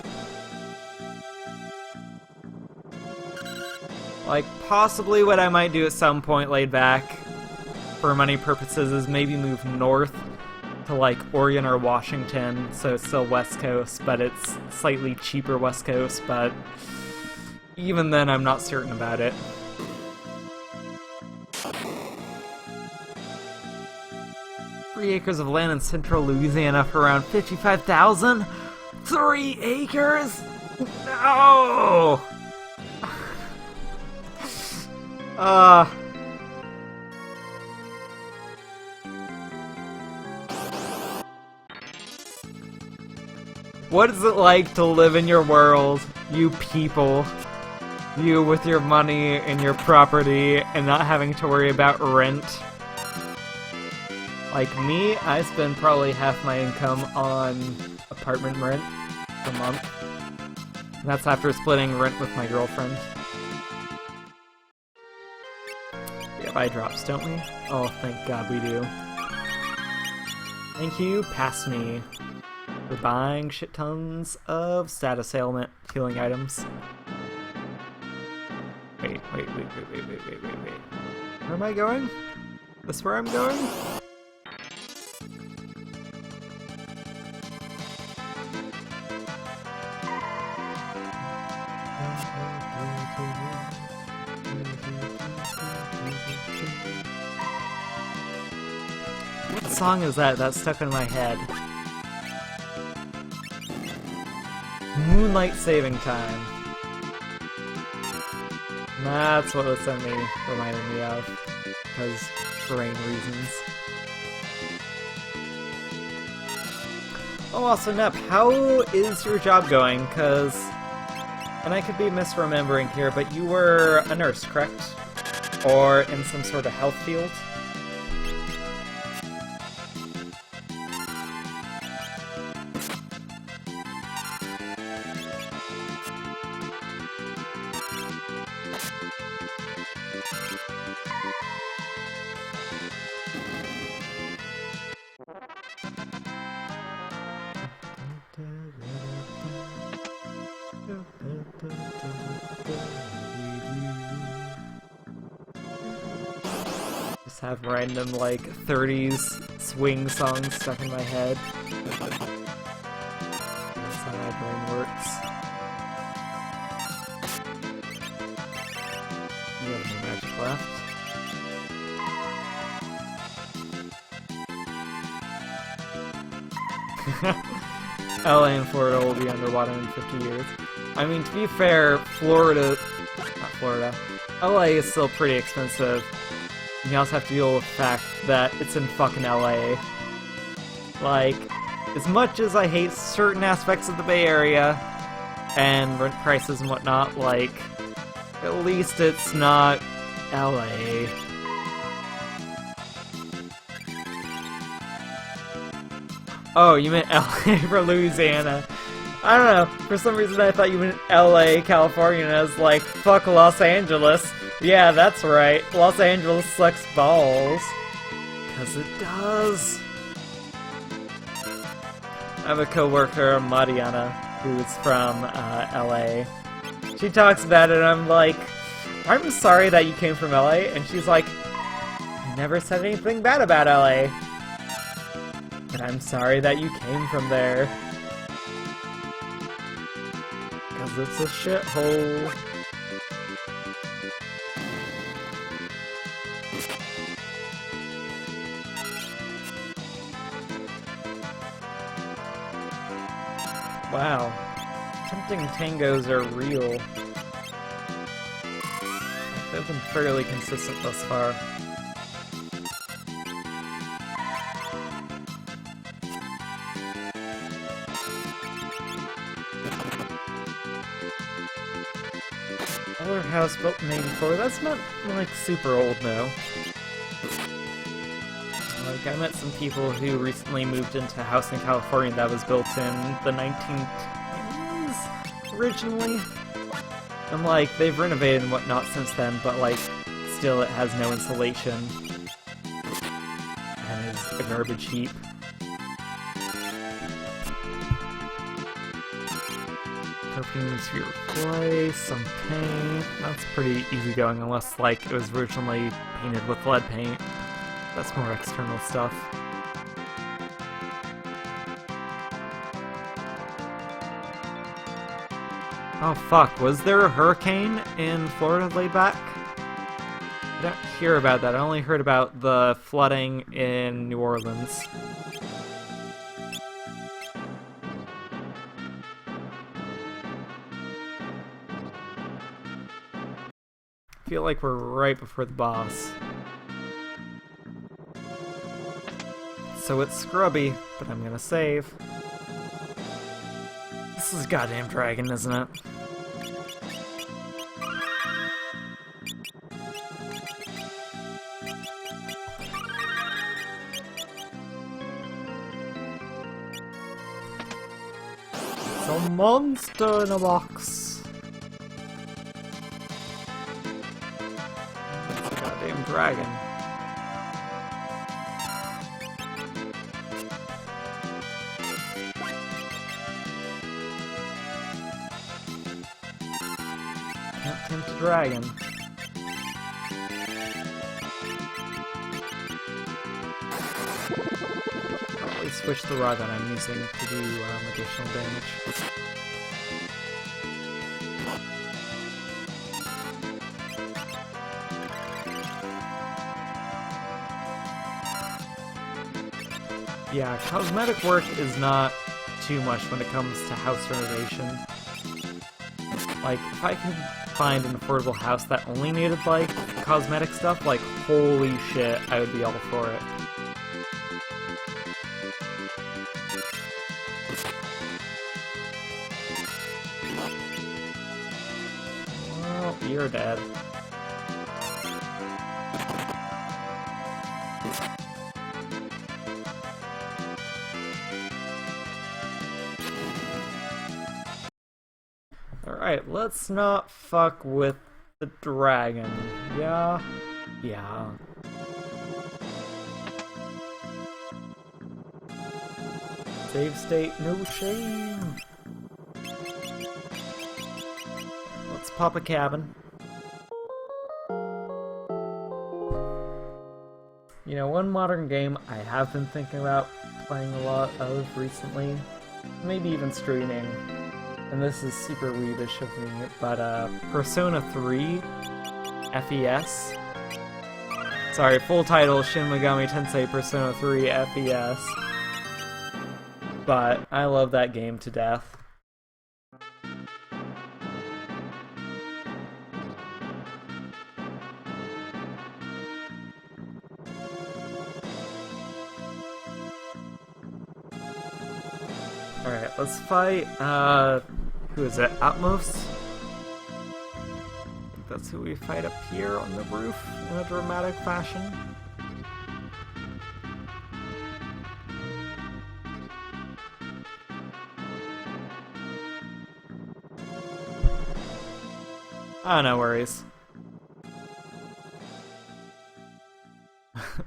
Like, possibly what I might do at some point laid back, for money purposes, is maybe move north to, like, Oregon or Washington, so it's still West Coast, but it's slightly cheaper West Coast, but even then I'm not certain about it. Acres of land in central Louisiana for around 55,000? 3 acres? No! What is it like to live in your world, you people? You with your money and your property and not having to worry about rent? Like me, I spend probably half my income on apartment rent per month. And that's after splitting rent with my girlfriend. We have eye drops, don't we? Oh, thank God we do. Thank you, Pass Me, for buying shit tons of status ailment healing items. Wait. Where am I going? This where I'm going? What song is that? That's stuck in my head. Moonlight Saving Time. That's what this ending reminded me of, because brain reasons. Oh, also, Nep, how is your job going? Because, and I could be misremembering here, but you were a nurse, correct? Or in some sort of health field? have random, like, 30s swing songs stuck in my head. That's how my brain works. You have no magic left. LA and Florida will be underwater in 50 years. I mean, to be fair, not Florida, LA is still pretty expensive. And you also have to deal with the fact that it's in fucking LA. Like, as much as I hate certain aspects of the Bay Area and rent prices and whatnot, like, at least it's not LA. Oh, you meant LA for Louisiana. I don't know, for some reason I thought you meant LA, California, and I was like, fuck Los Angeles. Yeah, that's right, Los Angeles sucks balls. 'Cause it does. I have a coworker, Mariana, who's from LA. She talks about it and I'm like, I'm sorry that you came from LA, and she's like, I never said anything bad about LA. But I'm sorry that you came from there. Because it's a shithole. Wow. Tempting tangos are real. They've been fairly consistent thus far. Older house built in '84. That's not like super old now. Like I met some people who recently moved into a house in California that was built in the 1920s originally. And like they've renovated and whatnot since then, but like still it has no insulation and is a garbage heap. Perfumes to replace, some paint. That's pretty easygoing unless like it was originally painted with lead paint. That's more external stuff. Oh fuck, was there a hurricane in Florida laid back? I don't hear about that, I only heard about the flooding in New Orleans. I feel like we're right before the boss. So it's scrubby, but I'm gonna save. This is a goddamn dragon, isn't it? It's a monster in a box. It's a goddamn dragon. Can't tempt a dragon. Probably switch the rod that I'm using to do additional damage. Yeah, cosmetic work is not too much when it comes to house renovation. Like, if I could find an affordable house that only needed, like, cosmetic stuff, like, holy shit, I would be all for it. Well, you're dead. Alright, let's not fuck with the dragon. Yeah? Yeah. Save state, no shame. Let's pop a cabin. You know, one modern game I have been thinking about playing a lot of recently, maybe even streaming, and this is super weebish of me, but Persona 3 FES. Sorry, full title Shin Megami Tensei Persona 3 FES. But I love that game to death. Alright, let's fight, who is it? Atmos? That's who we fight up here on the roof in a dramatic fashion. Ah, no worries.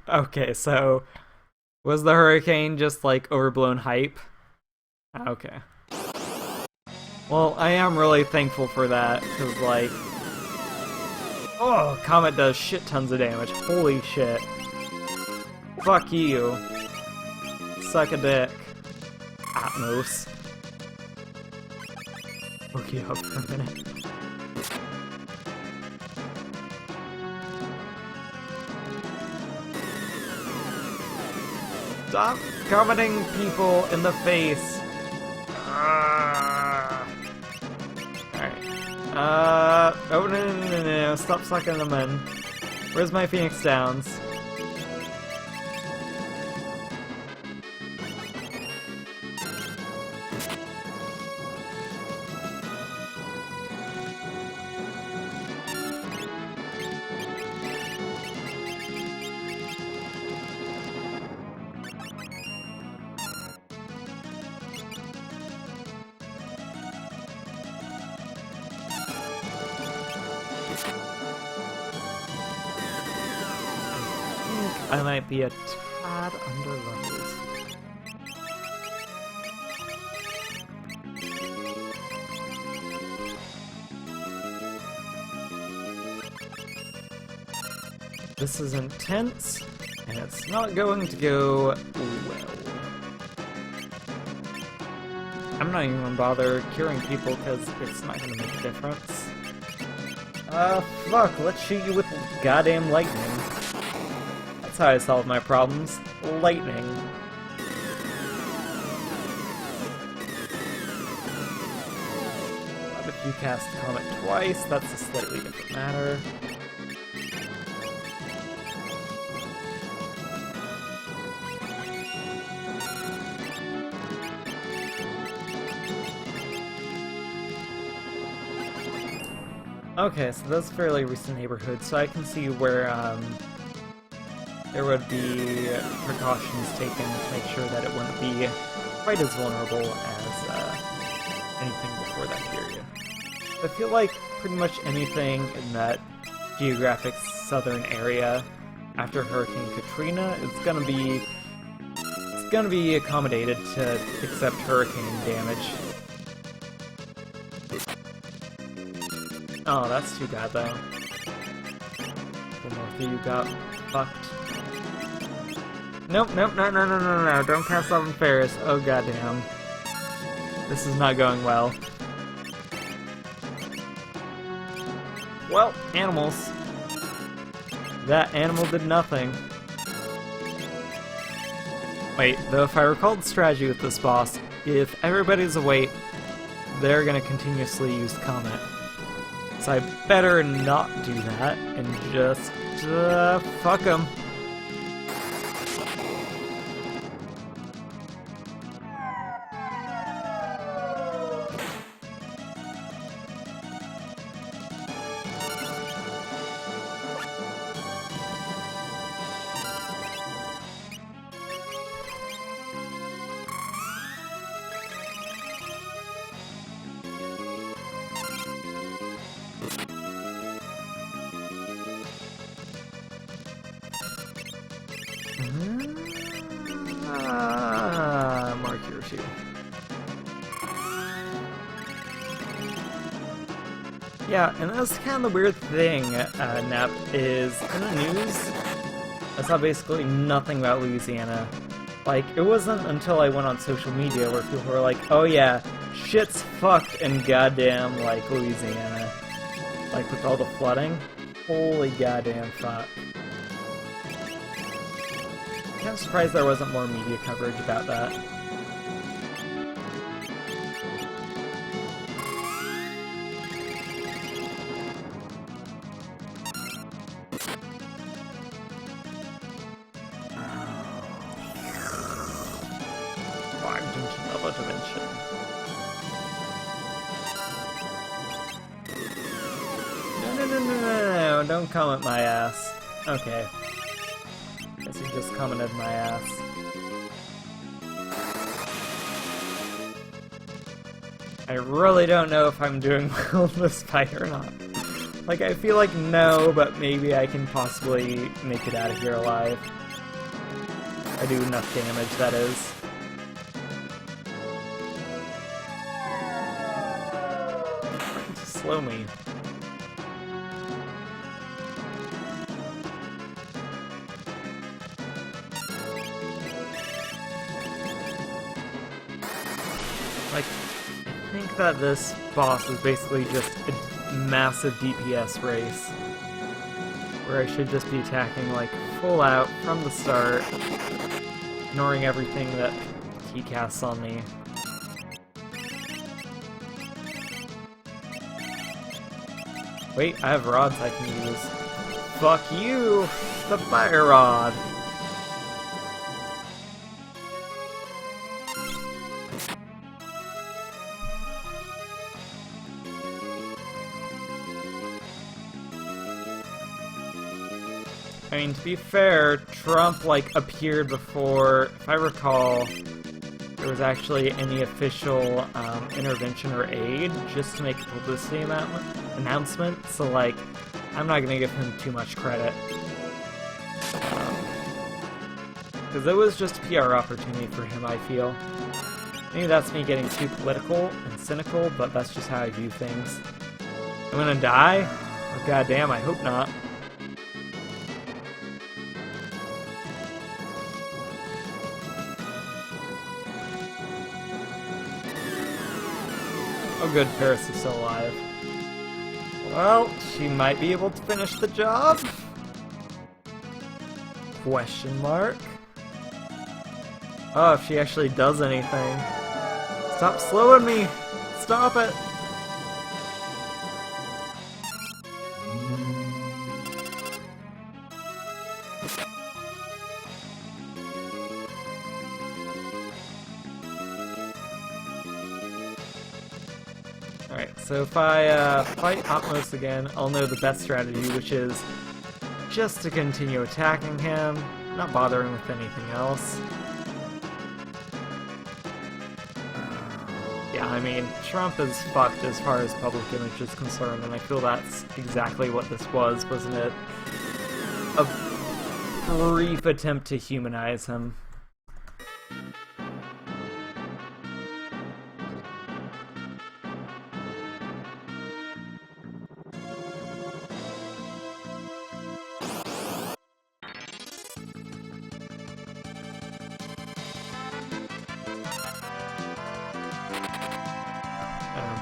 Okay, so was the hurricane just like overblown hype? Okay. Well, I am really thankful for that, because like, oh, Comet does shit tons of damage. Holy shit. Fuck you. Suck a dick. Atmos. Look you up for a minute. Stop commenting people in the face. Alright. Oh no, stop sucking them in. Where's my Phoenix Downs? I might be a tad underleveled. This is intense, and it's not going to go well. I'm not even gonna bother curing people because it's not gonna make a difference. Fuck, let's shoot you with goddamn lightning. That's how I solve my problems. Lightning. What if you cast Comet twice? That's a slightly different matter. Okay, so that's a fairly recent neighborhood, so I can see where, there would be precautions taken to make sure that it wouldn't be quite as vulnerable as anything before that period. I feel like pretty much anything in that geographic southern area after Hurricane Katrina is gonna be accommodated to accept hurricane damage. Oh, that's too bad though. The north of you got fucked. Nope, no, don't cast Seven Ferris. Oh goddamn. This is not going well. Well, animals. That animal did nothing. Wait, though if I recall the strategy with this boss, if everybody's awake, they're gonna continuously use Comet. So I better not do that and just, fuck them. Mark your shoe. Yeah, and that's kind of the weird thing, Nep, is in the news, I saw basically nothing about Louisiana. Like, it wasn't until I went on social media where people were like, oh yeah, shit's fucked in goddamn, like, Louisiana. Like, with all the flooding. Holy goddamn fuck. I'm kind of surprised there wasn't more media coverage about that. Another dimension. No, don't comment my ass. Okay. Guess you just commented my ass. I really don't know if I'm doing well in this fight or not. Like, I feel like no, but maybe I can possibly make it out of here alive. I do enough damage, that is. Slow me. Like, I think that this boss is basically just a massive DPS race, where I should just be attacking, like, full out from the start, ignoring everything that he casts on me. Wait, I have rods I can use. Fuck you! The fire rod! I mean, to be fair, Trump, like, appeared before, if I recall, there was actually any official intervention or aid, just to make a publicity announcement, so, like, I'm not gonna give him too much credit. Because it was just a PR opportunity for him, I feel. Maybe that's me getting too political and cynical, but that's just how I view things. I'm gonna die? Oh, goddamn, I hope not. Oh good, Paris is still alive. Well, she might be able to finish the job? Question mark? Oh, if she actually does anything. Stop slowing me! Stop it! Alright, so if I fight Atmos again, I'll know the best strategy, which is just to continue attacking him, not bothering with anything else. Yeah, I mean, Trump is fucked as far as public image is concerned, and I feel that's exactly what this was, wasn't it? A brief attempt to humanize him.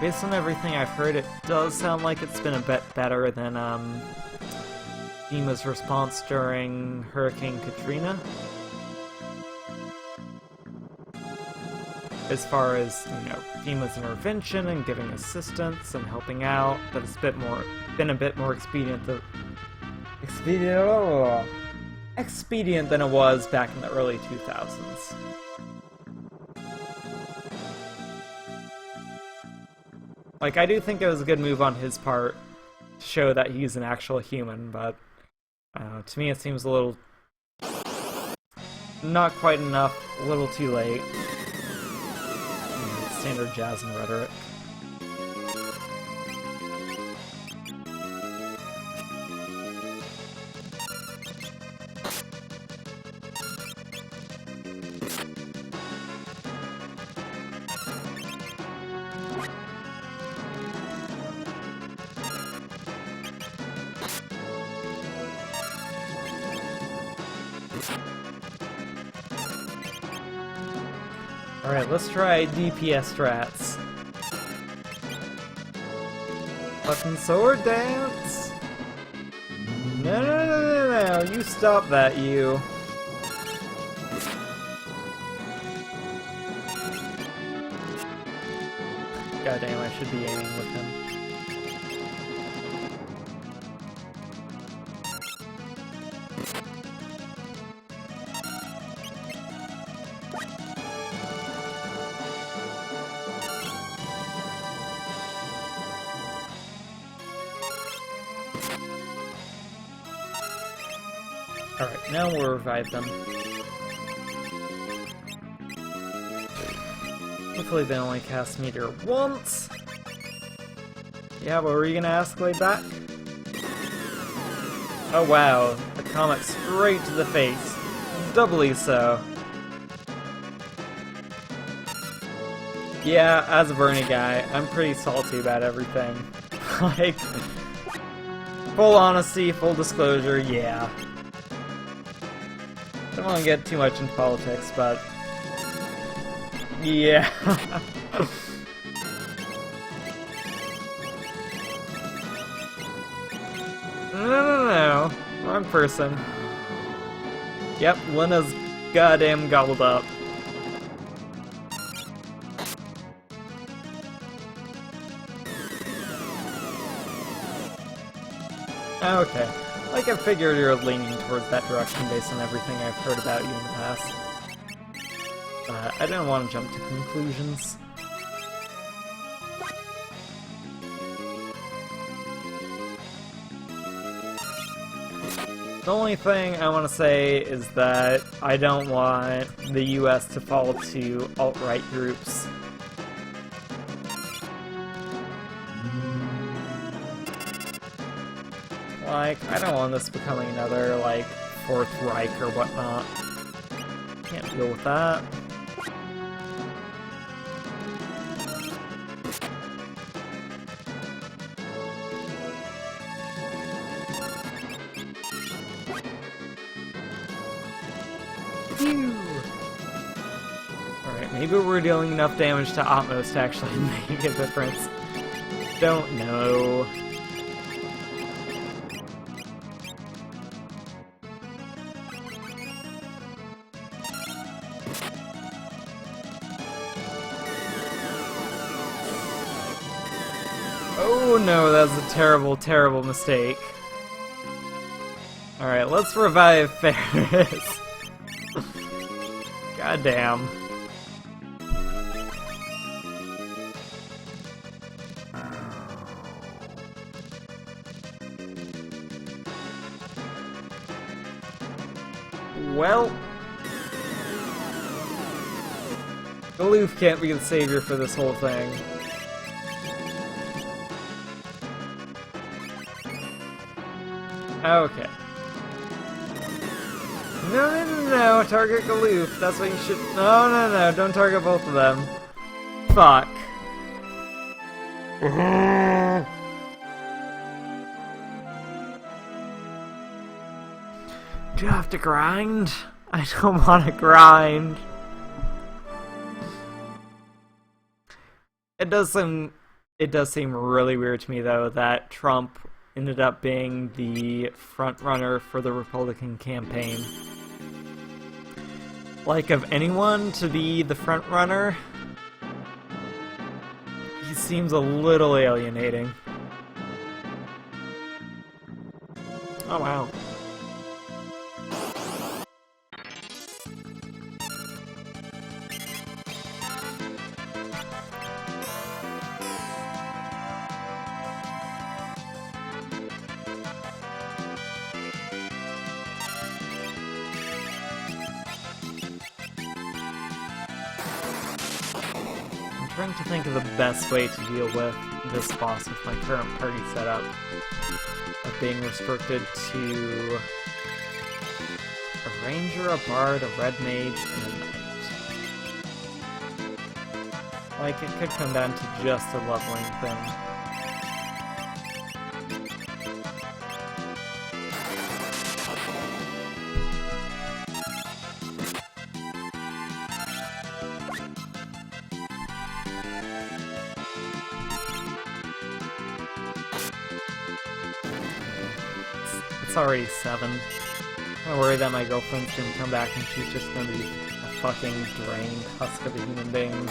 Based on everything I've heard, it does sound like it's been a bit better than FEMA's response during Hurricane Katrina. As far as, you know, FEMA's intervention and giving assistance and helping out, that it's been a bit more expedient than it was back in the early 2000s. Like, I do think it was a good move on his part to show that he's an actual human, but to me it seems a little... not quite enough, a little too late. Standard jazz and rhetoric. Alright, let's try DPS strats. Fucking sword dance! No, no, no, no, no, you stop that, you. God damn, I should be aiming with him. Alright, now we'll revive them. Hopefully they only cast Meteor once. Yeah, what were you gonna ask, laid back? Oh wow, a comet straight to the face. Doubly so. Yeah, as a Bernie guy, I'm pretty salty about everything. Like, full honesty, full disclosure, yeah. I don't want to get too much into politics, but yeah. No. Wrong person. Yep, Lena's goddamn gobbled up. Okay. Like I figured you're leaning towards that direction based on everything I've heard about you in the past. But I didn't want to jump to conclusions. The only thing I want to say is that I don't want the US to fall to alt-right groups. Like, I don't want this becoming another, like, Fourth Reich or whatnot. Can't deal with that. Alright, maybe we're dealing enough damage to Atmos to actually make a difference. Don't know. Oh no, that was a terrible, terrible mistake. Alright, let's revive Ferris. God damn. Well, Aloof can't be the savior for this whole thing. Okay. No, target Galoof. That's what you should... No, don't target both of them. Fuck. Do you have to grind? I don't want to grind. It does seem really weird to me, though, that Trump ended up being the front runner for the Republican campaign. Like, of anyone to be the front runner, he seems a little alienating. Oh wow. I'm trying to think of the best way to deal with this boss with my current party setup. Of being restricted to a ranger, a bard, a red mage, and a knight. Like, it could come down to just a leveling thing. It's already 7. I'm worried that my girlfriend's gonna come back and she's just gonna be a fucking drained husk of a human being.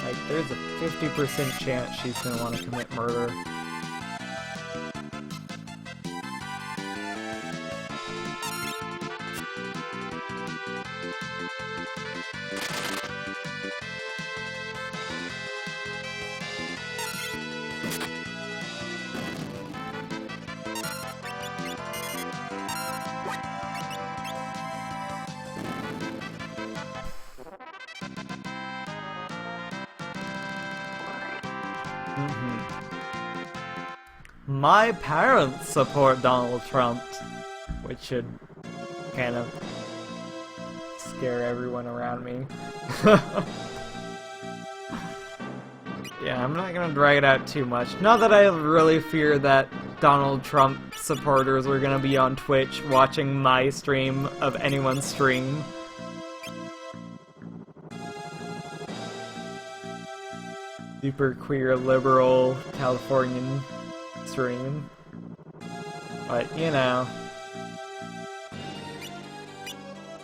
Like, there's a 50% chance she's gonna want to commit murder. My parents support Donald Trump, which should kind of scare everyone around me. Yeah, I'm not gonna drag it out too much. Not that I really fear that Donald Trump supporters are gonna be on Twitch watching my stream of anyone's stream. Super queer, liberal, Californian stream. But, you know.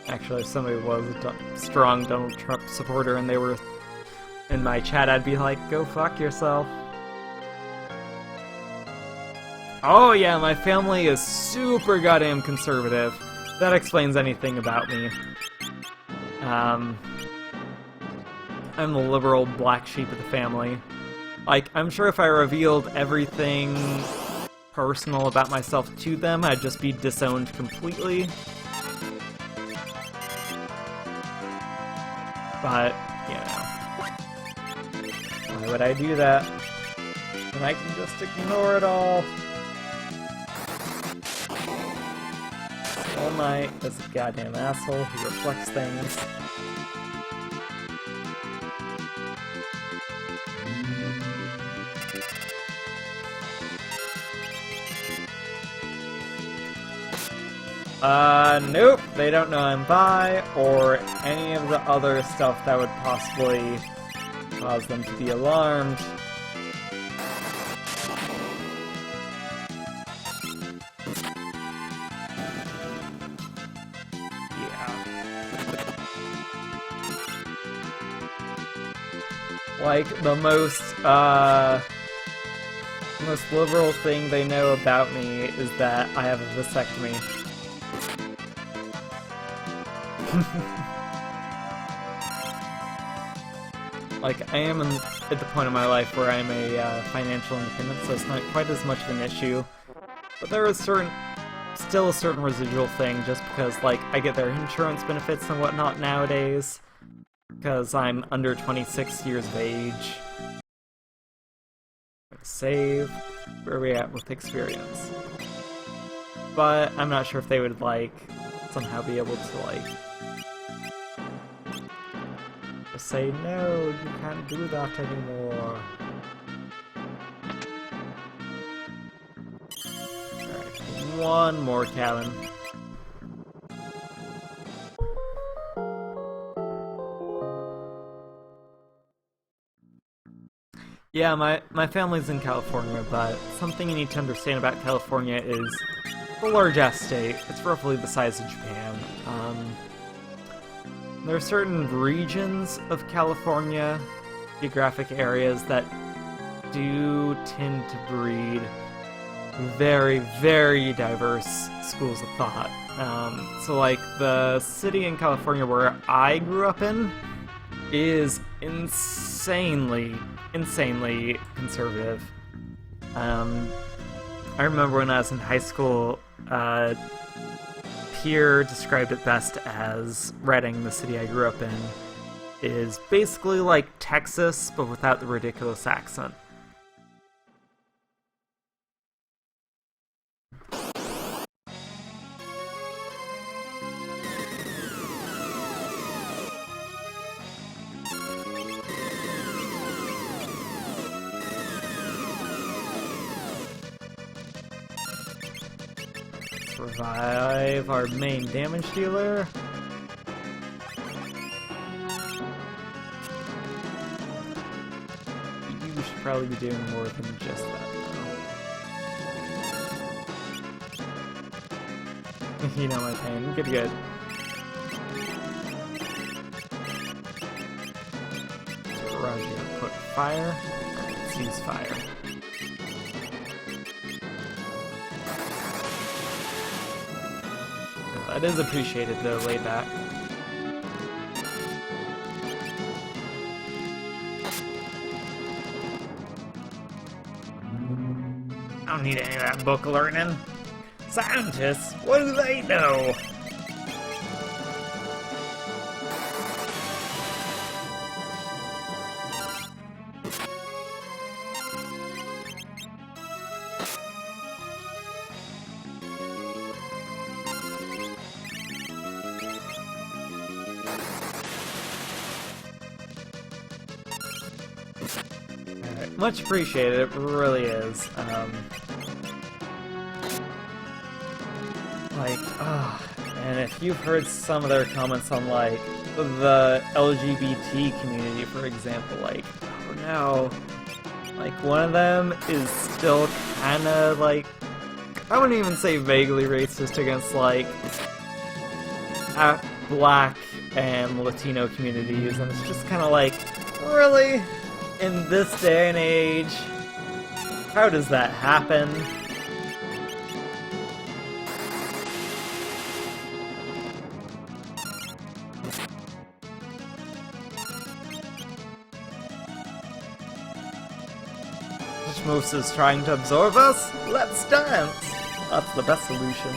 Actually, if somebody was a strong Donald Trump supporter and they were in my chat, I'd be like, go fuck yourself. Oh yeah, my family is super goddamn conservative. That explains anything about me. I'm the liberal black sheep of the family. Like, I'm sure if I revealed everything personal about myself to them, I'd just be disowned completely. But, you know. Why would I do that? When I can just ignore it all. All Might is a goddamn asshole who reflects things. Nope, they don't know I'm bi, or any of the other stuff that would possibly cause them to be alarmed. Yeah. Like, the most liberal thing they know about me is that I have a vasectomy. Like, I am at the point in my life where I'm a financial independent, so it's not quite as much of an issue. But there is still a certain residual thing, just because, like, I get their insurance benefits and whatnot nowadays, because I'm under 26 years of age. Save. Where are we at with experience? But I'm not sure if they would, like, somehow be able to, like, just say, no, you can't do that anymore. Alright, one more cabin. Yeah, my family's in California, but something you need to understand about California is a large-ass state. It's roughly the size of Japan. There are certain regions of California, geographic areas, that do tend to breed very, very diverse schools of thought. So, like, the city in California where I grew up in is insanely conservative. I remember when I was in high school, Pierre described it best as Redding, the city I grew up in, is basically like Texas, but without the ridiculous accent. Revive our main damage dealer. probably be doing more than just that, though. You know my pain. Good, good. Garage output fire. Let's use fire. That is appreciated, though, laid back. I don't need any of that book learning. Scientists, what do they know? Much appreciated, it really is. And if you've heard some of their comments on, like, the LGBT community, for example, like, oh no, like, one of them is still kinda, like, I wouldn't even say vaguely racist against, like, Black and Latino communities, and it's just kinda like, really? In this day and age, how does that happen? Moose is trying to absorb us? Let's dance! That's the best solution.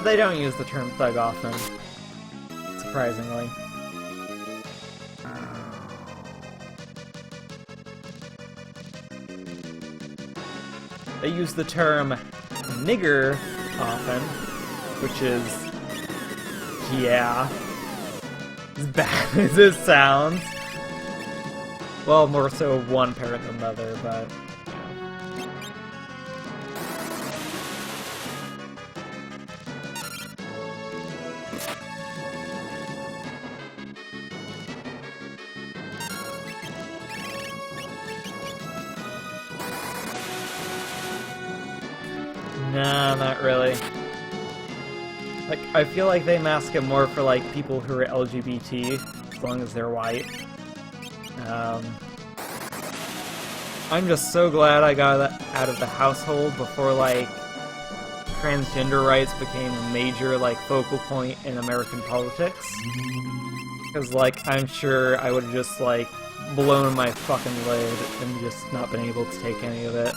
They don't use the term thug often. Surprisingly. They use the term nigger often, which is, yeah, as bad as it sounds. Well, more so one parent than the other, but nah, not really. Like, I feel like they mask it more for, like, people who are LGBT, as long as they're white. I'm just so glad I got that out of the household before, like, transgender rights became a major, like, focal point in American politics. Because, like, I'm sure I would have just, like, blown my fucking lid and just not been able to take any of it.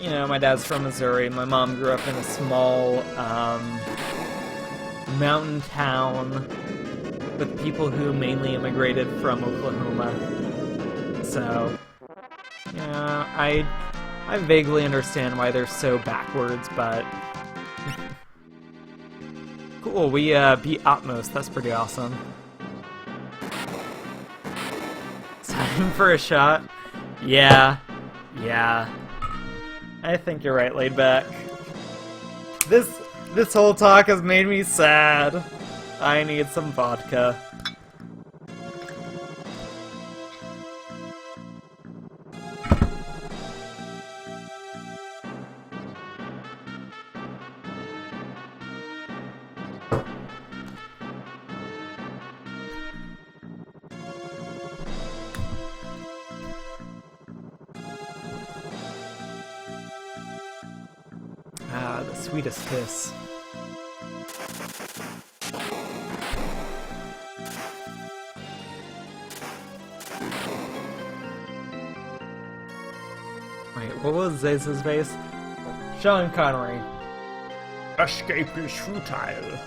You know, my dad's from Missouri, my mom grew up in a small, mountain town with people who mainly immigrated from Oklahoma. So, you know, I vaguely understand why they're so backwards, but cool, we beat Optimos, that's pretty awesome. Time for a shot? Yeah. I think you're right, laid back. This whole talk has made me sad. I need some vodka. Ah, the sweetest kiss. Wait, what was Zeza's base? Sean Connery. Escape is futile.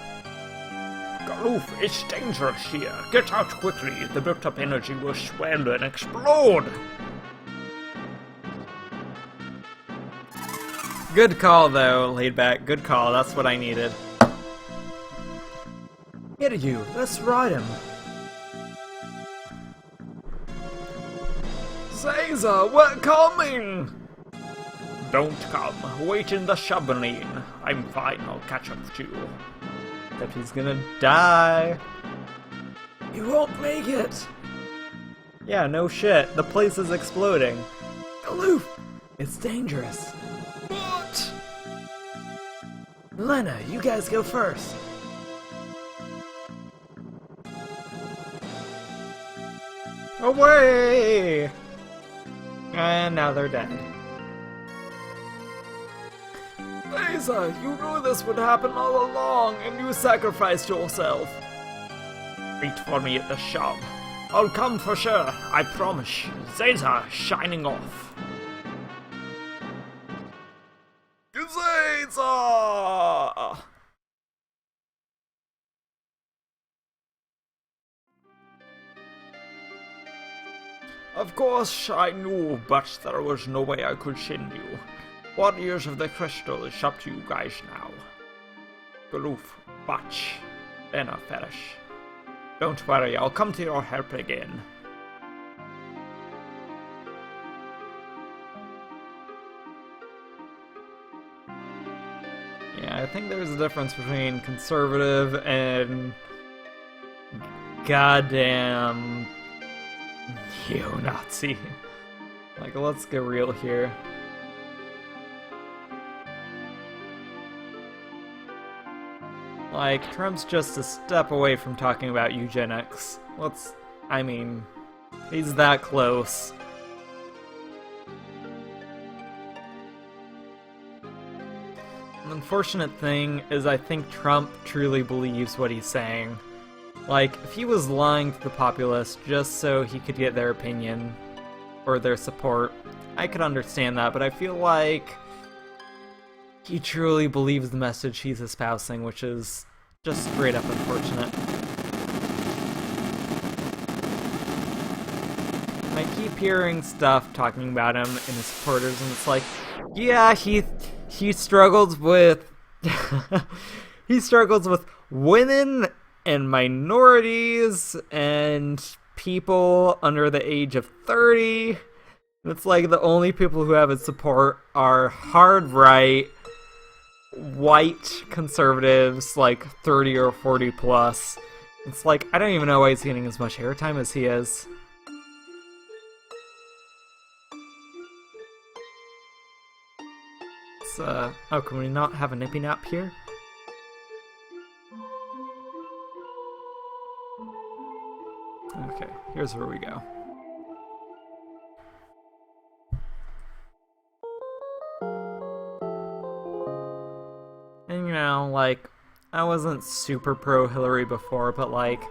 Galoof, it's dangerous here. Get out quickly. The built-up energy will swell and explode. Good call, though, laid back. Good call. That's what I needed. Get you, let's ride him. Caesar, we're coming! Don't come. Wait in the submarine. I'm fine, I'll catch up with you. Except he's gonna die. You won't make it! Yeah, no shit. The place is exploding. Aloof! It's dangerous. What? Lena, you guys go first. Away! And now they're dead. Caesar, you knew this would happen all along, and you sacrificed yourself. Wait for me at the shop. I'll come for sure, I promise. Caesar, shining off. Caesar! Of course, I knew, but there was no way I could send you. Warriors of the Crystal is up to you guys now. Galoof, Batch, Lena Ferish. Don't worry, I'll come to your help again. Yeah, I think there's a difference between conservative and goddamn neo-Nazi. Like, let's get real here. Like, Trump's just a step away from talking about eugenics. I mean, he's that close. The unfortunate thing is I think Trump truly believes what he's saying. Like, if he was lying to the populace just so he could get their opinion or their support, I could understand that, but I feel like he truly believes the message he's espousing, which is just straight up unfortunate. And I keep hearing stuff talking about him and his supporters, and it's like, yeah, he struggles with he struggles with women and minorities and people under the age of 30. And it's like the only people who have his support are hard right, white conservatives, like 30 or 40 plus. It's like, I don't even know why he's getting as much airtime as he is. It's, oh, can we not have a nippy nap here? Okay, here's where we go. And you know, like, I wasn't super pro-Hillary before, but like,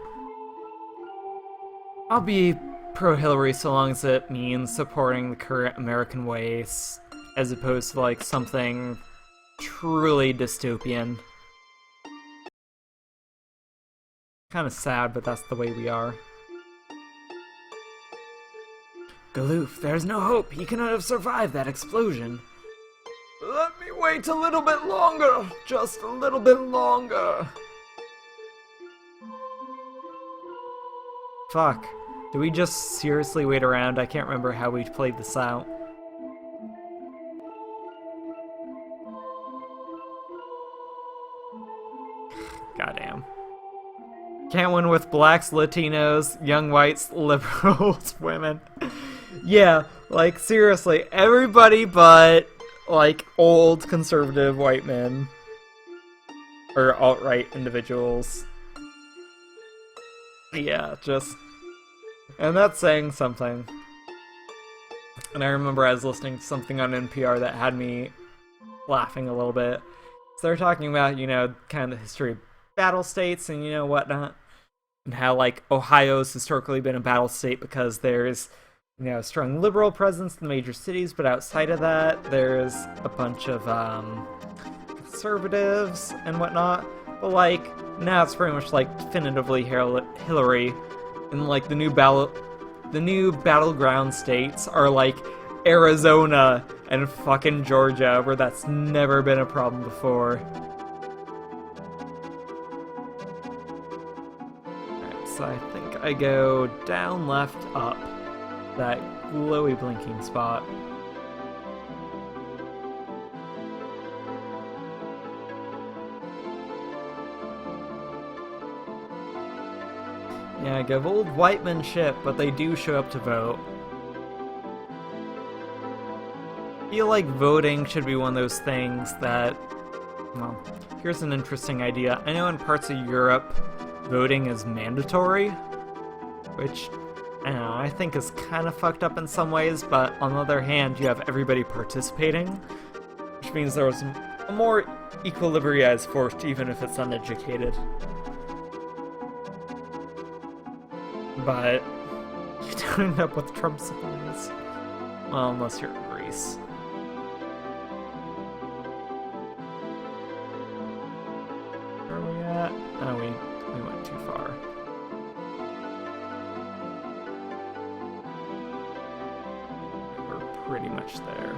I'll be pro-Hillary so long as it means supporting the current American ways, as opposed to like something truly dystopian. Kind of sad, but that's the way we are. Galoof, there's no hope. He cannot have survived that explosion. Let me wait a little bit longer. Just a little bit longer. Fuck. Do we just seriously wait around? I can't remember how we played this out. Goddamn. Can't win with blacks, Latinos, young whites, liberals, women. Yeah, like, seriously, everybody but, like, old conservative white men. Or alt-right individuals. Yeah, just... And that's saying something. And I remember I was listening to something on NPR that had me laughing a little bit. So they're talking about, you know, kind of the history of battle states and, you know, whatnot. And how, like, Ohio's historically been a battle state because there's, you know, a strong liberal presence in the major cities, but outside of that, there's a bunch of, conservatives and whatnot. But, like, now it's pretty much, like, definitively Hillary. And, like, the new battleground states are, like, Arizona and fucking Georgia, where that's never been a problem before. So I think I go down, left, up. That glowy blinking spot. Yeah, I give old white men shit, but they do show up to vote. I feel like voting should be one of those things that, well, here's an interesting idea. I know in parts of Europe, voting is mandatory, which, I don't know, I think is kind of fucked up in some ways, but on the other hand, you have everybody participating, which means there was a more equilibria is forced, even if it's uneducated. But you don't end up with Trump supporters. Well, unless you're in Greece. Where are we at? Oh, we went too far. We're pretty much there.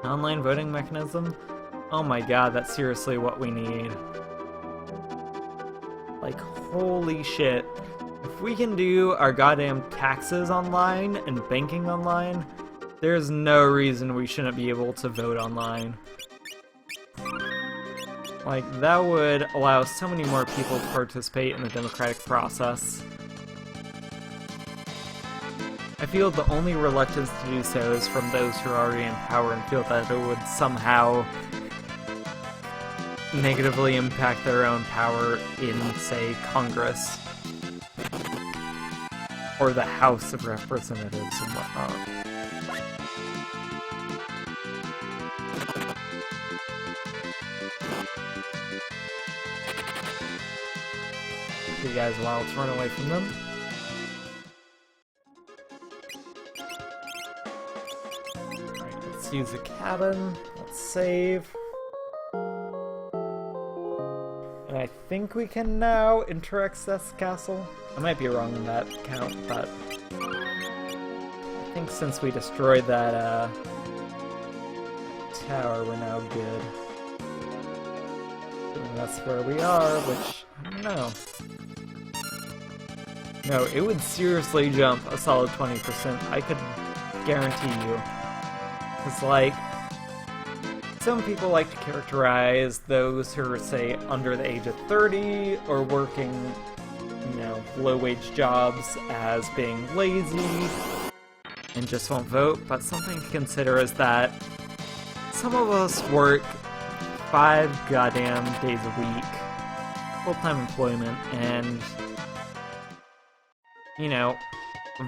Online voting mechanism? Oh my god, that's seriously what we need. Like, holy shit. If we can do our goddamn taxes online and banking online, there's no reason we shouldn't be able to vote online. Like, that would allow so many more people to participate in the democratic process. I feel the only reluctance to do so is from those who are already in power and feel that it would somehow negatively impact their own power in, say, Congress. Or the House of Representatives and whatnot. Give you guys a while to run away from them. Alright, let's use a cabin. Let's save. And I think we can now enter-access castle. I might be wrong in that count, but I think since we destroyed that tower, we're now good. And that's where we are, which, I don't know. No, it would seriously jump a solid 20%, I could guarantee you. It's like, some people like to characterize those who are, say, under the age of 30 or working, you know, low-wage jobs as being lazy and just won't vote, but something to consider is that some of us work 5 goddamn days a week, full-time employment, and, you know,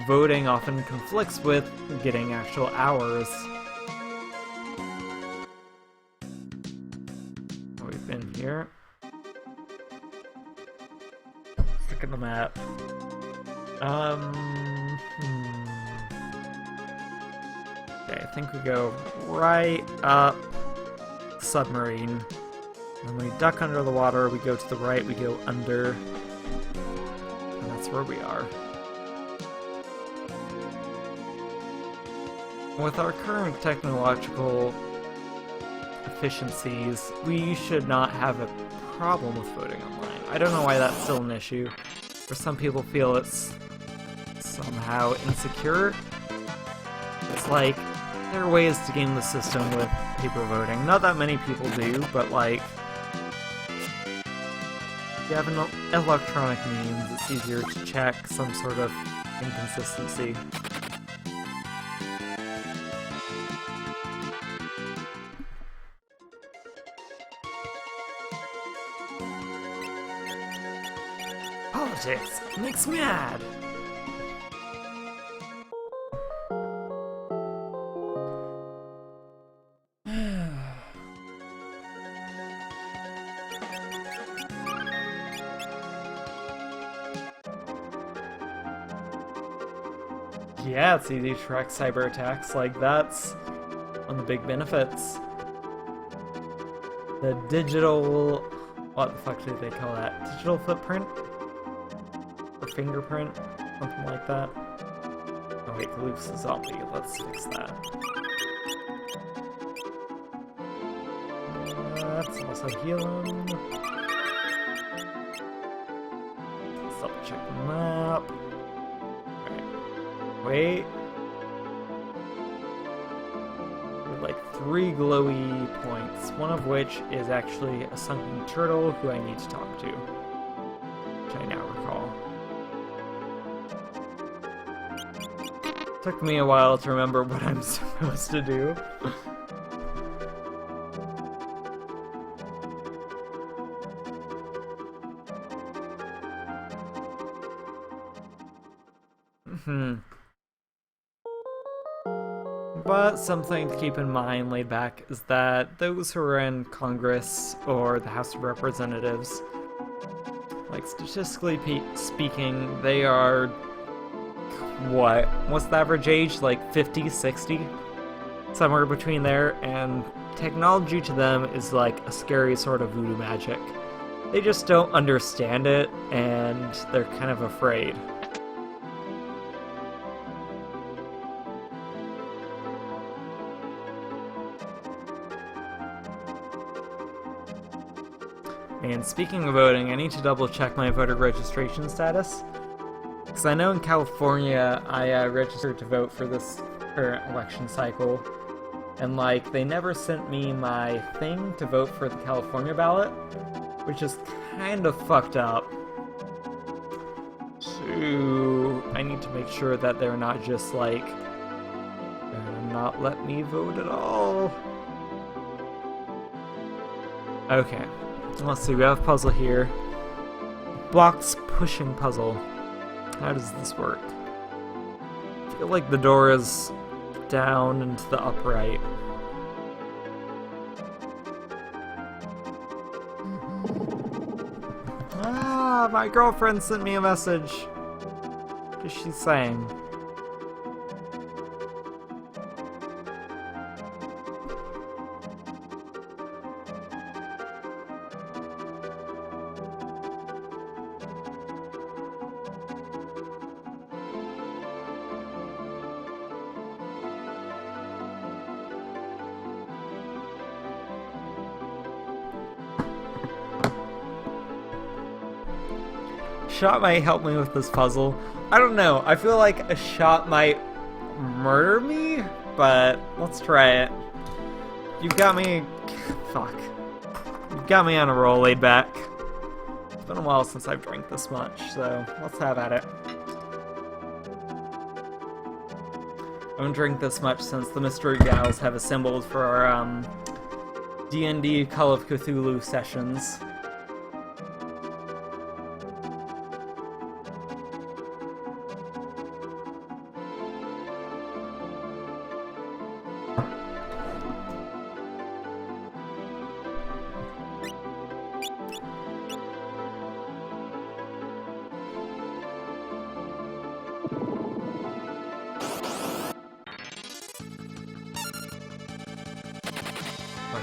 voting often conflicts with getting actual hours. We've been here. Look at the map. Okay, I think we go right up submarine. When we duck under the water, we go to the right, we go under. And that's where we are. With our current technological efficiencies, we should not have a problem with voting online. I don't know why that's still an issue. For some people feel it's somehow insecure. It's like, there are ways to game the system with paper voting. Not that many people do, but like, if you have an electronic means, it's easier to check some sort of inconsistency. Politics makes me mad. Yeah, it's easy to track cyber attacks. Like, that's one of the big benefits. The digital... what the fuck do they call that? Digital footprint? Or fingerprint? Something like that. Oh wait, the loop's a zombie. Let's fix that. Let's also heal him. Let's double check the map. Alright. Wait. There are like 3 glowy points, one of which is actually a sunken turtle who I need to talk to. Which I now recall. Took me a while to remember what I'm supposed to do. But something to keep in mind laid back is that those who are in Congress or the House of Representatives, like statistically speaking, they are, what's the average age? Like 50, 60? Somewhere between there, and technology to them is like a scary sort of voodoo magic. They just don't understand it, and they're kind of afraid. And speaking of voting, I need to double check my voter registration status. Because I know in California, I registered to vote for this current election cycle. And like, they never sent me my thing to vote for the California ballot. Which is kind of fucked up. So, I need to make sure that they're not just like, not let me vote at all. Okay. Let's see, we have a puzzle here. Box pushing puzzle. How does this work? I feel like the door is down and to the upright. Ah, my girlfriend sent me a message. What is she saying? Shot might help me with this puzzle. I don't know. I feel like a shot might murder me, but let's try it. You've got me... Fuck. You've got me on a roll, laid back. It's been a while since I've drank this much, so let's have at it. I haven't drank this much since the Mystery Gals have assembled for our D&D Call of Cthulhu sessions.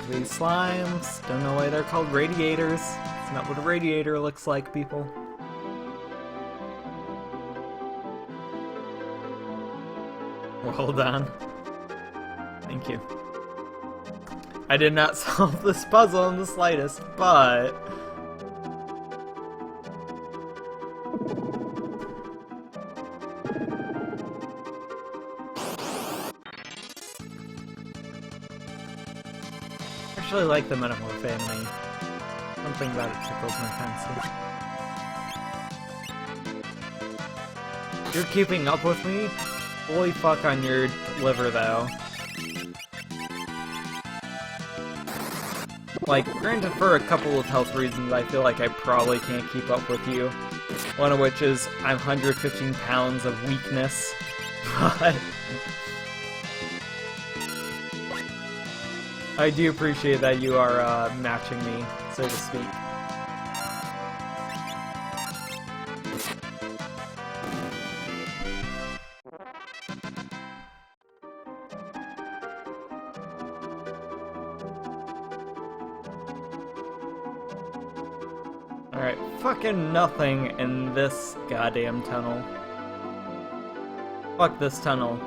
These slimes, don't know why they're called radiators. It's not what a radiator looks like, people. Well done. Thank you. I did not solve this puzzle in the slightest, but... I really like the Metamorph anime. Something about it tickles my fancy. You're keeping up with me? Holy fuck on your liver, though. Like, granted, for a couple of health reasons, I feel like I probably can't keep up with you. One of which is I'm 115 pounds of weakness, but... I do appreciate that you are matching me, so to speak. Alright, fucking nothing in this goddamn tunnel. Fuck this tunnel.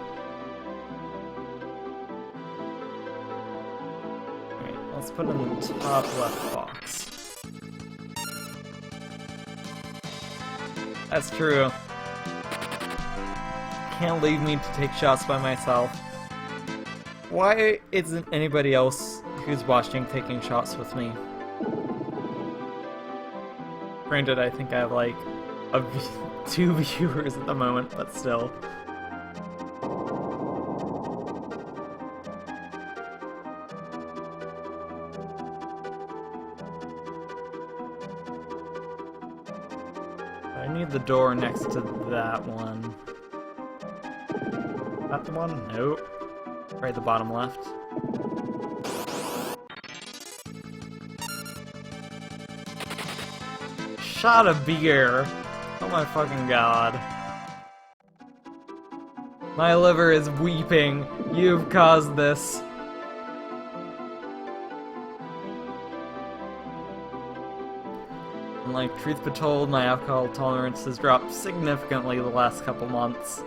let's put in the top left box. That's true. Can't leave me to take shots by myself. Why isn't anybody else who's watching taking shots with me? Granted, I think I have like 2 viewers at the moment, but still. I need the door next to that one. That the one? Nope. Right at the bottom left. Shot of beer! Oh my fucking god. My liver is weeping. You've caused this. And like, truth be told, my alcohol tolerance has dropped significantly the last couple months.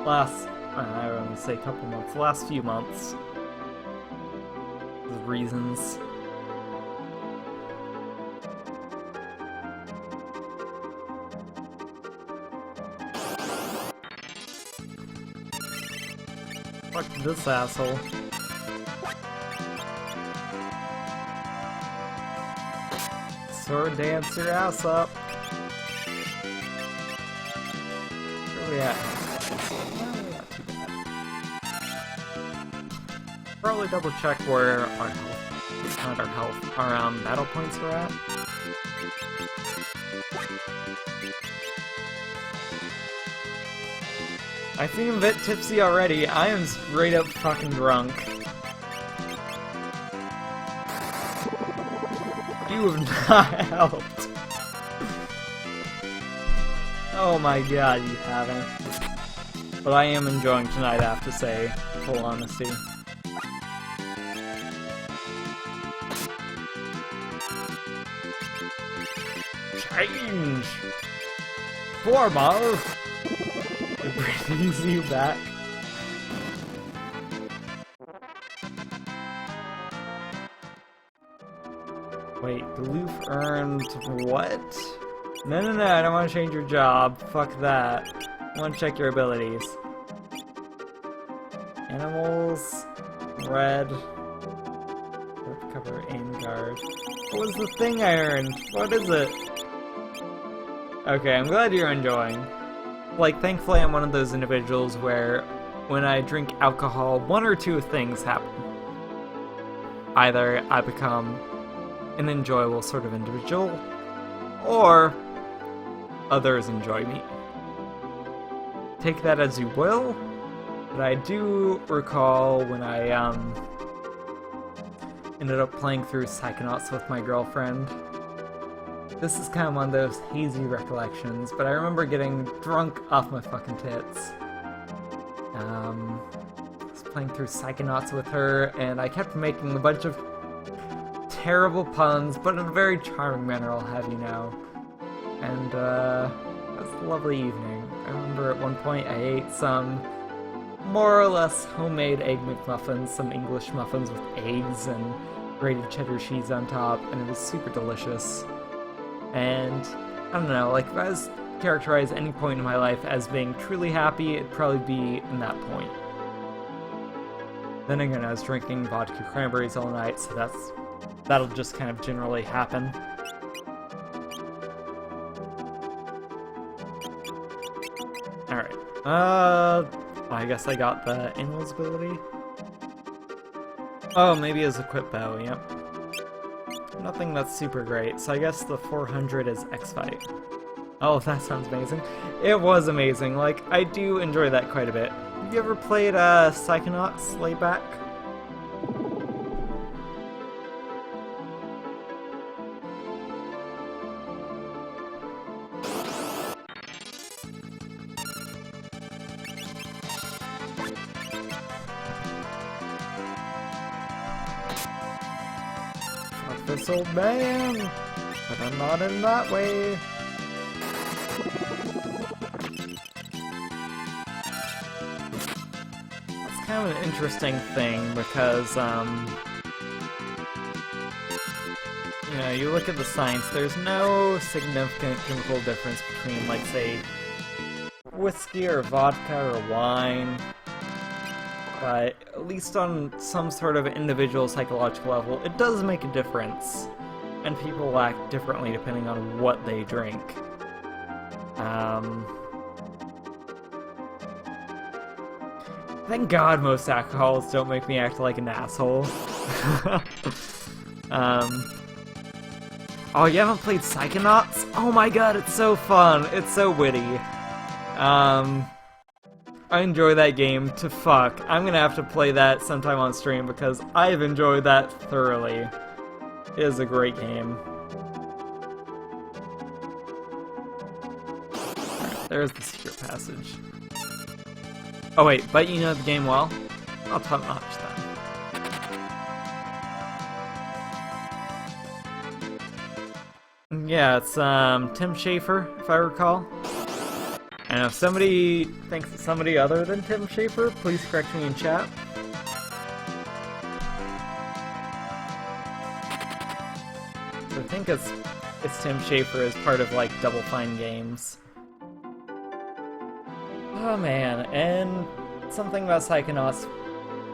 I don't want to say couple months, the last few months. There's reasons. Fuck this asshole. Sword dance your ass up. Where are we at? Probably double check where our health, not our health, our battle points are at. I seem a bit tipsy already. I am straight up fucking drunk. You have not helped. Oh my god, you haven't. But I am enjoying tonight, I have to say, full honesty. Change! Formal! It brings you back. Wait, Galoof earned what? No, I don't want to change your job. Fuck that. I want to check your abilities. Animals, red, cover, aim guard. What was the thing I earned? What is it? Okay, I'm glad you're enjoying. Like, thankfully I'm one of those individuals where when I drink alcohol, one or two things happen. Either I become an enjoyable sort of individual, or others enjoy me. Take that as you will, but I do recall when I ended up playing through Psychonauts with my girlfriend. This is kind of one of those hazy recollections, but I remember getting drunk off my fucking tits. I was playing through Psychonauts with her, and I kept making a bunch of terrible puns, but in a very charming manner, I'll have you know. And, it was a lovely evening. I remember at one point I ate some more or less homemade Egg McMuffins, some English muffins with eggs and grated cheddar cheese on top, and it was super delicious. And, I don't know, like, if I was to characterize any point in my life as being truly happy, it'd probably be in that point. Then again, I was drinking vodka cranberries all night, so that'll just kind of generally happen. Alright, I guess I got the animal's ability. Oh, maybe as equip bow, yep. Nothing that's super great, so I guess the 400 is X-Fight. Oh, that sounds amazing. It was amazing, like, I do enjoy that quite a bit. Have you ever played Psychonauts Layback? This old man, but I'm not in that way. It's kind of an interesting thing because you know, you look at the science, there's no significant chemical difference between, like, say, whiskey or vodka or wine. But at least on some sort of individual psychological level, it does make a difference. And people act differently depending on what they drink. Thank God most alcohols don't make me act like an asshole. Oh, you haven't played Psychonauts? Oh my god, it's so fun. It's so witty. I enjoy that game to fuck. I'm gonna have to play that sometime on stream because I've enjoyed that thoroughly. It is a great game. Alright, there's the secret passage. Oh wait, but you know the game well? I'll top notch then. Yeah, it's Tim Schafer, if I recall. And if somebody thinks it's somebody other than Tim Schafer, please correct me in chat. So I think it's Tim Schafer as part of like Double Fine Games. Oh man, and something about Psychonauts,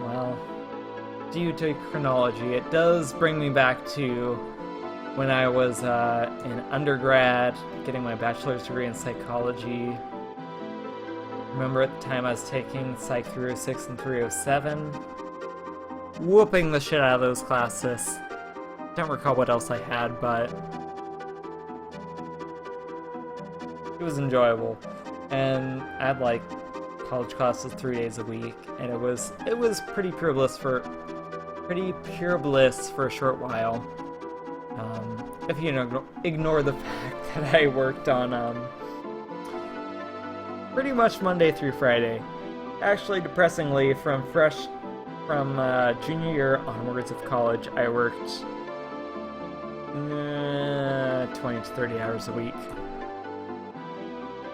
well, due to chronology, it does bring me back to when I was in undergrad, getting my bachelor's degree in psychology. Remember at the time I was taking Psych 306 and 307, whooping the shit out of those classes. Don't recall what else I had, but it was enjoyable. And I had like college classes 3 days a week, and it was pretty pure bliss for a short while. If you ignore the fact that I worked on pretty much Monday through Friday. Actually, depressingly, from junior year onwards of college, I worked 20 to 30 hours a week.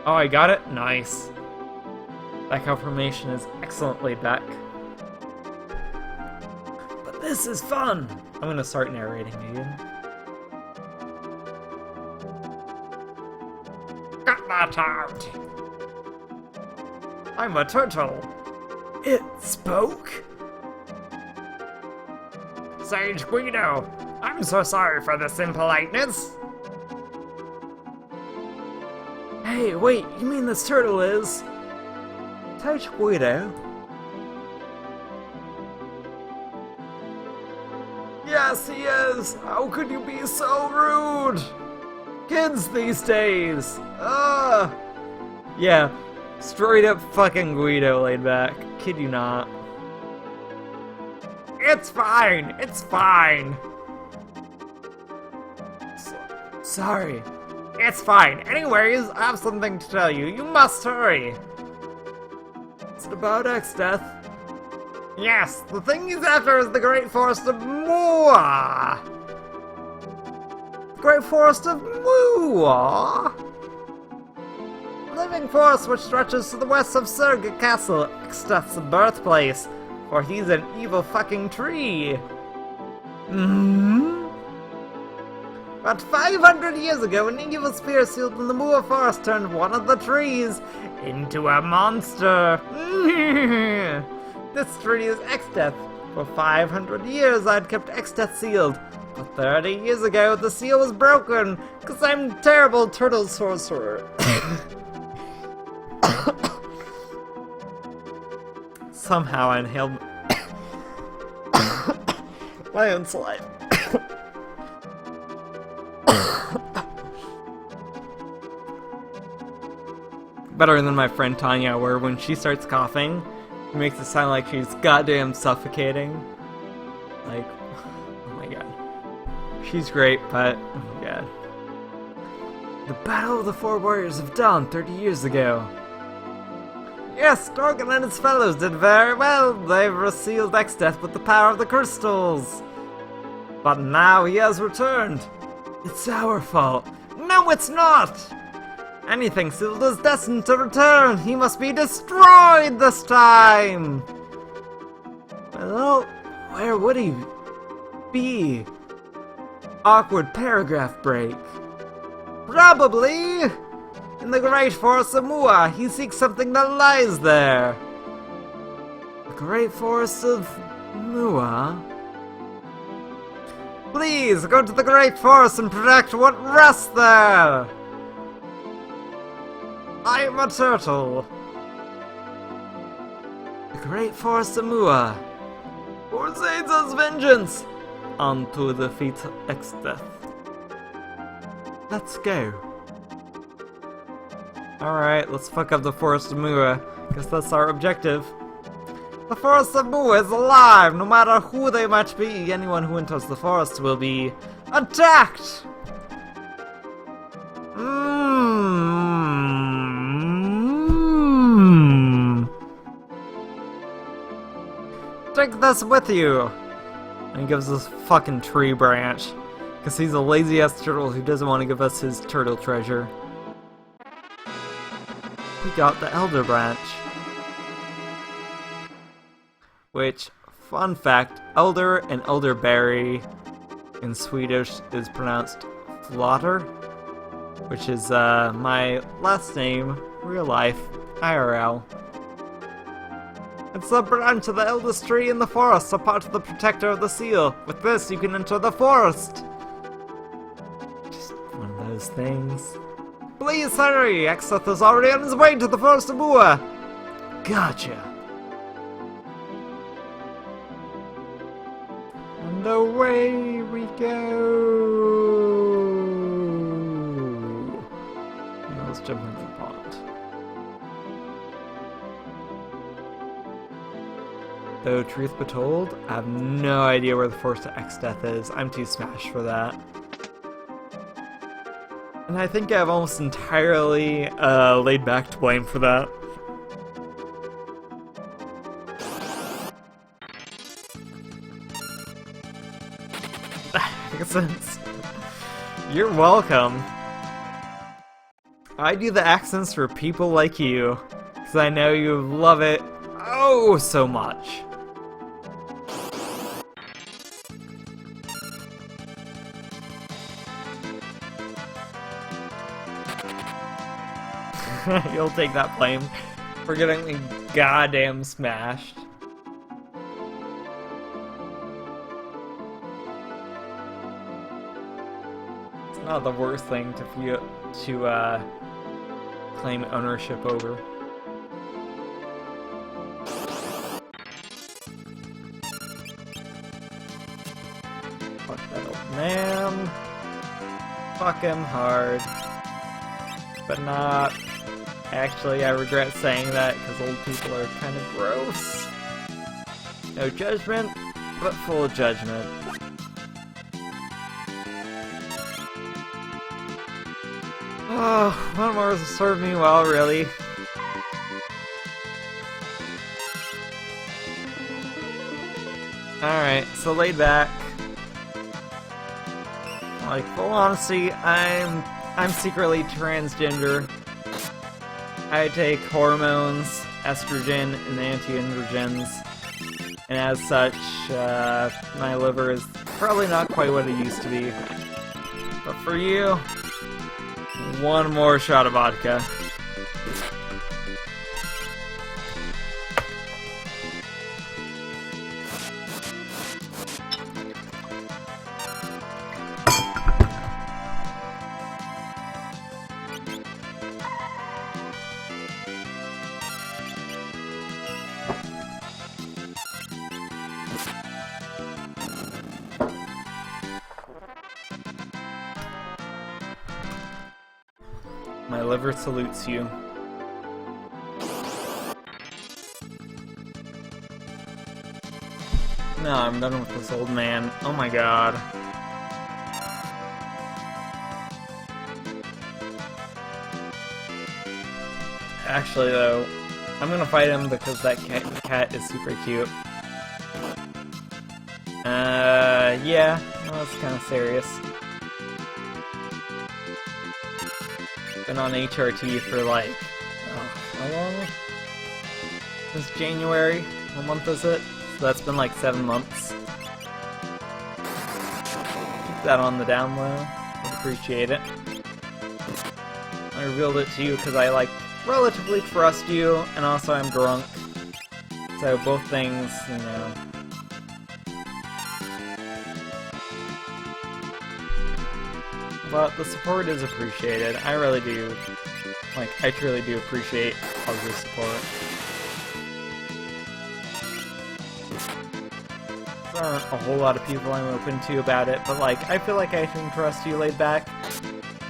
Oh, I got it? Nice. That confirmation is excellent laid back. But this is fun! I'm gonna start narrating again. Get that out! I'm a turtle. It spoke? Sage Guido, I'm so sorry for this impoliteness. Hey, wait, you mean this turtle is... Sage Guido? Yes, he is! How could you be so rude? Kids these days! Yeah, straight up fucking Guido laid back. Kid you not. It's fine! It's fine! Sorry. It's fine. Anyways, I have something to tell you. You must hurry. Is it about X-Death? Yes, the thing he's after is the Great Forest of Moa. Great Forest of Moa? Living forest which stretches to the west of Surga Castle, X-Death's birthplace, for he's an evil fucking tree. But 500 years ago, an evil spear sealed in the Moor Forest turned one of the trees into a monster. This tree is X-Death. For 500 years, I'd kept X-Death sealed. But 30 years ago, the seal was broken, because I'm a terrible turtle sorcerer. Somehow I inhaled my own saliva. Better than my friend Tanya, where when she starts coughing, it makes it sound like she's goddamn suffocating. Like, oh my god. She's great, but, oh my god. The Battle of the Four Warriors of Dawn 30 years ago. Yes, Dorgan and his fellows did very well. They've resealed X-Death with the power of the crystals. But now he has returned. It's our fault. No, it's not! Anything sealed is destined to return. He must be destroyed this time. Well, where would he be? Awkward paragraph break. Probably! In the great forest of Mua, he seeks something that lies there. The great forest of Mua? Please, go to the great forest and protect what rests there! I am a turtle. The great forest of Mua. For Zaza's vengeance! On to defeat X-Death. Let's go. Alright, let's fuck up the Forest of Mua. Guess that's our objective. The Forest of Mua is alive! No matter who they might be, anyone who enters the forest will be attacked! Take this with you! And he gives us a fucking tree branch. Because he's a lazy ass turtle who doesn't want to give us his turtle treasure. We got the elder branch. Which, fun fact, elder and elderberry in Swedish is pronounced flotter. Which is my last name, real life, IRL. It's the branch of the eldest tree in the forest, a part of the protector of the seal. With this, you can enter the forest. Just one of those things. Please hurry! Exeth is already on his way to the forest of Mua. Gotcha. And away we go. Now let's jump into the pond. Though, truth be told, I have no idea where the forest of X-Death is. I'm too smashed for that. And I think I've almost entirely laid back to blame for that. Makes sense. You're welcome. I do the accents for people like you, because I know you love it oh so much. You'll take that blame for getting me goddamn smashed. It's not the worst thing to claim ownership over. Fuck that old man. Fuck him hard. But not. Actually, I regret saying that because old people are kind of gross. No judgment, but full of judgment. Oh, one more to serve me well, really. Alright, so laid back. Like, full honesty, I'm secretly transgender. I take hormones, estrogen, and anti-androgens, and as such, my liver is probably not quite what it used to be. But for you, one more shot of vodka. My liver salutes you. No, I'm done with this old man. Oh my god. Actually though, I'm gonna fight him because that cat is super cute. Yeah, well, that's kind of serious. Been on HRT for like, how long? Since January? What month is it? So that's been like 7 months. Keep that on the down low. I'd appreciate it. I revealed it to you because I, like, relatively trust you, and also I'm drunk. So both things, you know. But the support is appreciated. I really do. Like, I truly do appreciate all of your support. There aren't a whole lot of people I'm open to about it, but like, I feel like I can trust you laid back.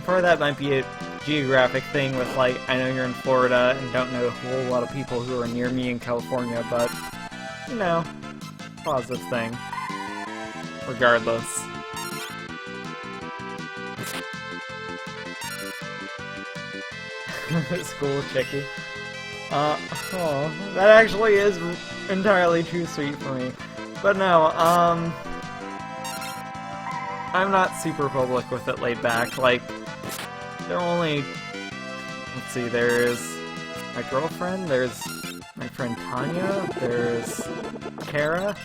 Part of that might be a geographic thing with like, I know you're in Florida and don't know a whole lot of people who are near me in California, but, you know, positive thing. Regardless. School chicky. Oh, that actually is entirely too sweet for me. But no, I'm not super public with it laid back. Like, there are only, let's see, there's my girlfriend, there's my friend Tanya, there's Kara.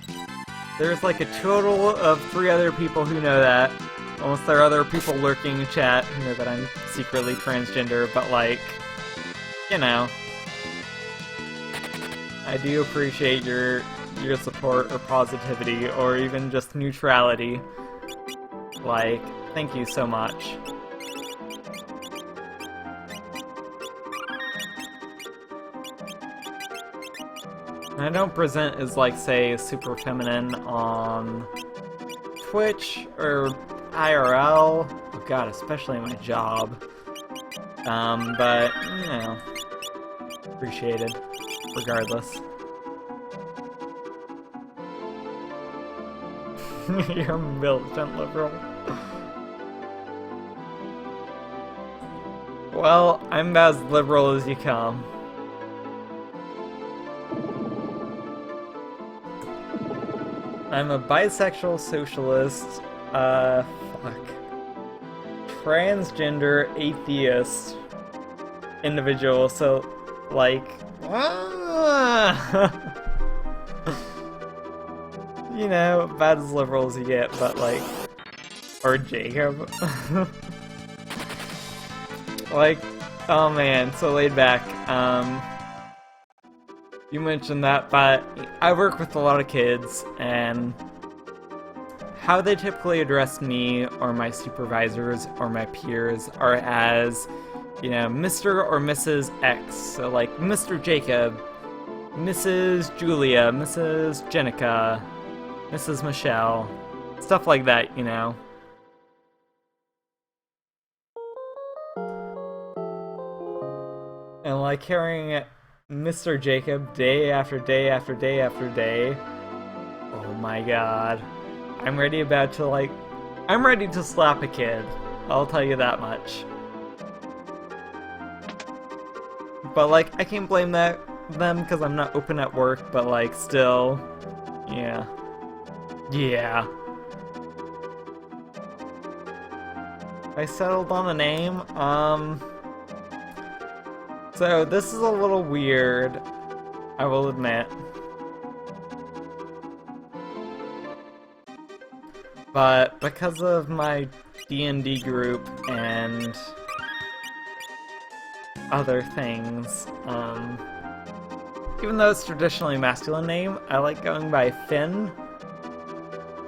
There's like a total of 3 other people who know that. Unless there are other people lurking in chat who know that I'm secretly transgender, but like, you know. I do appreciate your support or positivity or even just neutrality. Like, thank you so much. I don't present as like, say, super feminine on Twitch or IRL. Oh god, especially my job. But, you know, appreciated, regardless. You're a militant liberal. Well, I'm about as liberal as you come. I'm a bisexual socialist, transgender atheist individual, so, like, you know, about as liberal as you get, but, like, or Jacob. Like, oh man, so laid back. You mentioned that, but I work with a lot of kids, and how they typically address me or my supervisors or my peers are as, you know, Mr. or Mrs. X. So like Mr. Jacob, Mrs. Julia, Mrs. Jenica, Mrs. Michelle, stuff like that, you know. And like hearing Mr. Jacob day after day after day after day, oh my god. I'm ready to slap a kid. I'll tell you that much. But like, I can't blame them because I'm not open at work, but like, still, yeah. Yeah. I settled on a name, so this is a little weird, I will admit. But because of my D&D group and other things, even though it's traditionally a masculine name, I like going by Finn.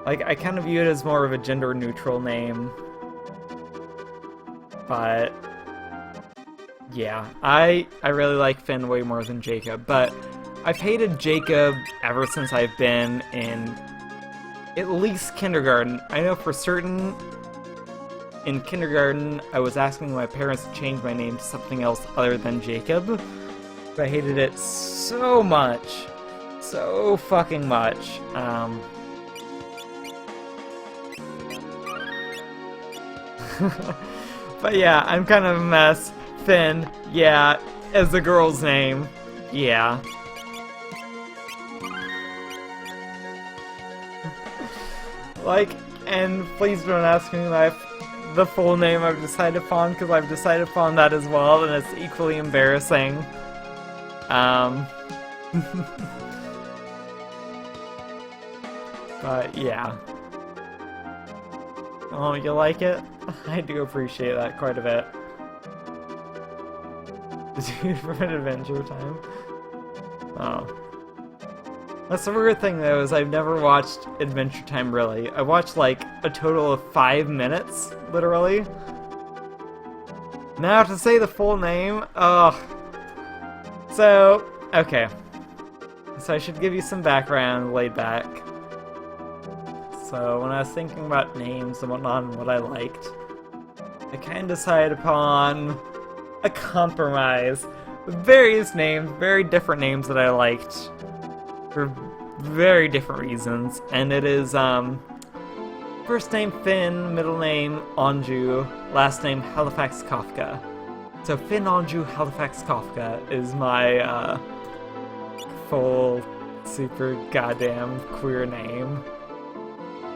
Like, I kind of view it as more of a gender-neutral name. But yeah, I really like Finn way more than Jacob, but I've hated Jacob ever since I've been in at least kindergarten. I know for certain in kindergarten I was asking my parents to change my name to something else other than Jacob, but I hated it so much. So fucking much. But yeah, I'm kind of a mess. Finn, yeah, as the girl's name, yeah. Like, and please don't ask me the full name I've decided upon, because I've decided upon that as well, and it's equally embarrassing. But yeah. Oh, you like it? I do appreciate that quite a bit. Dude, from Adventure Time? Oh. That's the weird thing though, is I've never watched Adventure Time really. I watched like a total of 5 minutes, literally. Now to say the full name, ugh. So, okay. So I should give you some background, laid back. So when I was thinking about names and whatnot and what I liked, I kind of decided upon a compromise with various names, very different names that I liked for very different reasons. And it is, first name Finn, middle name Anju, last name Halifax Kafka. So Finn Anju Halifax Kafka is my, full, super goddamn queer name.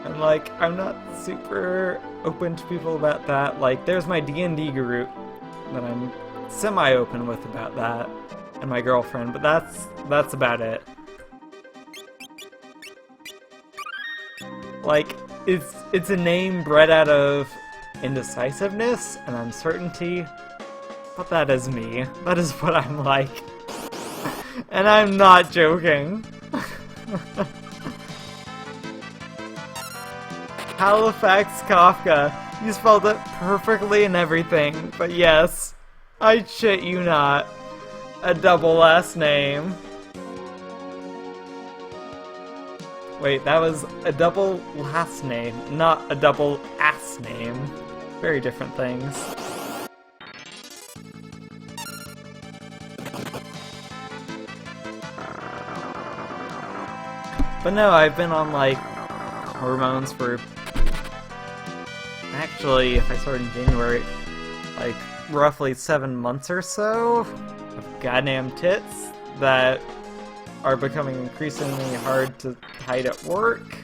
And like, I'm not super open to people about that. Like, there's my D&D group that I'm semi-open with about that, and my girlfriend, but that's about it. Like, it's a name bred out of indecisiveness and uncertainty, but that is me. That is what I'm like. And I'm not joking. Halifax Kafka. You spelled it perfectly and everything, but yes, I shit you not, a double last name. Wait, that was a double last name, not a double ass name. Very different things. But no, I've been on like hormones for, actually, if I started in January, like roughly 7 months or so of goddamn tits that are becoming increasingly hard to hide at work.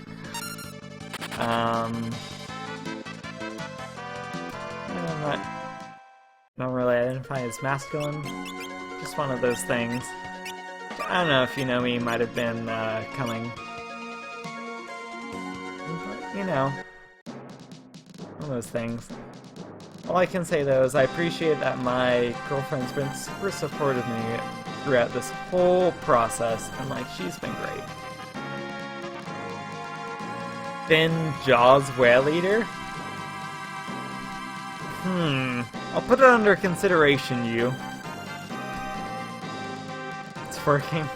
Don't really identify as masculine. Just one of those things. I don't know if you know me, might have been coming. But, you know, one of those things. All I can say though is I appreciate that my girlfriend's been super supportive of me throughout this whole process, and like, she's been great. Finn Jaws Whale Eater? I'll put it under consideration, you. It's working.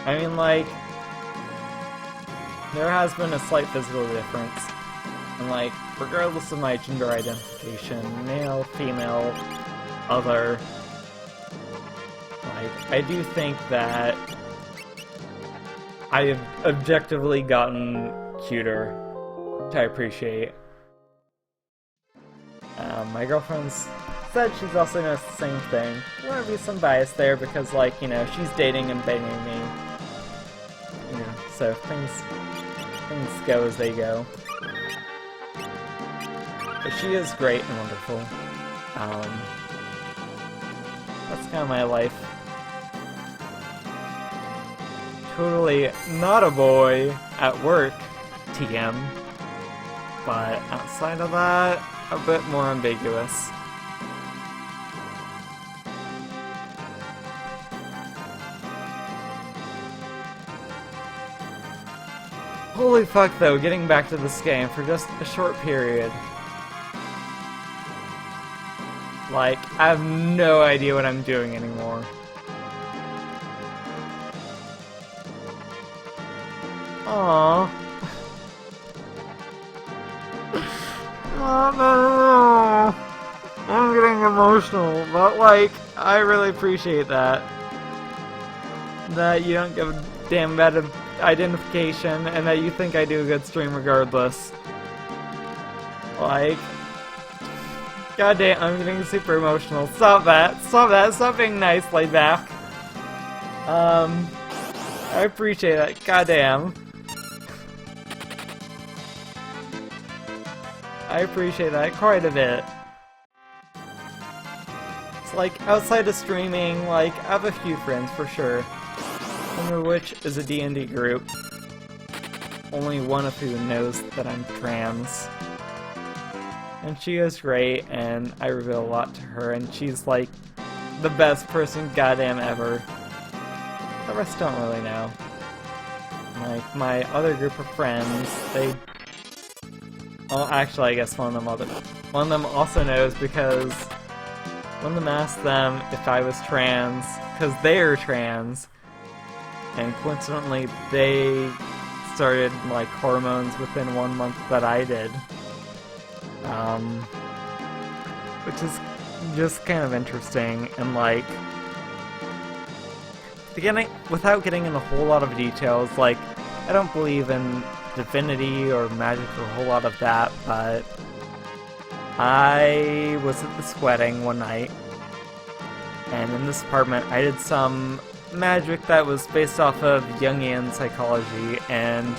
I mean, like, there has been a slight physical difference. And like, regardless of my gender identification, male, female, other, like, I do think that I have objectively gotten cuter, which I appreciate. My girlfriend's said she's also noticed the same thing. There might be some bias there because, like, you know, she's dating and banging me. You know, so things go as they go. But she is great and wonderful. That's kind of my life. Totally not a boy at work, TM. But outside of that, a bit more ambiguous. Holy fuck though, getting back to this game for just a short period. Like, I have no idea what I'm doing anymore. Aww. No. I'm getting emotional, but like, I really appreciate that. That you don't give a damn about identification, and that you think I do a good stream regardless. Like, goddamn, I'm getting super emotional. Stop that. Stop that. Stop being nice, laid back. I appreciate that. Goddamn. I appreciate that quite a bit. It's like, outside of streaming, like, I have a few friends for sure. One of which is a D&D group. only one of who knows that I'm trans. And she is great, and I reveal a lot to her, and she's like the best person goddamn ever. The rest don't really know. Like, my other group of friends, they... Well, actually, I guess one of them also knows, because one of them asked them if I was trans, because they're trans, and coincidentally, they started, like, hormones within 1 month that I did. Which is just kind of interesting, and, like, without getting into a whole lot of details, like, I don't believe in divinity or magic or a whole lot of that, but I was at this wedding one night, and in this apartment I did some magic that was based off of Jungian psychology, and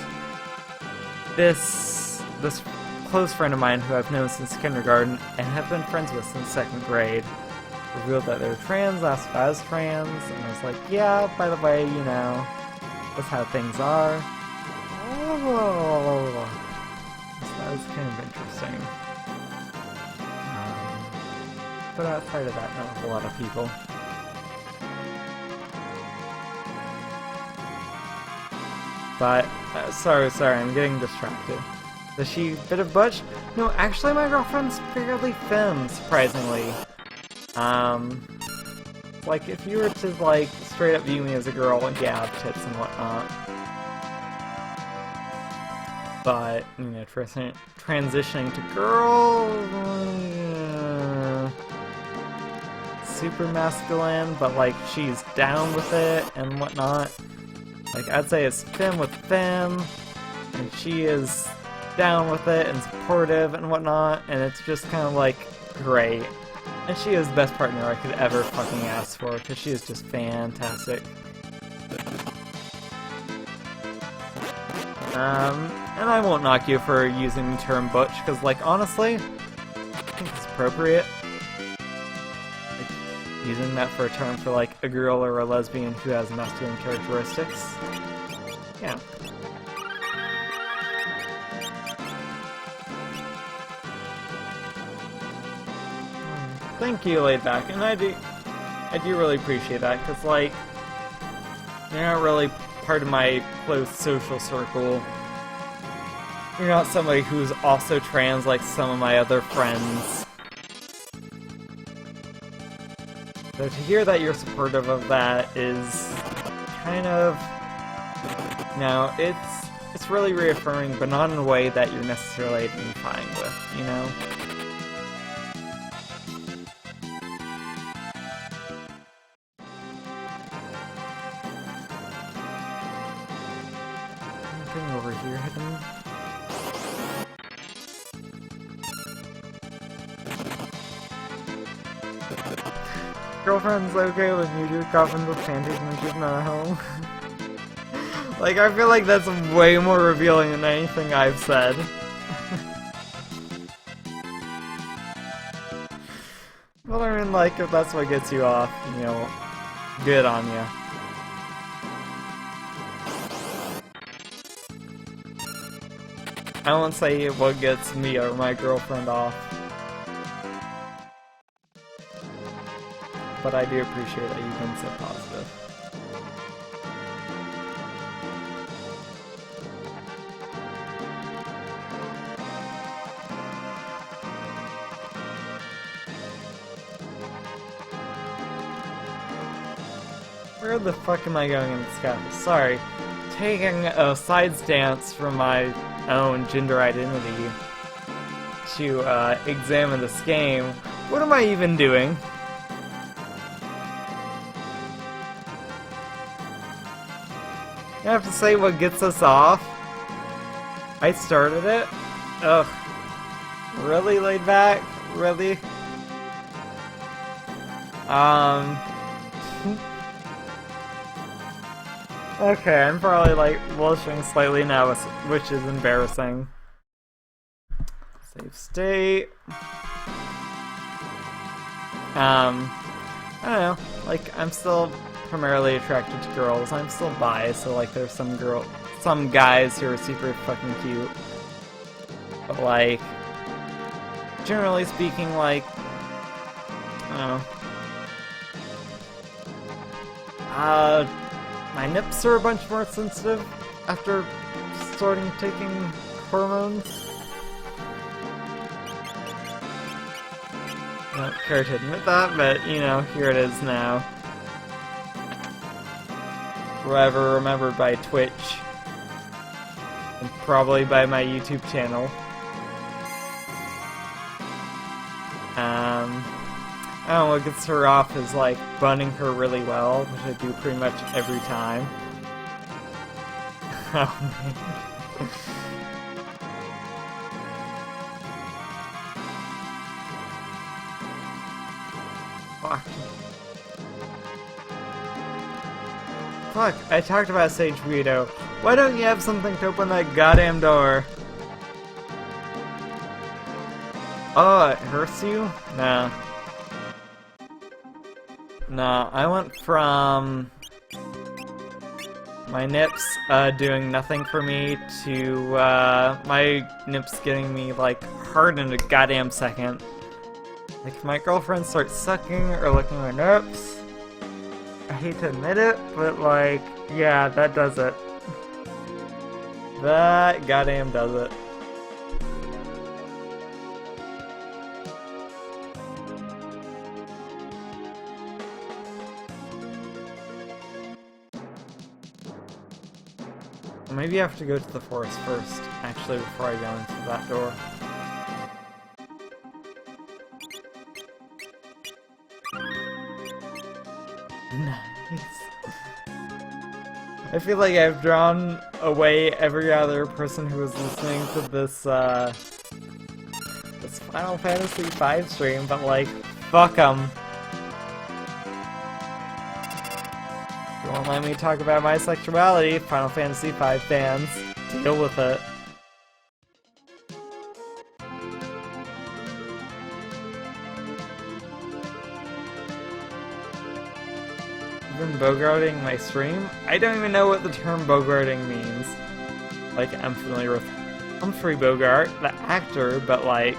this close friend of mine who I've known since kindergarten and have been friends with since 2nd grade revealed that they're trans, asked if I was trans, and I was like, yeah, by the way, you know, that's how things are. Oh, so that was kind of interesting. But outside of that, not a whole lot of people. But, sorry, I'm getting distracted. Does she bit of butch? No, actually my girlfriend's fairly femme, surprisingly. Like, if you were to, like, straight up view me as a girl, yeah, I have tits and whatnot. But, you know, transitioning to girl... super masculine, but, like, she's down with it and whatnot. Like, I'd say it's femme with femme, and she is down with it and supportive and whatnot, and it's just kind of, like, great. And she is the best partner I could ever fucking ask for, because she is just fantastic. And I won't knock you for using the term butch, because, like, honestly, I think it's appropriate. Like, using that for a term for, like, a girl or a lesbian who has masculine characteristics. Yeah. Thank you, Laidback, and I do really appreciate that, because, like, you're not really part of my close social circle. You're not somebody who's also trans like some of my other friends. So to hear that you're supportive of that is kind of... No, it's really reaffirming, but not in a way that you're necessarily identifying with, you know? Anything over here hidden? Girlfriend's okay with you do coffins with panties when she's not home. Like, I feel like that's way more revealing than anything I've said. Well, I mean, like, if that's what gets you off, you know, good on you. I won't say what gets me or my girlfriend off. But I do appreciate that you've been so positive. Where the fuck am I going in this cafe? Sorry. Taking a side stance from my own gender identity to examine this game. What am I even doing? I have to say what gets us off. I started it. Ugh. Really, Laidback? Really? Okay, I'm probably like blushing slightly now, which is embarrassing. Save state. I don't know. Like, I'm still primarily attracted to girls. I'm still bi, so like there's some some guys who are super fucking cute. But like, generally speaking, like, I don't know. My nips are a bunch more sensitive after starting taking hormones. I don't care to admit that, but, you know, here it is now. Forever remembered by Twitch. And probably by my YouTube channel. I don't know, what gets her off is, like, bunning her really well, which I do pretty much every time. Oh, man. Fuck. Fuck, I talked about Sage Guido. Why don't you have something to open that goddamn door? Oh, it hurts you? Nah. Nah, I went from my nips doing nothing for me to my nips getting me, like, hard in a goddamn second. Like, if my girlfriend starts sucking or licking my nips, I hate to admit it, but, like, yeah, that does it. That goddamn does it. Maybe I have to go to the forest first, actually, before I go into that door. Nice. I feel like I've drawn away every other person who was listening to this, this Final Fantasy V stream, but, like, fuck 'em. You won't let me talk about my sexuality, Final Fantasy V fans. Deal with it. You've been bogarting my stream? I don't even know what the term bogarting means. Like, I'm familiar with Humphrey Bogart, the actor, but, like,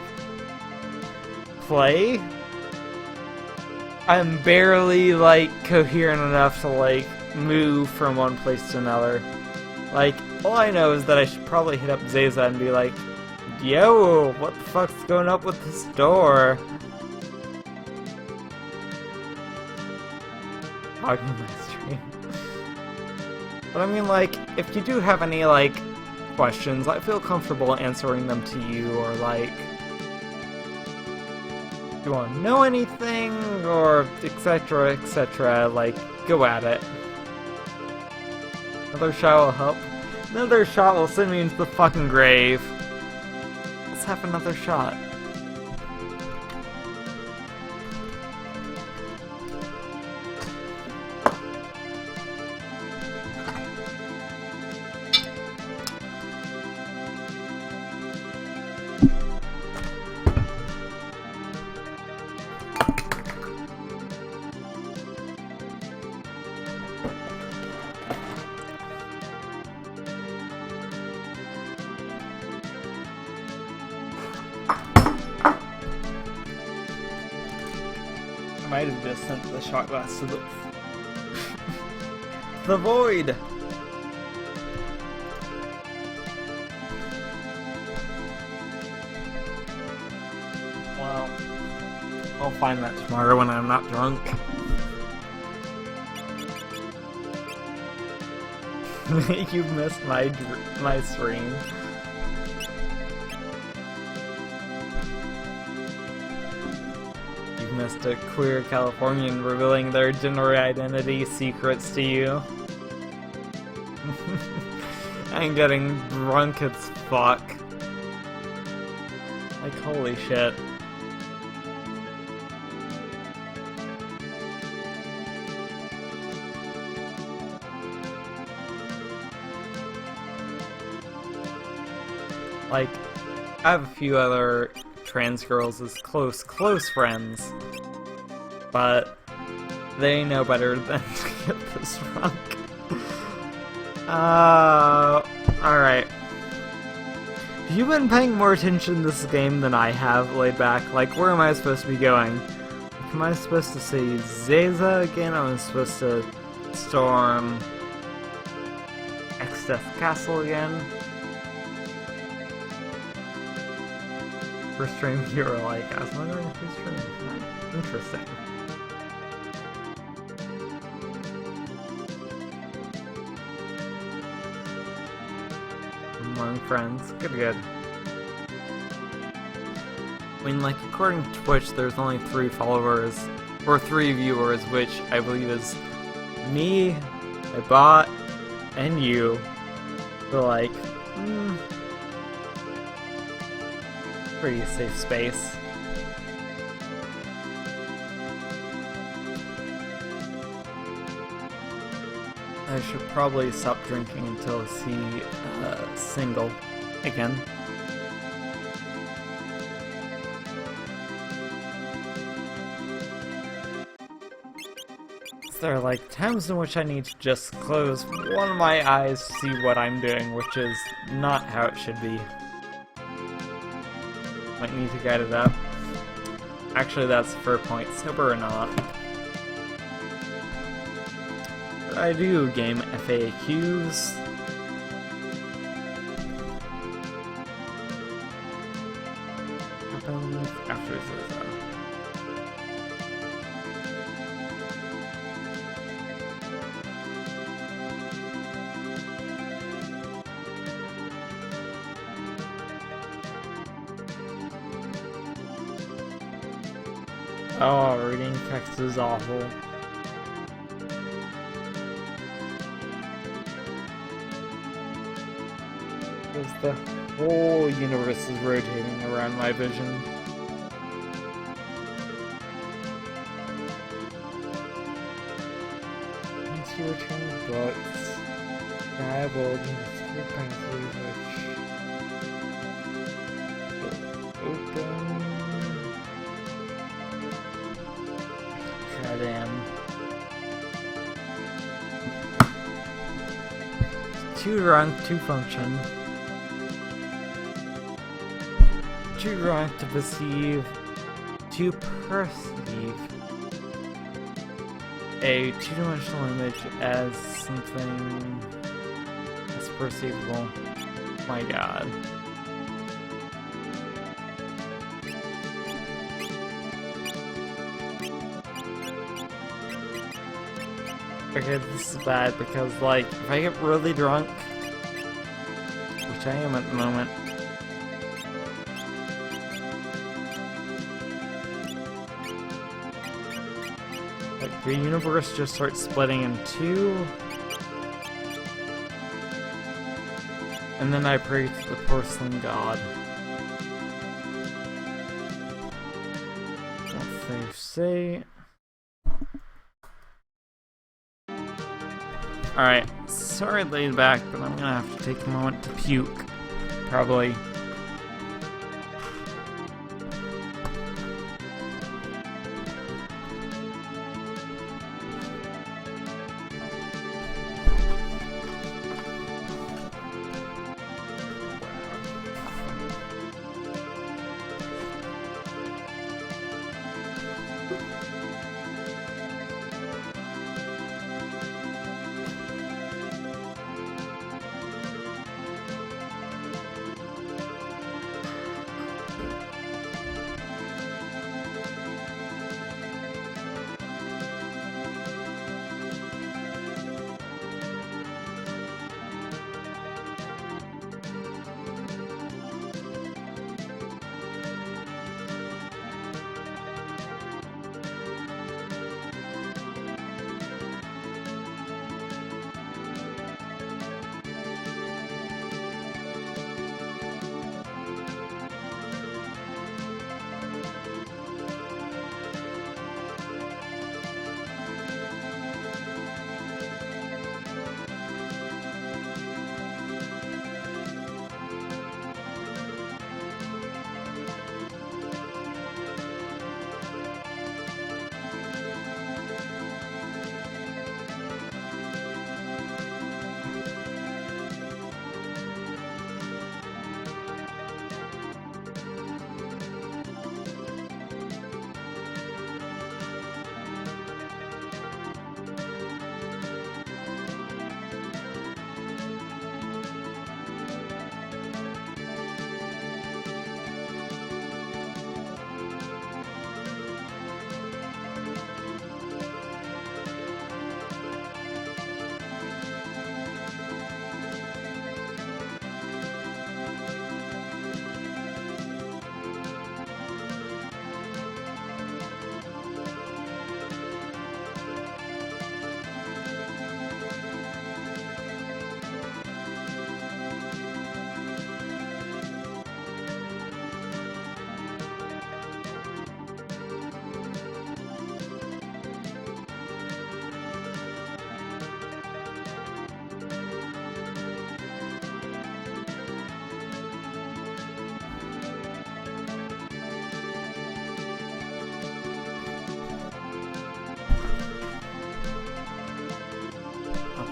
play? I'm barely, like, coherent enough to, like, move from one place to another. Like, all I know is that I should probably hit up Zayza and be like, yo, what the fuck's going up with this door? Hogging my stream. But I mean, like, if you do have any, like, questions, I feel comfortable answering them to you, or, like, you want to know anything, or etc, etc, like, go at it. Another shot will help. Another shot will send me into the fucking grave. Let's have another shot. I might have just sent the shot glass to the the void. Well, I'll find that tomorrow when I'm not drunk. You missed my stream. Missed a queer Californian revealing their gender identity secrets to you. I'm getting drunk as fuck. Like, holy shit. Like, I have a few other trans girls as close friends, but they know better than to get this drunk. Alright. Have you been paying more attention to this game than I have, laid back? Like, where am I supposed to be going? Like, am I supposed to say Zeza again? Am I supposed to storm Exdeath Castle again? First stream you were like, I was wondering if he's streaming tonight. Interesting. Among friends. Good. I mean, like, according to Twitch, there's only 3 followers, or 3 viewers, which I believe is me, my bot, and you. So, like, pretty safe space. I should probably stop drinking until I see single again. There are like times in which I need to just close one of my eyes to see what I'm doing, which is not how it should be. Might need to guide it up. Actually, that's a fair point, sober or not. But I do game FAQs. After Zozo. Oh, reading text is awful. Because the whole universe is rotating around my vision. Once you return the books, dabbled in the school passage, open. Damn. Too drunk to function. Too drunk to perceive. To perceive a two-dimensional image as something that's perceivable. My god. Okay, this is bad because, like, if I get really drunk, which I am at the moment, like, the universe just starts splitting in 2, and then I pray to the porcelain god. That's safe say. Alright, sorry laid back, but I'm gonna have to take a moment to puke. Probably.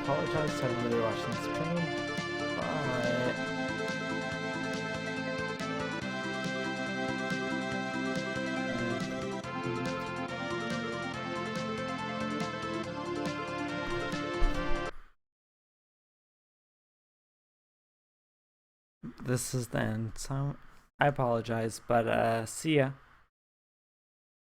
apologize, I haven't really watched the stream, but this is the end, so I apologize, but see ya.